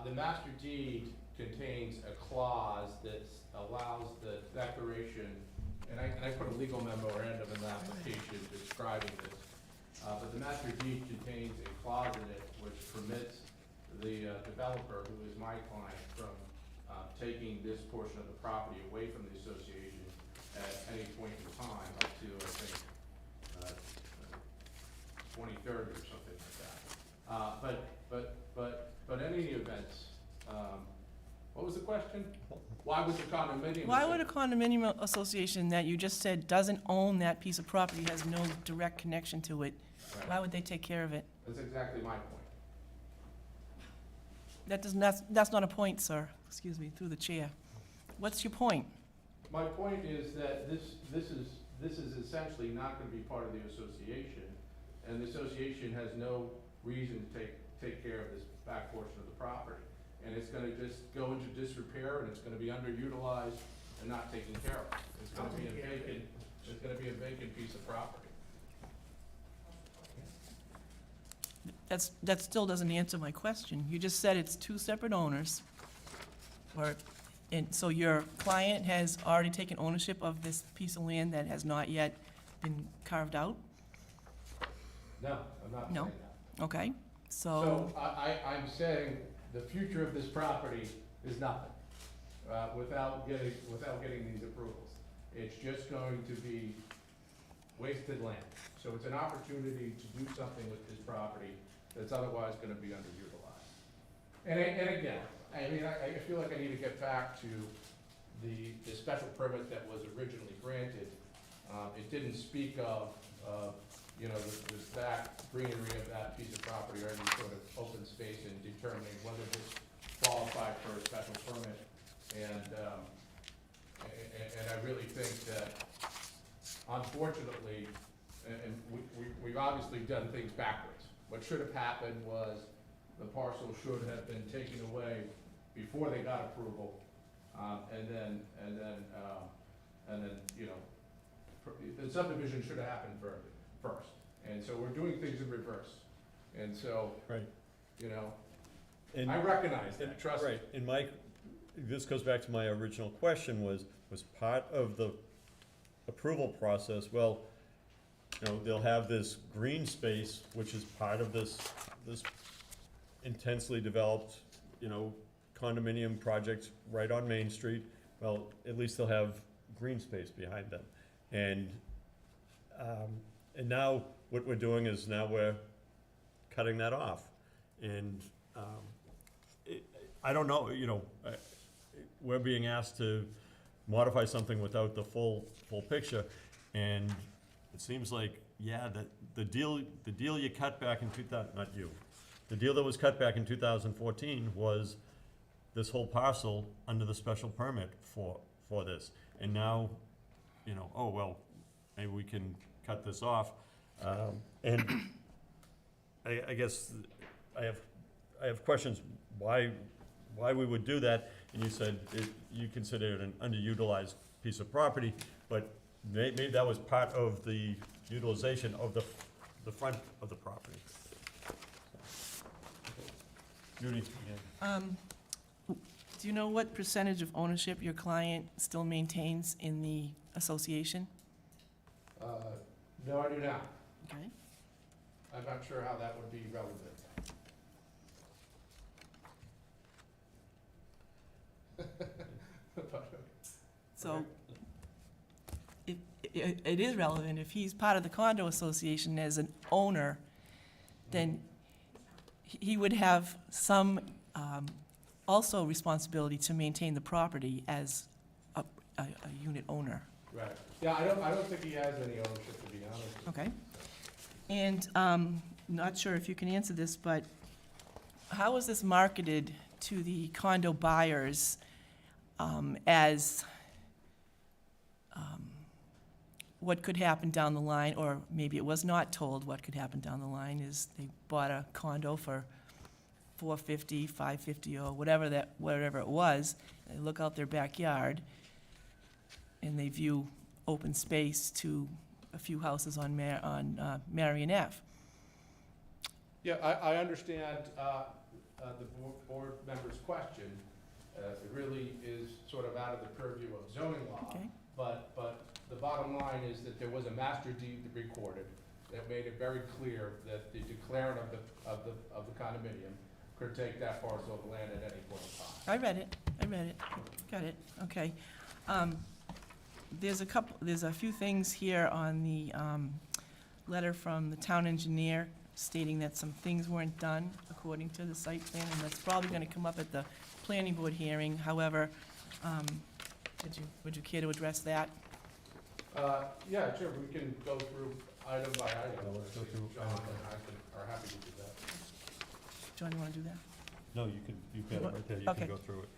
The master deed contains a clause that allows the declaration, and I put a legal memorandum in the application describing this, but the master deed contains a clause in it which permits the developer, who is my client, from taking this portion of the property away from the association at any point in time, up to, I think, 2030 or something like that. But in any event, what was the question? Why would the condominium? Why would a condominium association that you just said doesn't own that piece of property, has no direct connection to it, Right. why would they take care of it? That's exactly my point. That's not a point, sir. Excuse me, through the chair. What's your point? My point is that this is essentially not gonna be part of the association, and the association has no reason to take care of this back portion of the property. And it's gonna just go into disrepair, and it's gonna be underutilized and not taken care of. It's gonna be a vacant piece of property. That still doesn't answer my question. You just said it's two separate owners, and so your client has already taken ownership of this piece of land that has not yet been carved out? No, I'm not No. saying that. Okay, So I'm saying the future of this property is nothing, without getting these approvals. It's just going to be wasted land. So it's an opportunity to do something with this property that's otherwise gonna be underutilized. And again, I mean, I feel like I need to get back to the special permit that was originally granted. It didn't speak of, you know, this back greenery of that piece of property or any sort of open space and determining whether this qualified for a special permit. And I really think that, unfortunately, and we've obviously done things backwards. What should have happened was the parcel should have been taken away before they got approval, and then, you know, the subdivision should have happened first. And so we're doing things in reverse. And so, Right. you know, And- I recognize that, trust me. Right, and this goes back to my original question, was part of the approval process, well, you know, they'll have this green space, which is part of this intensely developed, you know, condominium project right on Main Street. Well, at least they'll have green space behind them. And now what we're doing is now we're cutting that off. And I don't know, you know, we're being asked to modify something without the full picture. And it seems like, yeah, that the deal you cut back in the deal that was cut back in 2014 was this whole parcel under the special permit for this. And now, you know, oh, well, maybe we can cut this off. And I guess I have questions why we would do that. And you said you consider it an underutilized piece of property, but maybe that was part of the utilization of the front of the property. Judy, again. Do you know what percentage of ownership your client still maintains in the association? No, I do not. Okay. I'm not sure how that would be relevant. So it is relevant. If he's part of the condo association as an owner, then he would have some also responsibility to maintain the property as a unit owner. Right. Yeah, I don't think he has any ownership, to be honest. Okay. And not sure if you can answer this, but how is this marketed to the condo buyers as what could happen down the line, or maybe it was not told what could happen down the line, is they bought a condo for $450, $550, or whatever it was. They look out their backyard and they view open space to a few houses on Marion Ave. Yeah, I understand the board member's question. It really is sort of out of the purview of zoning law. Okay. But the bottom line is that there was a master deed recorded that made it very clear that the declarant of the condominium could take that parcel of land at any point in time. I read it, got it, okay. There's a few things here on the letter from the town engineer stating that some things weren't done according to the site plan, and that's probably gonna come up at the planning board hearing. However, would you care to address that? Yeah, sure, we can go through item by item. Yeah, let's go through John and I are happy to do that. John, you wanna do that? No, you got it right there, you Okay. can go through it.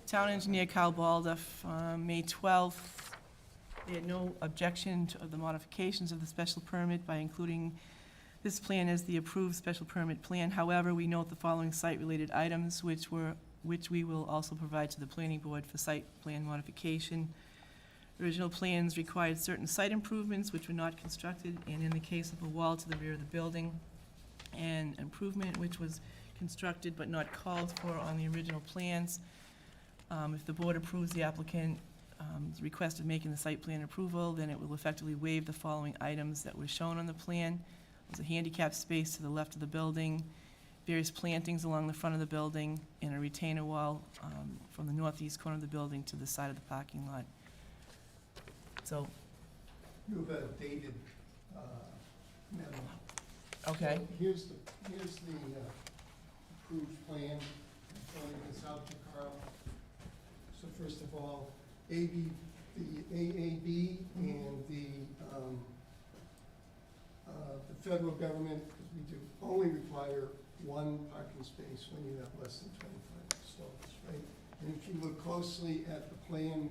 Town engineer Kyle Baldoff, May 12th, they had no objection to the modifications of the special permit by including this plan as the approved special permit plan. However, we note the following site-related items, which we will also provide to the planning board for site plan modification. Original plans required certain site improvements which were not constructed, and in the case of a wall to the rear of the building, an improvement which was constructed but not called for on the original plans. If the board approves the applicant the request of making the site plan approval, then it will effectively waive the following items that were shown on the plan. There's a handicap space to the left of the building, various plantings along the front of the building, and a retainer wall from the northeast corner of the building to the side of the parking lot. So, You have a dated memo. okay, So here's the approved plan, I'm throwing this out to Carl. So first of all, the AAB and the federal government, because we do only require one parking space when you have less than 25 stalls, right? And if you look closely at the plan,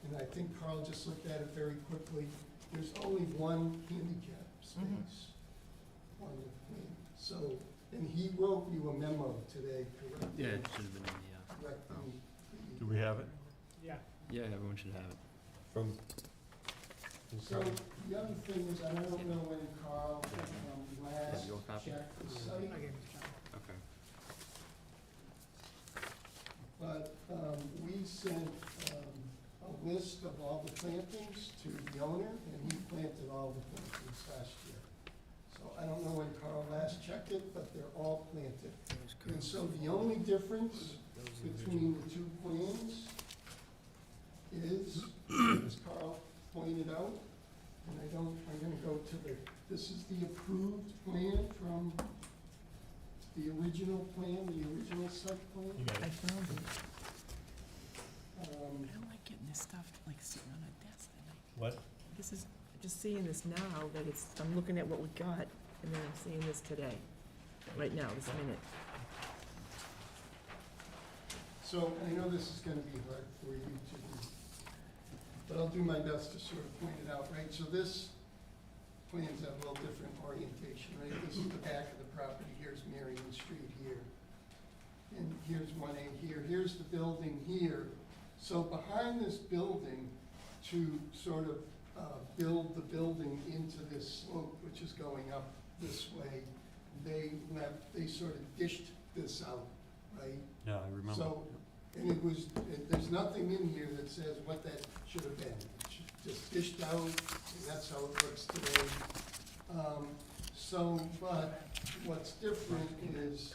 and I think Carl just looked at it very quickly, there's only one handicap space on the plan. So, and he wrote you a memo today, correct? Yeah, it should have been in the, Correcting the. Do we have it? Yeah. yeah, everyone should have it. From? So the other thing is, and I don't know when Carl last your copy? checked the site, I gave it to John. Okay. but we sent a list of all the plantings to the owner, and he planted all the plantings last year. So I don't know when Carl last checked it, but they're all planted. And so the only difference between the two plans is, as Carl pointed out, and I'm gonna go to this is the approved plan from the original plan, the original site plan. I found it. Um, I don't like getting this stuff like sitting on a desk. What? This is, just seeing this now, that it's, I'm looking at what we got, and then I'm seeing this today, right now, this minute. So I know this is gonna be hard for you to do, but I'll do my best to sort of point it out, right? So this plan's have a little different orientation, right? This is the back of the property, here's Marion Street here. And here's 1A here, here's the building here. So behind this building, to sort of build the building into this slope, which is going up this way, they sort of dished this out, right? Yeah, I remember. So, and there's nothing in here that says what that should have been. It should just dished out, and that's how it looks today. But what's different is,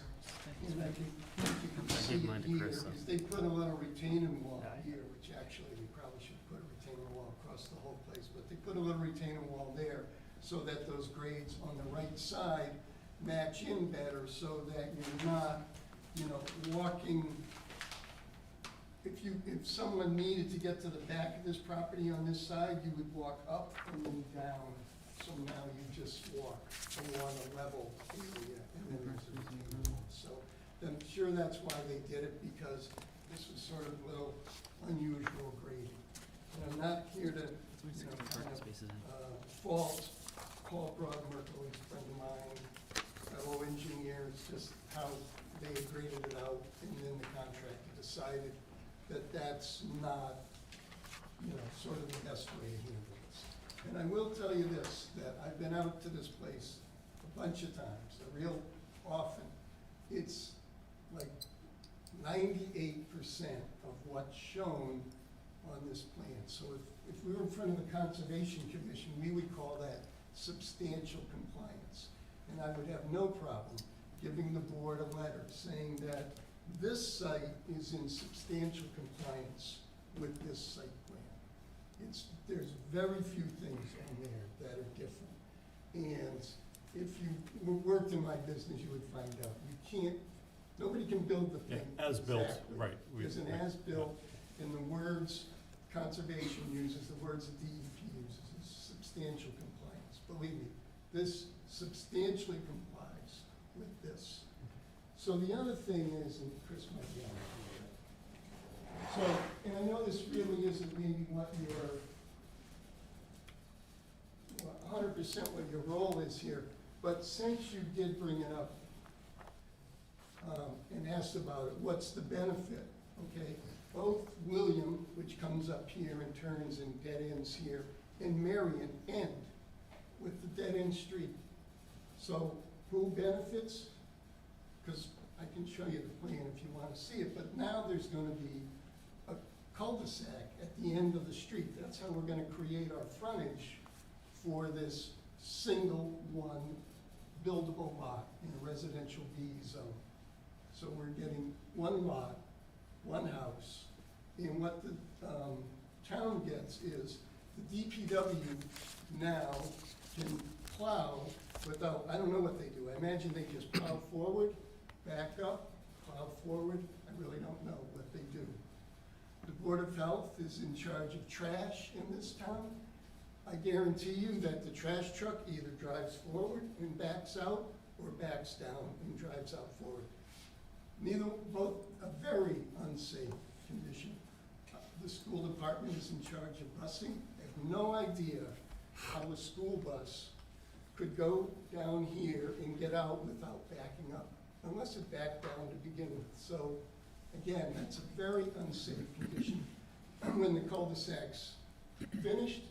and I think you can see gave mine it to here, Chris, so. is they put a little retaining wall here, which actually we probably should put a retaining wall across the whole place, but they put a little retaining wall there so that those grades on the right side match in better, so that you're not, walking. If someone needed to get to the back of this property on this side, you would walk up and then down. So now you just walk along a level area, and then there's a retaining wall. So I'm sure that's why they did it, because this was sort of a little unusual grading. And I'm not here to, fault Paul Broadmerkel, he's a friend of mine, fellow engineer. It's just how they graded it out, and then the contractor decided that that's not, sort of the best way to handle this. And I will tell you this, that I've been out to this place a bunch of times, real often. It's like 98% of what's shown on this plan. So if we were in front of the Conservation Commission, we would call that substantial compliance. And I would have no problem giving the board a letter saying that this site is in substantial compliance with this site plan. There's very few things on there that are different. And if you worked in my business, you would find out. Nobody can build the thing As built, exactly. right. There's an as-built, and the words conservation uses, the words that DEP uses, is substantial compliance. Believe me, this substantially complies with this. So the other thing is, and Chris might be on here. So, and I know this really isn't maybe what your 100% what your role is here, but since you did bring it up and asked about it, what's the benefit? Okay, both William, which comes up here and turns and dead ends here, and Marion end with the dead end street. So who benefits? Because I can show you the plan if you want to see it, but now there's going to be a cul-de-sac at the end of the street. That's how we're gonna create our frontage for this single one buildable lot in a residential B zone. So we're getting one lot, one house, and what the town gets is the DPW now can plow without, I don't know what they do. I imagine they just plow forward, back up, plow forward. I really don't know what they do. The Board of Health is in charge of trash in this town. I guarantee you that the trash truck either drives forward and backs out, or backs down and drives out forward. Both a very unsafe condition. The school department is in charge of busing. I have no idea how a school bus could go down here and get out without backing up, unless it backed down to begin with. So, again, that's a very unsafe condition. When the cul-de-sac's finished,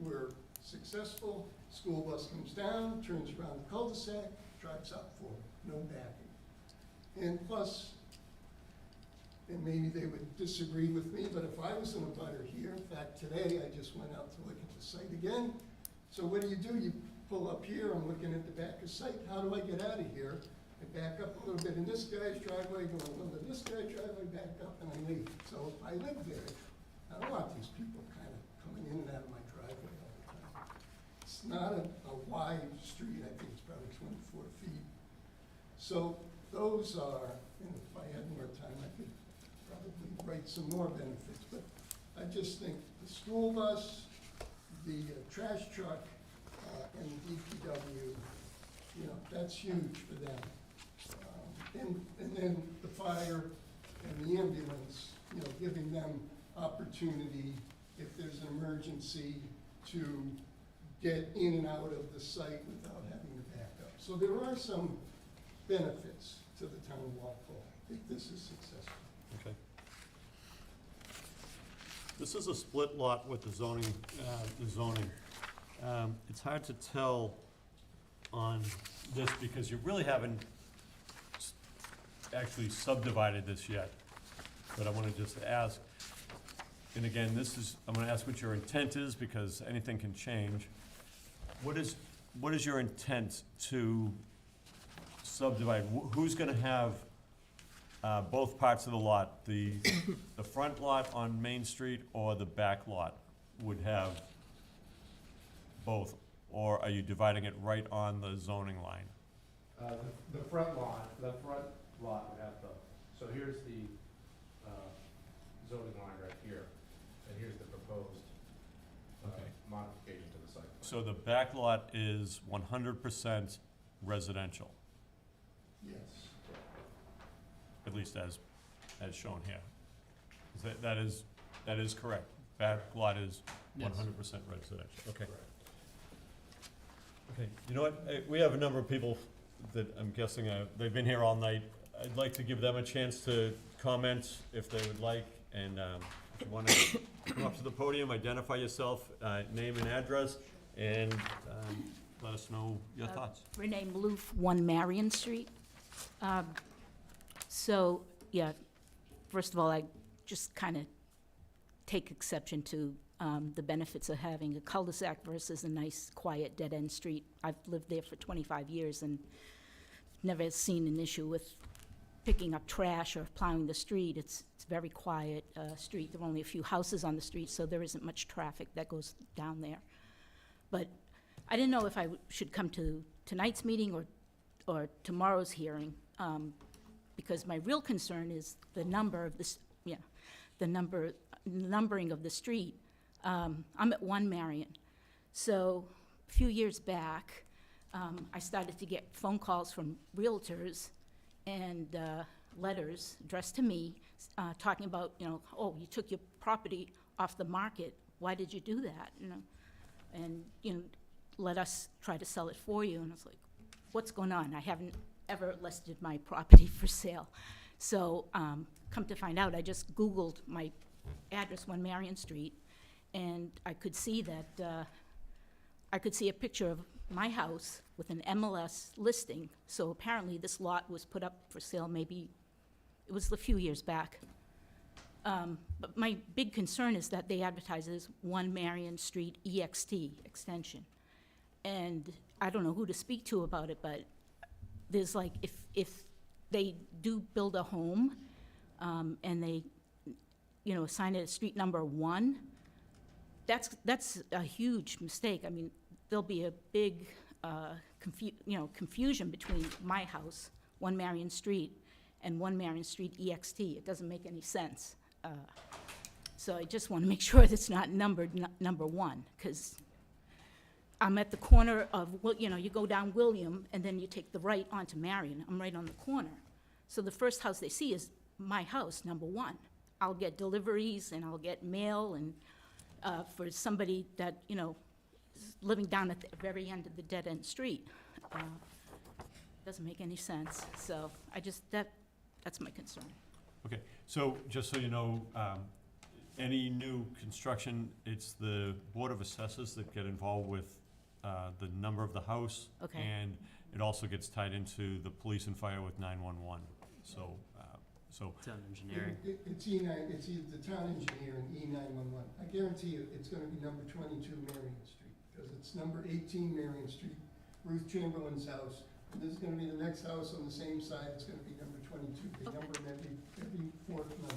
we're successful, school bus comes down, turns around the cul-de-sac, drives out forward, no backing. And plus, and maybe they would disagree with me, but if I was in a butter here, in fact, today I just went out to look at the site again. So what do? You pull up here, I'm looking at the back of the site, how do I get out of here? I back up a little bit in this guy's driveway, go a little bit in this guy's driveway, back up, and I leave. So if I live there, I don't want these people kind of coming in and out of my driveway all the time. It's not a wide street, I think it's probably 24 feet. So those are, and if I had more time, I could probably write some more benefits, but I just think the school bus, the trash truck, and the DPW, you know, that's huge for them. And then the fire and the ambulance, you know, giving them opportunity if there's an emergency to get in and out of the site without having to back up. So there are some benefits to the town of Walpole. I think this is successful. Okay. This is a split lot with the zoning, it's hard to tell on this because you really haven't actually subdivided this yet. But I wanna just ask, and again, I'm gonna ask what your intent is because anything can change. What is your intent to subdivide? Who's gonna have both parts of the lot? The front lot on Main Street or the back lot would have both? Or are you dividing it right on the zoning line? The front lot would have both. So here's the zoning line right here, and here's the proposed modification to the site plan. So the back lot is 100% residential, Yes. at least as shown here. That is correct. Back lot is 100% residential, okay. Correct. Okay, you know what, we have a number of people that I'm guessing, they've been here all night. I'd like to give them a chance to comment if they would like, and if you want to come up to the podium, identify yourself, name and address, and let us know your thoughts. Renee Maloof, 1 Marion Street. So, yeah, first of all, I just kind of take exception to the benefits of having a cul-de-sac versus a nice, quiet, dead-end street. I've lived there for 25 years and never seen an issue with picking up trash or plowing the street. It's a very quiet street. There are only a few houses on the street, so there isn't much traffic that goes down there. But I didn't know if I should come to tonight's meeting or tomorrow's hearing, because my real concern is the number of this, the numbering of the street. I'm at 1 Marion. So a few years back, I started to get phone calls from realtors and letters addressed to me talking about, oh, you took your property off the market. Why did you do that? And let us try to sell it for you. And I was like, what's going on? I haven't ever listed my property for sale. So come to find out, I just Googled my address, 1 Marion Street, and I could see that, I could see a picture of my house with an MLS listing. So apparently this lot was put up for sale maybe, it was a few years back. But my big concern is that they advertise it as 1 Marion Street EXT extension. And I don't know who to speak to about it, but there's like, if they do build a home, and they, you know, assign it as street number 1, that's a huge mistake. I mean, there'll be a big, confusion between my house, 1 Marion Street, and 1 Marion Street EXT. It doesn't make any sense. So I just want to make sure that's not numbered number 1, because I'm at the corner of, well, you know, you go down William, and then you take the right onto Marion. I'm right on the corner. So the first house they see is my house, number 1. I'll get deliveries, and I'll get mail, and for somebody that, you know, is living down at the very end of the dead-end street. Doesn't make any sense. So I just, that's my concern. Okay, so just so you know, any new construction, it's the Board of Assessors that get involved with the number of the house. Okay. And it also gets tied into the police and fire with 911. So, Town engineering. It's E9, it's the town engineer and E911. I guarantee you, it's gonna be number 22 Marion Street, because it's number 18 Marion Street, Ruth Chamberlain's house. And this is gonna be the next house on the same side, it's gonna be number 22. They number them every fourth number.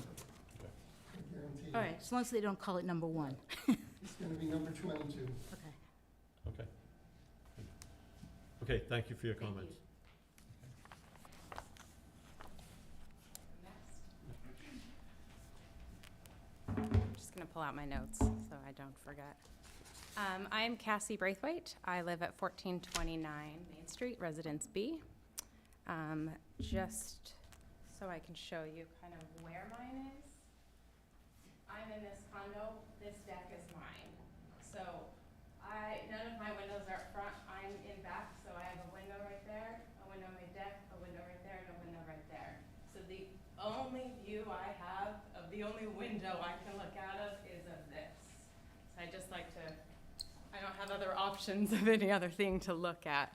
I guarantee you. All right, as long as they don't call it number 1. It's gonna be number 22. Okay. okay. Okay, thank you for your comments. I'm just going to pull out my notes so I don't forget. I'm Cassie Braithwaite. I live at 1429 Main Street, Residence B. Just so I can show you kind of where mine is. I'm in this condo. This deck is mine. So none of my windows are up front. I'm in back, so I have a window right there, a window on my deck, a window right there, and a window right there. So the only view I have of the only window I can look out of is of this. So I just like to, I don't have other options of any other thing to look at.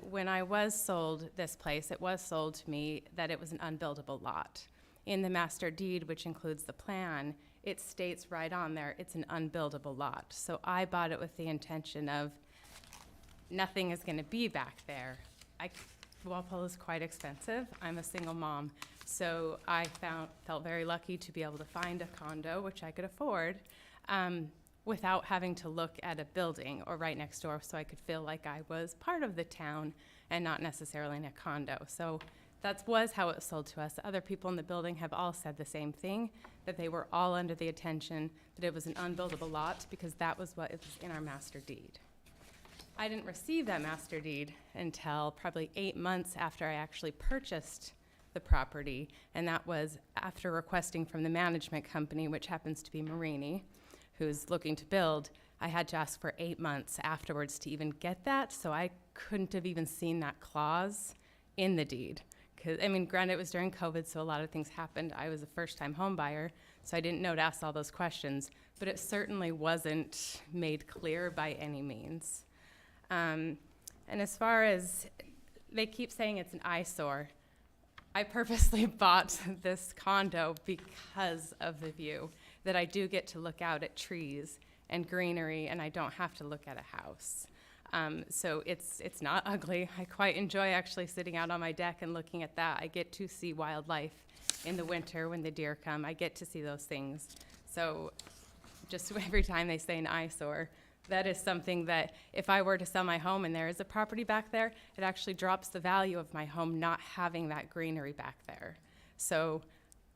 When I was sold this place, it was sold to me that it was an unbuildable lot. In the master deed, which includes the plan, it states right on there, it's an unbuildable lot. So I bought it with the intention of nothing is gonna be back there. Walpole is quite expensive. I'm a single mom. So I felt very lucky to be able to find a condo, which I could afford, without having to look at a building or right next door, so I could feel like I was part of the town and not necessarily in a condo. So that was how it was sold to us. Other people in the building have all said the same thing, that they were all under the intention that it was an unbuildable lot because that was what was in our master deed. I didn't receive that master deed until probably 8 months after I actually purchased the property, and that was after requesting from the management company, which happens to be Marini, who's looking to build. I had to ask for 8 months afterwards to even get that, so I couldn't have even seen that clause in the deed. I mean, granted, it was during COVID, so a lot of things happened. I was a first-time home buyer, so I didn't know to ask all those questions, but it certainly wasn't made clear by any means. And as far as, they keep saying it's an eyesore, I purposely bought this condo because of the view, that I do get to look out at trees and greenery, and I don't have to look at a house. So it's not ugly. I quite enjoy actually sitting out on my deck and looking at that. I get to see wildlife in the winter when the deer come. I get to see those things. So just every time they say an eyesore, that is something that if I were to sell my home and there is a property back there, it actually drops the value of my home not having that greenery back there. So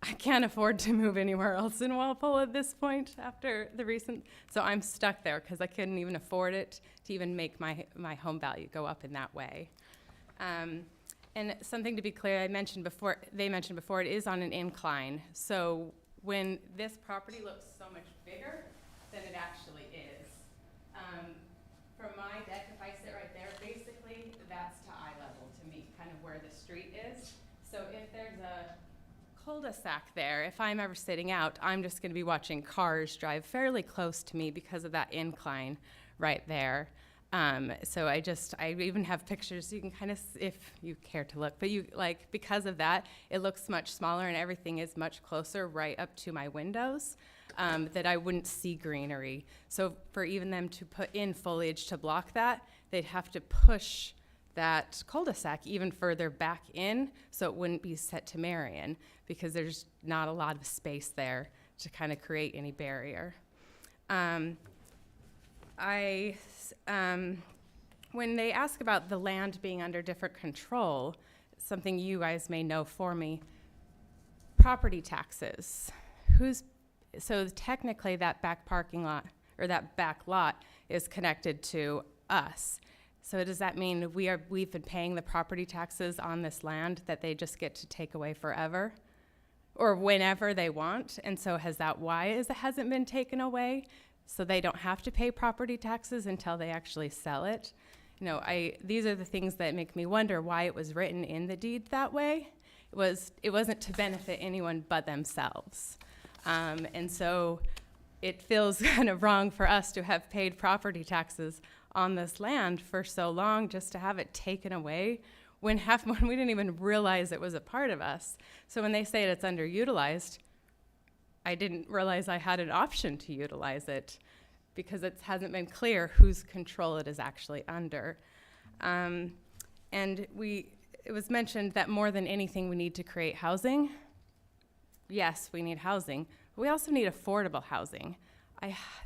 I can't afford to move anywhere else in Walpole at this point after the recent, so I'm stuck there because I couldn't even afford it to even make my home value go up in that way. And something to be clear, they mentioned before, it is on an incline. So when this property looks so much bigger than it actually is. From my deck, if I sit right there, basically that's to eye level to me, kind of where the street is. So if there's a cul-de-sac there, if I'm ever sitting out, I'm just going to be watching cars drive fairly close to me because of that incline right there. So I even have pictures, you can kind of, if you care to look, but because of that, it looks much smaller and everything is much closer right up to my windows, that I wouldn't see greenery. So for even them to put in foliage to block that, they'd have to push that cul-de-sac even further back in so it wouldn't be set to Marion, because there's not a lot of space there to kind of create any barrier. When they ask about the land being under different control, something you guys may know for me, property taxes. So technically that back parking lot, or that back lot, is connected to us. So does that mean we've been paying the property taxes on this land that they just get to take away forever? Or whenever they want? And so why it hasn't been taken away? So they don't have to pay property taxes until they actually sell it? These are the things that make me wonder why it was written in the deed that way. It wasn't to benefit anyone but themselves. And so it feels kind of wrong for us to have paid property taxes on this land for so long just to have it taken away when we didn't even realize it was a part of us. So when they say it's underutilized, I didn't realize I had an option to utilize it because it hasn't been clear whose control it is actually under. And it was mentioned that more than anything we need to create housing. Yes, we need housing. But we also need affordable housing.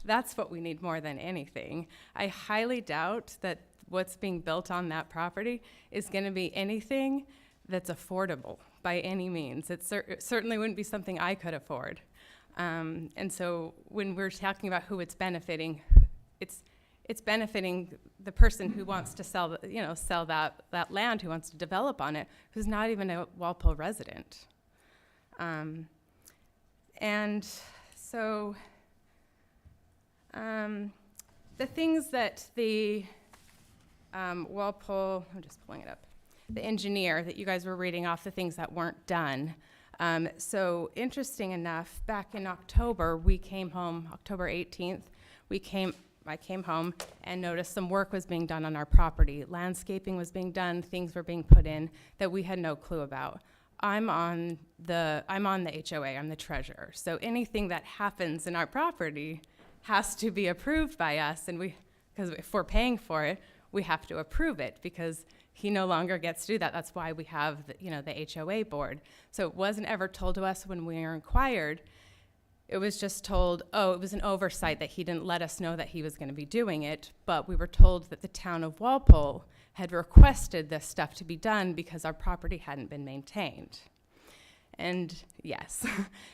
That's what we need more than anything. I highly doubt that what's being built on that property is going to be anything that's affordable by any means. It certainly wouldn't be something I could afford. And so when we're talking about who it's benefiting, it's benefiting the person who wants to sell that land, who wants to develop on it, who's not even a Walpole resident. And so the things that the Walpole, I'm just pulling it up, the engineer that you guys were reading off, the things that weren't done. So interesting enough, back in October, we came home, October 18th, I came home and noticed some work was being done on our property. Landscaping was being done, things were being put in that we had no clue about. I'm on the HOA, I'm the treasurer. So anything that happens in our property has to be approved by us, and because if we're paying for it, we have to approve it because he no longer gets to do that. That's why we have the HOA board. So it wasn't ever told to us when we were inquired. It was just told, it was an oversight that he didn't let us know that he was going to be doing it, but we were told that the town of Walpole had requested this stuff to be done because our property hadn't been maintained. And yes,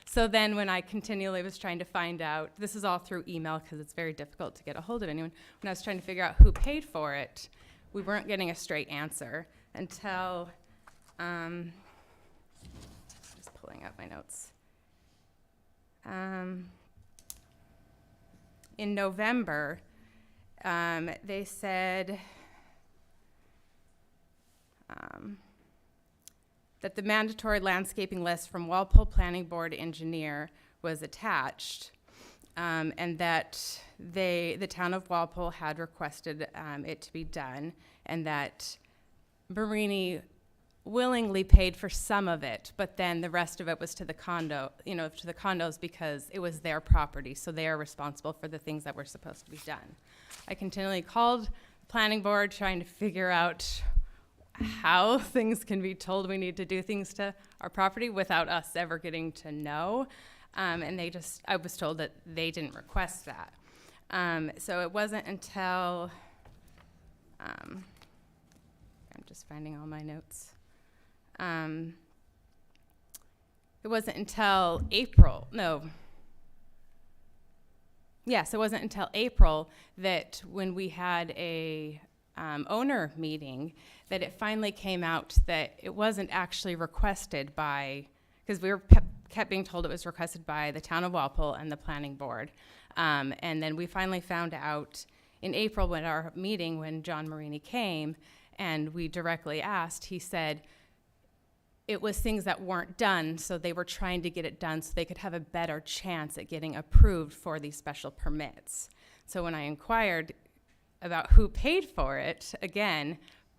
so then when I continually was trying to find out, this is all through email because it's very difficult to get a hold of anyone, when I was trying to figure out who paid for it, we weren't getting a straight answer until, just pulling up my notes. In November, they said that the mandatory landscaping list from Walpole Planning Board engineer was attached, and that the town of Walpole had requested it to be done, and that Marini willingly paid for some of it, but then the rest of it was to the condos because it was their property, so they are responsible for the things that were supposed to be done. I continually called the planning board trying to figure out how things can be told we need to do things to our property without us ever getting to know. And I was told that they didn't request that. So it wasn't until, I'm just finding all my notes. It wasn't until April, Yes, it wasn't until April that when we had a owner meeting that it finally came out that it wasn't actually requested by, because we were kept being told it was requested by the town of Walpole and the planning board. And then we finally found out in April when our meeting, when John Marini came and we directly asked, he said it was things that weren't done, so they were trying to get it done so they could have a better chance at getting approved for these special permits. So when I inquired about who paid for it, again,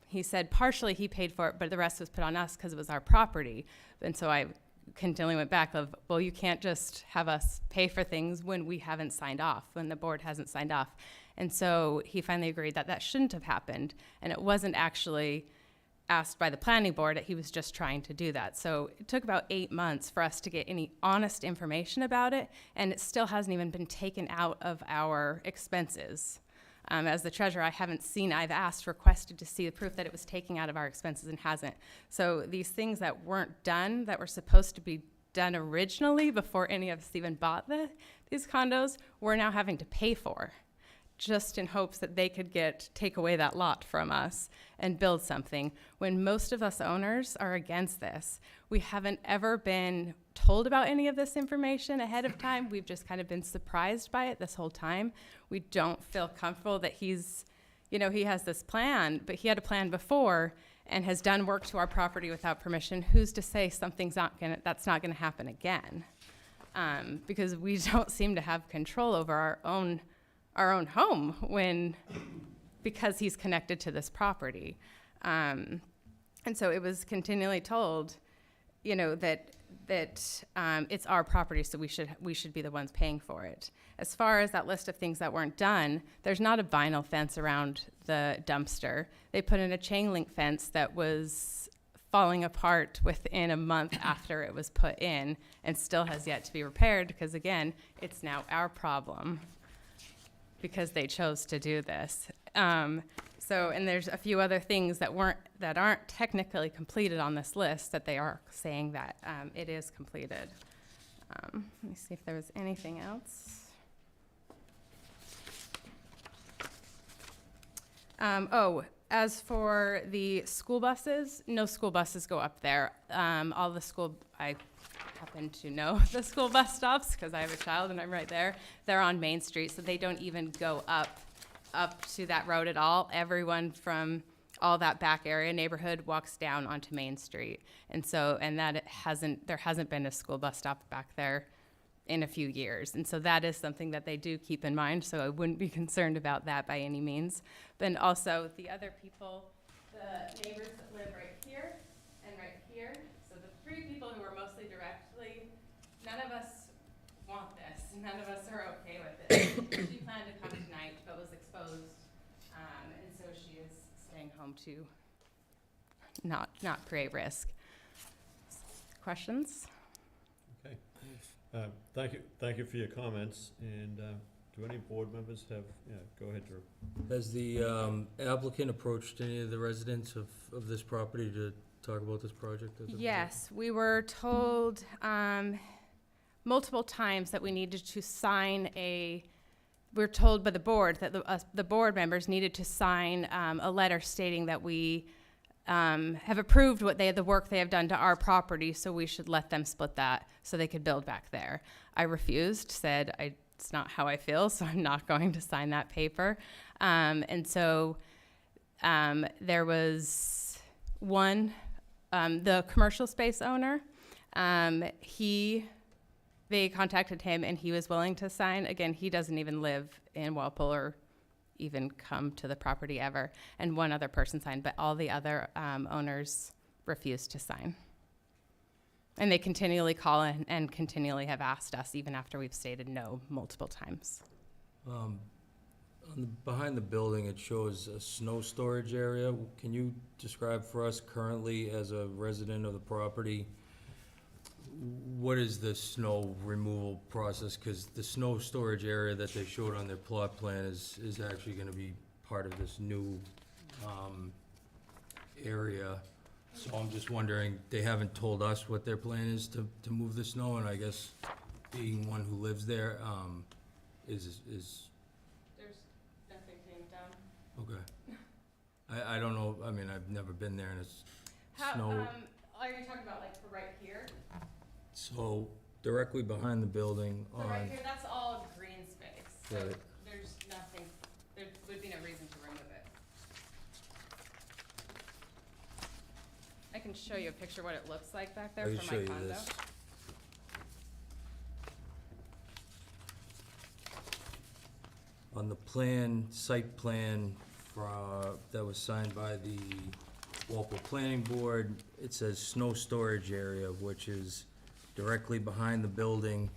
he said partially he paid for it, but the rest was put on us because it was our property. And so I continually went back of, well, you can't just have us pay for things when we haven't signed off, when the board hasn't signed off. And so he finally agreed that that shouldn't have happened, and it wasn't actually asked by the planning board, that he was just trying to do that. So it took about 8 months for us to get any honest information about it, and it still hasn't even been taken out of our expenses. As the treasurer, I haven't seen, I've asked, requested to see the proof that it was taken out of our expenses and hasn't. So these things that weren't done, that were supposed to be done originally before any of us even bought these condos, we're now having to pay for, just in hopes that they could take away that lot from us and build something, when most of us owners are against this. We haven't ever been told about any of this information ahead of time. We've just kind of been surprised by it this whole time. We don't feel comfortable that he's, he has this plan, but he had a plan before and has done work to our property without permission. Who's to say that's not gonna happen again? Because we don't seem to have control over our own home because he's connected to this property. And so it was continually told, that it's our property, so we should be the ones paying for it. As far as that list of things that weren't done, there's not a vinyl fence around the dumpster. They put in a chain link fence that was falling apart within a month after it was put in, and still has yet to be repaired, because again, it's now our problem, because they chose to do this. And there's a few other things that aren't technically completed on this list that they are saying that it is completed. Let me see if there was anything else. As for the school buses, no school buses go up there. I happen to know the school bus stops because I have a child and I'm right there. They're on Main Street, so they don't even go up to that road at all. Everyone from all that back area neighborhood walks down onto Main Street. There hasn't been a school bus stop back there in a few years. And so that is something that they do keep in mind, so I wouldn't be concerned about that by any means. But also the other people, the neighbors that live right here and right here, so the three people who are mostly directly, none of us want this. None of us are okay with it. She planned to come tonight, but was exposed, and so she is staying home to not create risk. Questions? Okay. Thank you for your comments, and do any board members have, go ahead, Drew. Has the applicant approached any of the residents of this property to talk about this project? Yes, we were told multiple times that we needed to sign we were told by the board that the board members needed to sign a letter stating that we have approved the work they have done to our property, so we should let them split that so they could build back there. I refused, said it's not how I feel, so I'm not going to sign that paper. And so there was one, the commercial space owner, they contacted him and he was willing to sign. Again, he doesn't even live in Walpole or even come to the property ever. And one other person signed, but all the other owners refused to sign. And they continually call in and continually have asked us, even after we've stated no multiple times. Behind the building, it shows a snow storage area. Can you describe for us currently, as a resident of the property, what is the snow removal process? Because the snow storage area that they showed on their plot plan is actually going to be part of this new area. So I'm just wondering, they haven't told us what their plan is to move the snow, and I guess being one who lives there, is There's nothing being done. okay. I don't know, I mean, I've never been there, and it's snow. Are you talking about like for right here? So directly behind the building So on. right here, that's all green space. So Right. there's nothing, there would be no reason to remove it. I can show you a picture of what it looks like back there I can from show my you condo. this. On the plan, site plan that was signed by the Walpole Planning Board, it says snow storage area, which is directly behind the building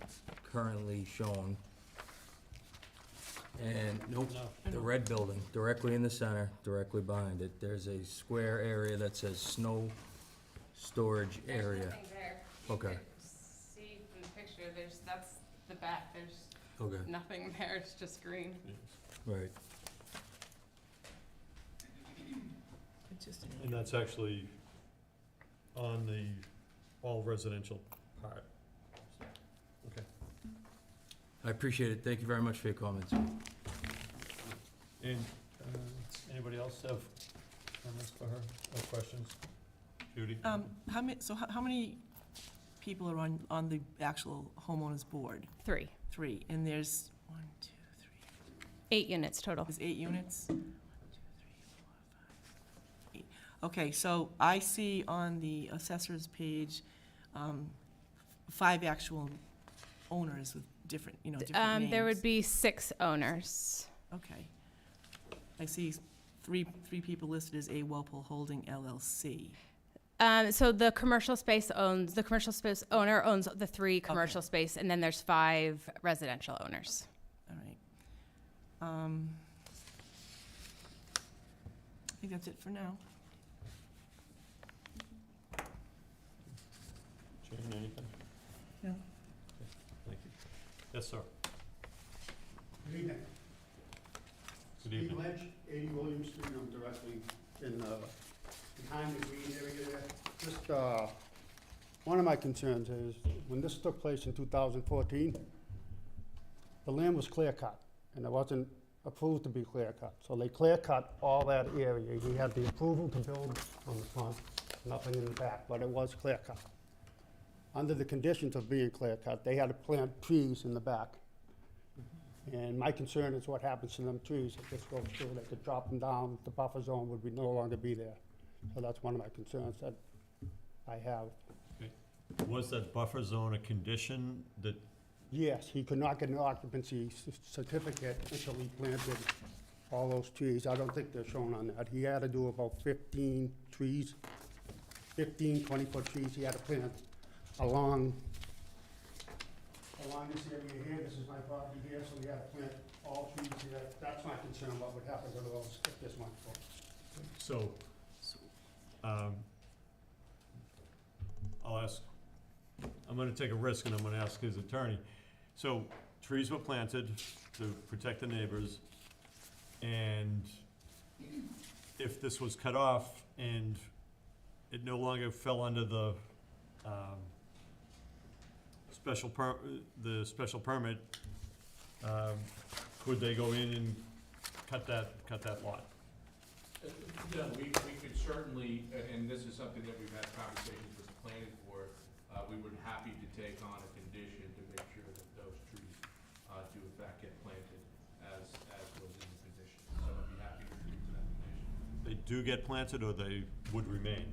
currently shown. And, nope, the red building, directly in the center, directly behind it, there's a square area that says snow storage area. There's nothing there. You Okay. could see from the picture, that's the back, there's Okay, nothing there, it's just green. right. It's just an And that's actually on the all residential part. Okay. I appreciate it. Thank you very much for your comments. And anybody else have comments for her or questions? Judy? How many people are on the actual homeowners board? 3. 3, and there's 1, 2, 3, 8 units total. there's 8 units? 1, 2, 3, 4, 5, 8. Okay, so I see on the assessor's page, 5 actual owners with different, different names. There would be 6 owners. Okay. I see three people listed as A Walpole Holding LLC. So the commercial space owner owns the 3 commercial space, and then there's 5 residential owners. All right. I think that's it for now. Jane, anything? No. Thank you. Yes, sir. Good evening. Good Steve evening. Lynch, 80 William Street, I'm directly in behind the green area there. Just, one of my concerns is, when this took place in 2014, the land was clear cut, and it wasn't approved to be clear cut. So they clear cut all that area. We had the approval to build on the front, nothing in the back, but it was clear cut. Under the conditions of being clear cut, they had to plant trees in the back. And my concern is what happens to them trees if this goes through. They could drop them down, the buffer zone would no longer be there. So that's one of my concerns that I have. Was that buffer zone a condition that, Yes, he could not get an occupancy certificate until he planted all those trees. I don't think they're shown on that. He had to do about 15 trees, 15 20-foot trees he had to plant along this area here. This is my property here, so we had to plant all trees here. That's my concern, what would happen to those if this went forward. so, I'll ask, I'm gonna take a risk and I'm gonna ask his attorney. So, trees were planted to protect the neighbors, and if this was cut off and it no longer fell under the, special permit, could they go in and cut that lot? Yeah, we could certainly, and this is something that we've had conversations with the planning board, we would happy to take on a condition to make sure that those trees do in fact get planted as was in the condition. So I'd be happy to agree to that condition. They do get planted, or they would remain?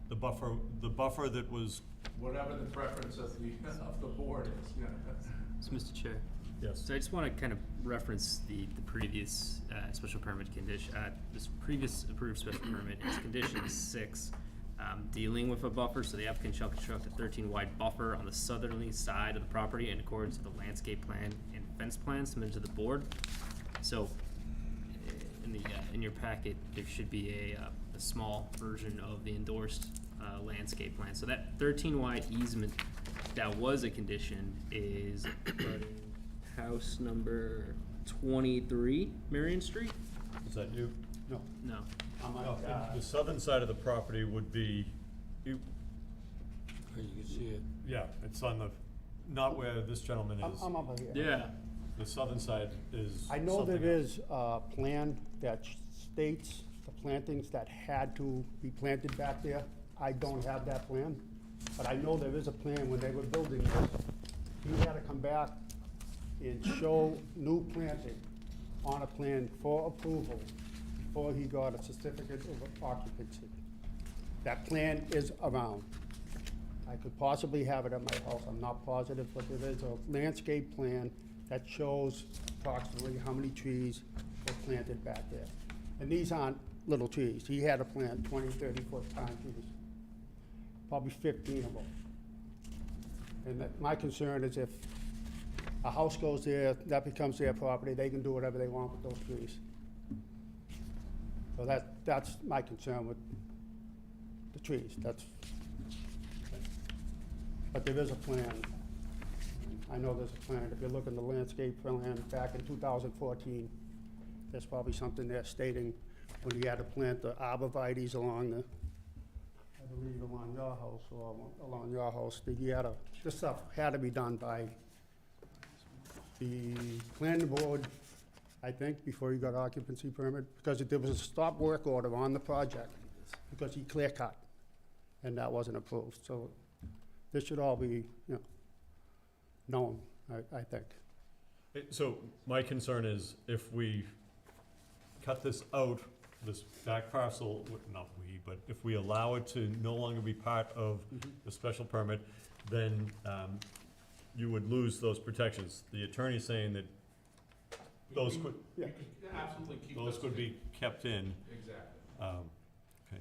The buffer that was, Whatever the preference of the board is, yeah. So, Mr. Chair, yes, so I just want to kind of reference the previous special permit condition, this previous approved special permit is condition 6, dealing with a buffer, so the applicant shall construct a 13-wide buffer on the southerly side of the property in accordance with the landscape plan and fence plan submitted to the board. So, in your packet, there should be a small version of the endorsed landscape plan. So that 13-wide easement that was a condition is house number 23, Marion Street? is that you? No. No. No, the southern side of the property would be, You can see it. yeah, it's on the, not where this gentleman is. I'm over here. Yeah. The southern side is I know there something else. is a plan that states the plantings that had to be planted back there. I don't have that plan, but I know there is a plan when they were building this. He had to come back and show new planting on a plan for approval before he got a certificate of occupancy. That plan is around. I could possibly have it at my house, I'm not positive, but there is a landscape plan that shows approximately how many trees were planted back there. And these aren't little trees. He had to plant 20, 30-foot pine trees, probably 15 of them. And my concern is if a house goes there, that becomes their property, they can do whatever they want with those trees. So that's my concern with the trees, but there is a plan. I know there's a plan. If you look in the landscape plan back in 2014, there's probably something there stating when you had to plant the arborvitaes along the, I believe along your house or along your house, that you had to, this stuff had to be done by the planning board, I think, before you got occupancy permit, because there was a stop work order on the project because he clear cut, and that wasn't approved. So this should all be, known, I think. So my concern is if we cut this out, this back parcel, not we, but if we allow it to no longer be part of the special permit, then you would lose those protections. The attorney's saying that those could, You could absolutely keep those could be kept in. Exactly. Okay.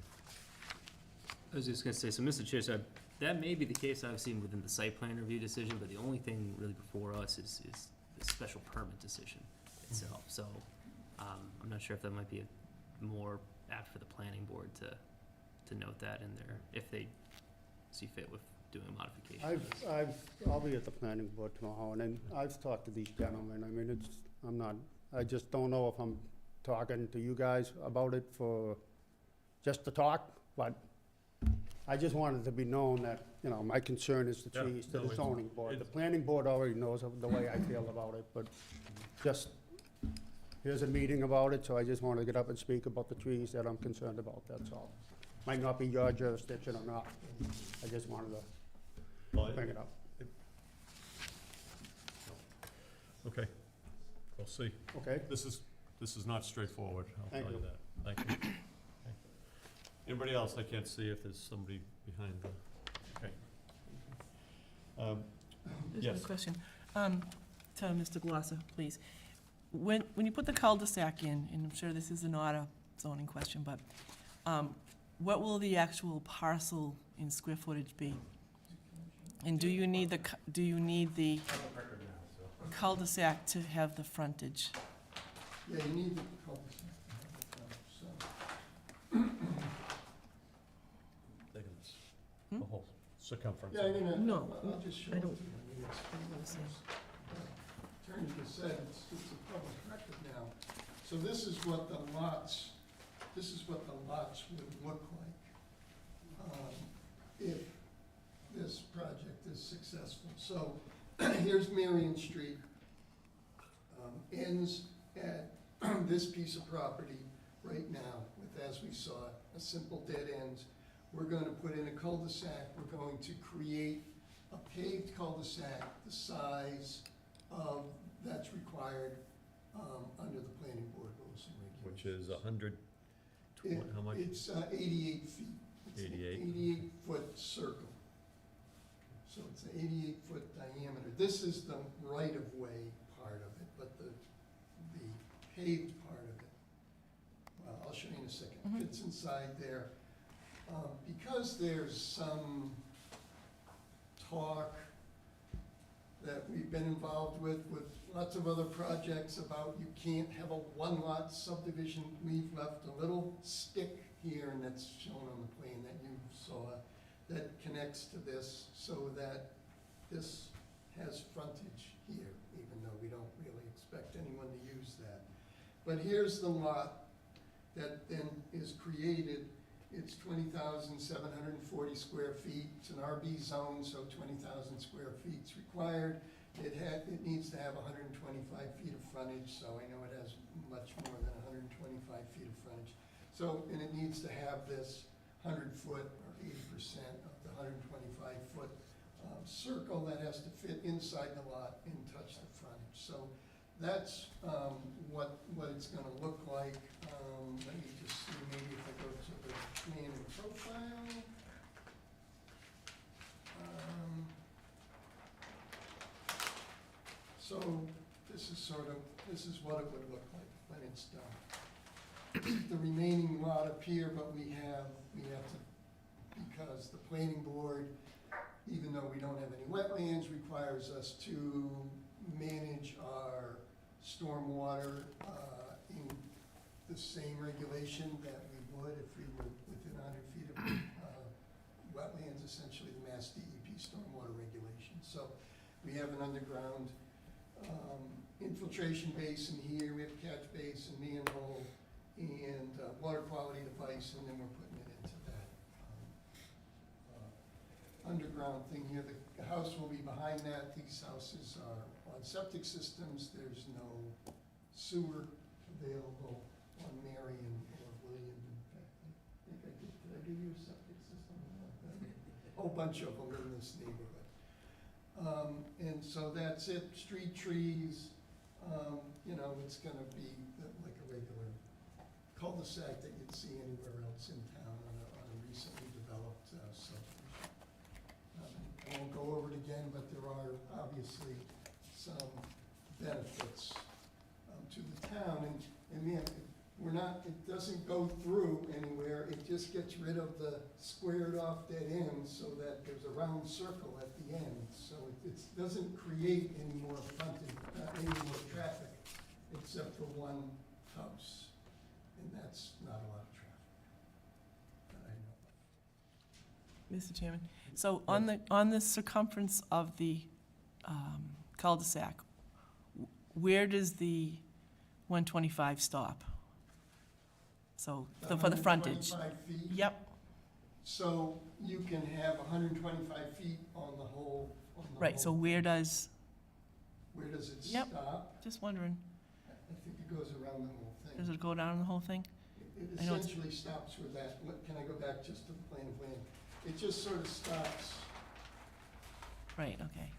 I was just gonna say, so Mr. Chair, so that may be the case I've seen within the site plan review decision, but the only thing really before us is the special permit decision itself. So, I'm not sure if that might be more apt for the planning board to note that in there, if they see fit with doing a modification. I'll be at the planning board tomorrow, and then I've talked to these gentlemen. I mean, I just don't know if I'm talking to you guys about it for, just to talk, but I just wanted to be known that, my concern is the Yeah, trees to no, the it's- zoning board. The it's- planning board already knows of the way I feel about it, but just, here's a meeting about it, so I just wanted to get up and speak about the trees that I'm concerned about, that's all. Might not be your jurisdiction or not. I just wanted to Well, bring it up. Okay, we'll see. Okay? This is not straightforward, I'll Thank tell you you. that. Thank you. Okay. Anybody else? I can't see if there's somebody behind the, okay. Just Yes. one question. To Mr. Glosser, please. When you put the cul-de-sac in, and I'm sure this is not a zoning question, but what will the actual parcel in square footage be? And do you need the cul-de-sac to have the frontage? Yeah, you need the cul-de-sac. The whole circumference. Yeah, I'm gonna, No, I'll just show I it to don't- you. I mean, it's- I don't wanna see it. Attorney just said, it's a public record now. So this is what the lots would look like, if this project is successful. So, here's Marion Street, ends at this piece of property right now with, as we saw, a simple dead end. We're gonna put in a cul-de-sac, we're going to create a paved cul-de-sac the size of, that's required, under the planning board rules and regulations. Which is 100, how much? It's 88 feet. It's an 88. 88-foot circle. So it's an 88-foot diameter. This is the right-of-way part of it, but the paved part of it, well, I'll show you in a second. Mhm. Fits inside there. Because there's some talk that we've been involved with lots of other projects about you can't have a one-lot subdivision. We've left a little stick here, and that's shown on the plan that you saw, that connects to this, so that this has frontage here, even though we don't really expect anyone to use that. But here's the lot that then is created. It's 20,740 square feet. It's an RB zone, so 20,000 square feet is required. It needs to have 125 feet of frontage, so I know it has much more than 125 feet of frontage. So, and it needs to have this 100-foot or 80% of the 125-foot circle that has to fit inside the lot and touch the frontage. So that's what it's gonna look like. Let me just see, maybe if I go to the plan and profile. So this is what it would look like when it's done. The remaining lot up here, but we have to, because the planning board, even though we don't have any wetlands, requires us to manage our stormwater in the same regulation that we would if we were within 100 feet of wetlands, essentially the Mass DEP stormwater regulation. So we have an underground infiltration basin here, we have a catch basin, manhole, and water quality device, and then we're putting it into that underground thing here. The house will be behind that. These houses are on septic systems. There's no sewer available on Marion or William. In fact, I think did I give you a septic system? A whole bunch of them in this neighborhood. And so that's it. Street trees, you know, it's gonna be like a regular cul-de-sac that you'd see anywhere else in town on a recently developed subdivision. I won't go over it again, but there are obviously some benefits to the town. And man, it doesn't go through anywhere. It just gets rid of the squared off dead ends so that there's a round circle at the end. So it doesn't create any more frontage, any more traffic, except for one house. And that's not a lot of traffic that I know of. Mr. Chairman, so on the circumference of the cul-de-sac, where does the 125 stop? So, for the frontage? 125 feet. Yep, So you can have 125 feet on the whole. right, so where does, Where does it Yep. stop? just wondering, I think it goes around the whole thing. does it go down the whole thing? It I know it's- essentially stops with that. Can I go back just to the plan of land? It just sort of stops, Right, okay.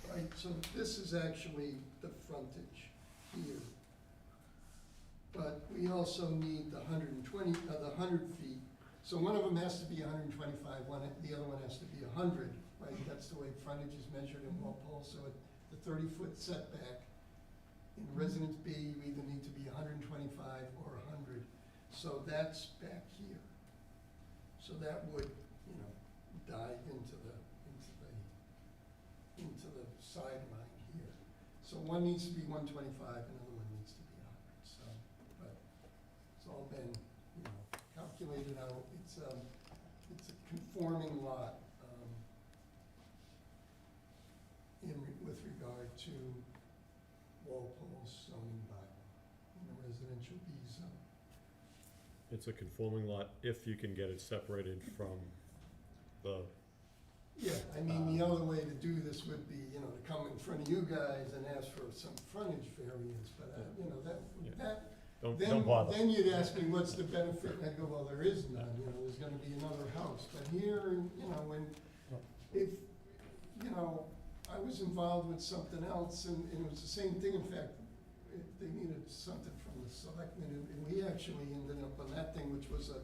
right? So this is actually the frontage here. But we also need the 120, the 100 feet. So one of them has to be 125, the other one has to be 100, right? That's the way frontage is measured in Walpole. So the 30-foot setback in Residence B, you either need to be 125 or 100. So that's back here. So that would, you know, dive into the sideline here. So one needs to be 125, another one needs to be 100. So, but it's all been, you know, calculated out. It's a conforming lot with regard to Walpole's zoning bylaw in the residential B zone. It's a conforming lot if you can get it separated from the, Yeah, I mean, the other way to do this would be, you know, to come in front of you guys and ask for some frontage variance, but, you know, don't bother. then you'd ask me, what's the benefit, and I'd go, well, there is none, you know, there's gonna be another house. But here, you know, if, you know, I was involved with something else, and it was the same thing, in fact, they needed something from the selectmen, and we actually ended up on that thing, which was a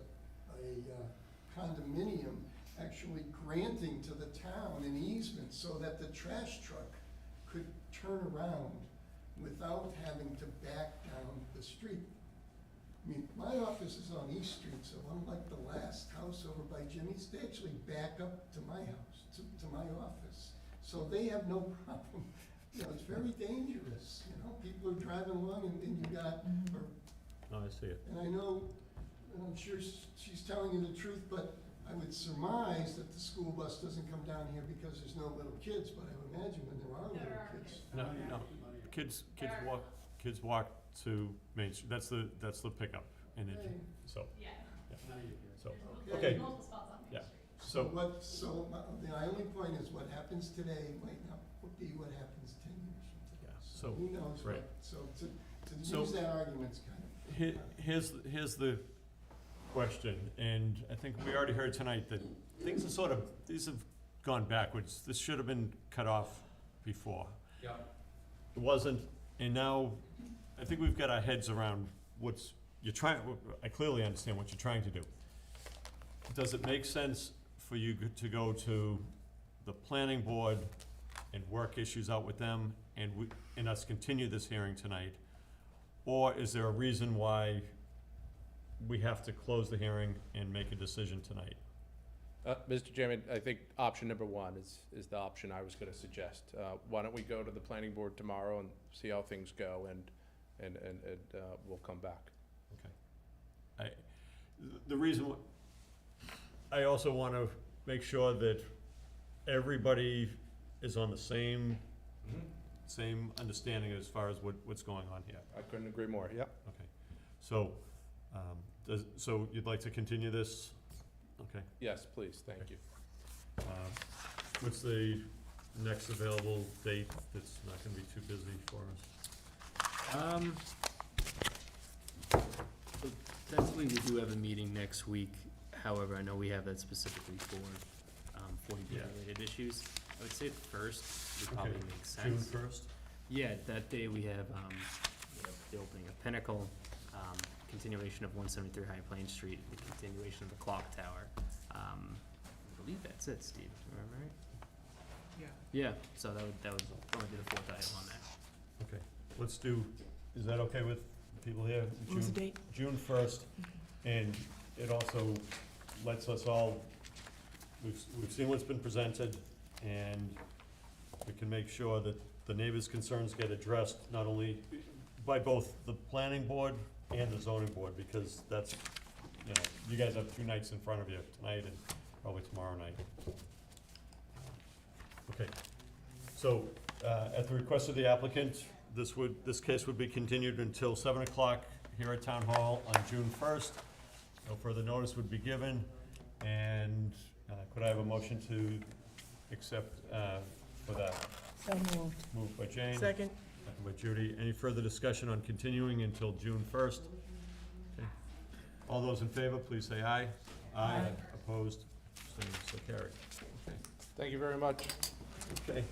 condominium, actually granting to the town an easement so that the trash truck could turn around without having to back down the street. I mean, my office is on East Street, so unlike the last house over by Jimmy's, they actually back up to my house, to my office. So they have no problem. You know, it's very dangerous, you know, people are driving along and you got, or, no, I see it. and I know, and I'm sure she's telling you the truth, but I would surmise that the school bus doesn't come down here because there's no little kids, but I would imagine when there are little kids. No, kids walk to Main Street, that's the pickup, and it, so, Yeah. so, okay, Multiple spots on Main yeah, Street. so, My only point is what happens today might not be what happens 10 years from today. so, Who knows right. what, so to So- use that argument's kind of. here's the question, and I think we already heard tonight that things are these have gone backwards. This should have been cut off before. Yeah. It wasn't, and now I think we've got our heads around what's, you're trying, I clearly understand what you're trying to do. Does it make sense for you to go to the planning board and work issues out with them and us continue this hearing tonight? Or is there a reason why we have to close the hearing and make a decision tonight? Mr. Chairman, I think option number one is the option I was gonna suggest. Why don't we go to the planning board tomorrow and see how things go, and we'll come back. The reason, I also want to make sure that everybody is on the same understanding as far as what's going on here. I couldn't agree more, yep. Okay, so, so you'd like to continue this? Okay. Yes, please, thank you. What's the next available date that's not gonna be too busy for us? Potentially, we do have a meeting next week. However, I know we have that specifically for 40B related issues. I would say the first would probably Okay. make June sense. 1st? Yeah, that day we have the opening of Pinnacle, continuation of 173 High Plains Street, the continuation of the clock tower. I believe that's it, Steve. Remember right? Yeah. Yeah. So that would only be the fourth item on that. Okay, let's do, is that okay with people here? What was the date? June 1st, and it also lets us all, we've seen what's been presented, and we can make sure that the neighbors' concerns get addressed, not only by both the planning board and the zoning board, because that's, you know, you guys have 2 nights in front of you, tonight and probably tomorrow night. Okay, so, at the request of the applicant, this case would be continued until 7 o'clock here at Town Hall on June 1st. No further notice would be given, and could I have a motion to accept for that? So moved. Moved by Jane. Second? Second by Judy. Any further discussion on continuing until June 1st? Okay. All those in favor, please say aye. Aye. Opposed? Abstained? So carried. Okay. Thank you very much. Okay.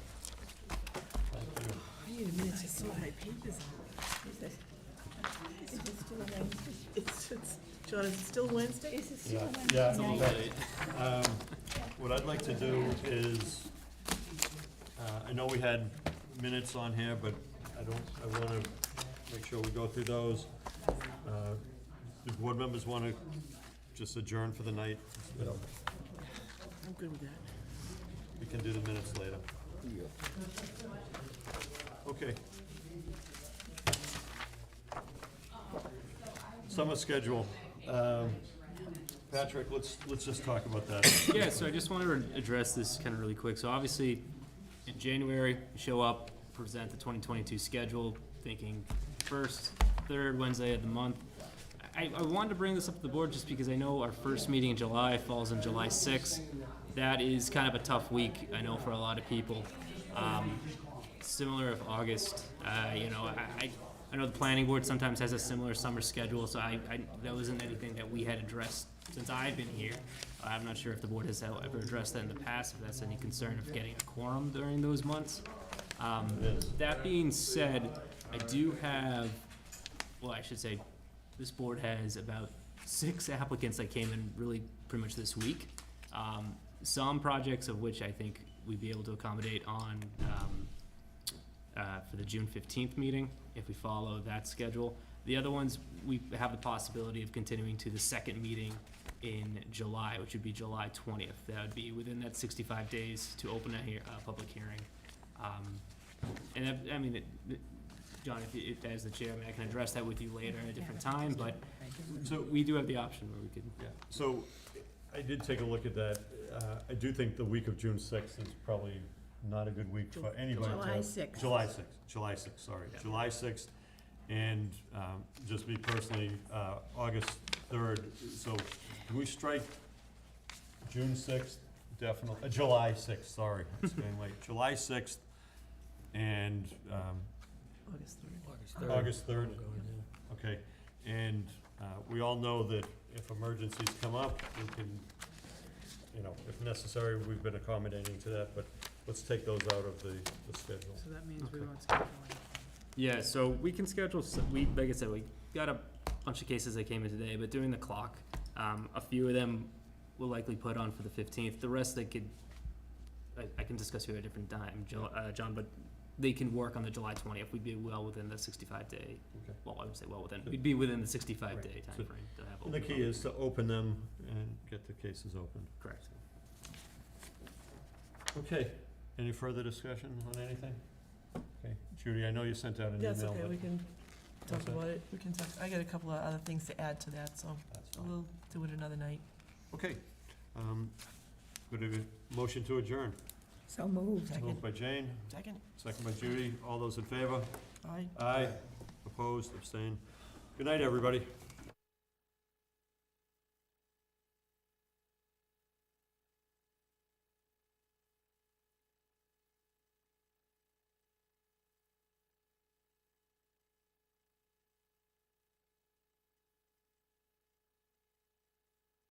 Thank you. I need a minute to sort my papers out. Is it still Wednesday? It's, John, is it still Wednesday? Is it still Yeah, Wednesday? yeah, It's a little night? late. What I'd like to do is, I know we had minutes on here, but I wanna make sure we go through those. Do board members wanna just adjourn for the night? I'm good with that. We can do the minutes later. Okay. Summer schedule. Patrick, let's just talk about that. Yeah, so I just wanted to address this kind of really quick. So obviously, in January, show up, present the 2022 schedule, thinking first, third Wednesday of the month. I wanted to bring this up to the board just because I know our first meeting in July falls on July 6th. That is kind of a tough week, I know, for a lot of people. Similar of August, you know, I know the planning board sometimes has a similar summer schedule, so that wasn't anything that we had addressed since I've been here. I'm not sure if the board has ever addressed that in the past, if that's any concern of getting a quorum during those months. That being said, I do have, well, I should say, this board has about 6 applicants that came in really pretty much this week. Some projects of which I think we'd be able to accommodate on, for the June 15th meeting, if we follow that schedule. The other ones, we have the possibility of continuing to the second meeting in July, which would be July 20th. That would be within that 65 days to open a public hearing. And I mean, John, if as the chair, I mean, I can address that with you later at a different time, but so we do have the option where we could. Yeah, so I did take a look at that. I do think the week of June 6th is probably not a good week for anybody. July 6th. July 6th, sorry. Yeah. July 6th, and just me personally, August 3rd. So can we strike June 6th, definitely, July 6th, sorry, it's getting late. July 6th and August 3rd. August 3rd. Okay, and we all know that if emergencies come up, we can, you know, if necessary, we've been accommodating to that, but let's take those out of the schedule. So that means we Okay. won't schedule anything. Yeah, so we can schedule, like I said, we got a bunch of cases that came in today, but during the clock, a few of them we'll likely put on for the 15th. The rest I can discuss you at a different time, John, but they can work on the July 20th. We'd be well within the 65-day, Okay. well, I would say well within, we'd be within the 65-day Right. So- timeframe to have. And the open key is public. to open them and get the cases open. Correct. Okay, any further discussion on anything? Okay, Judy, I know you sent out an email. That's okay, but we can talk What's that? about it, we can talk, I got a couple of other things to add to that, so That's fine. we'll do it another night. Okay, would a motion to adjourn? So moved. Second. Moved by Jane, Second, second by Judy, all those in favor? aye. Aye. Opposed, abstained. Good night, everybody.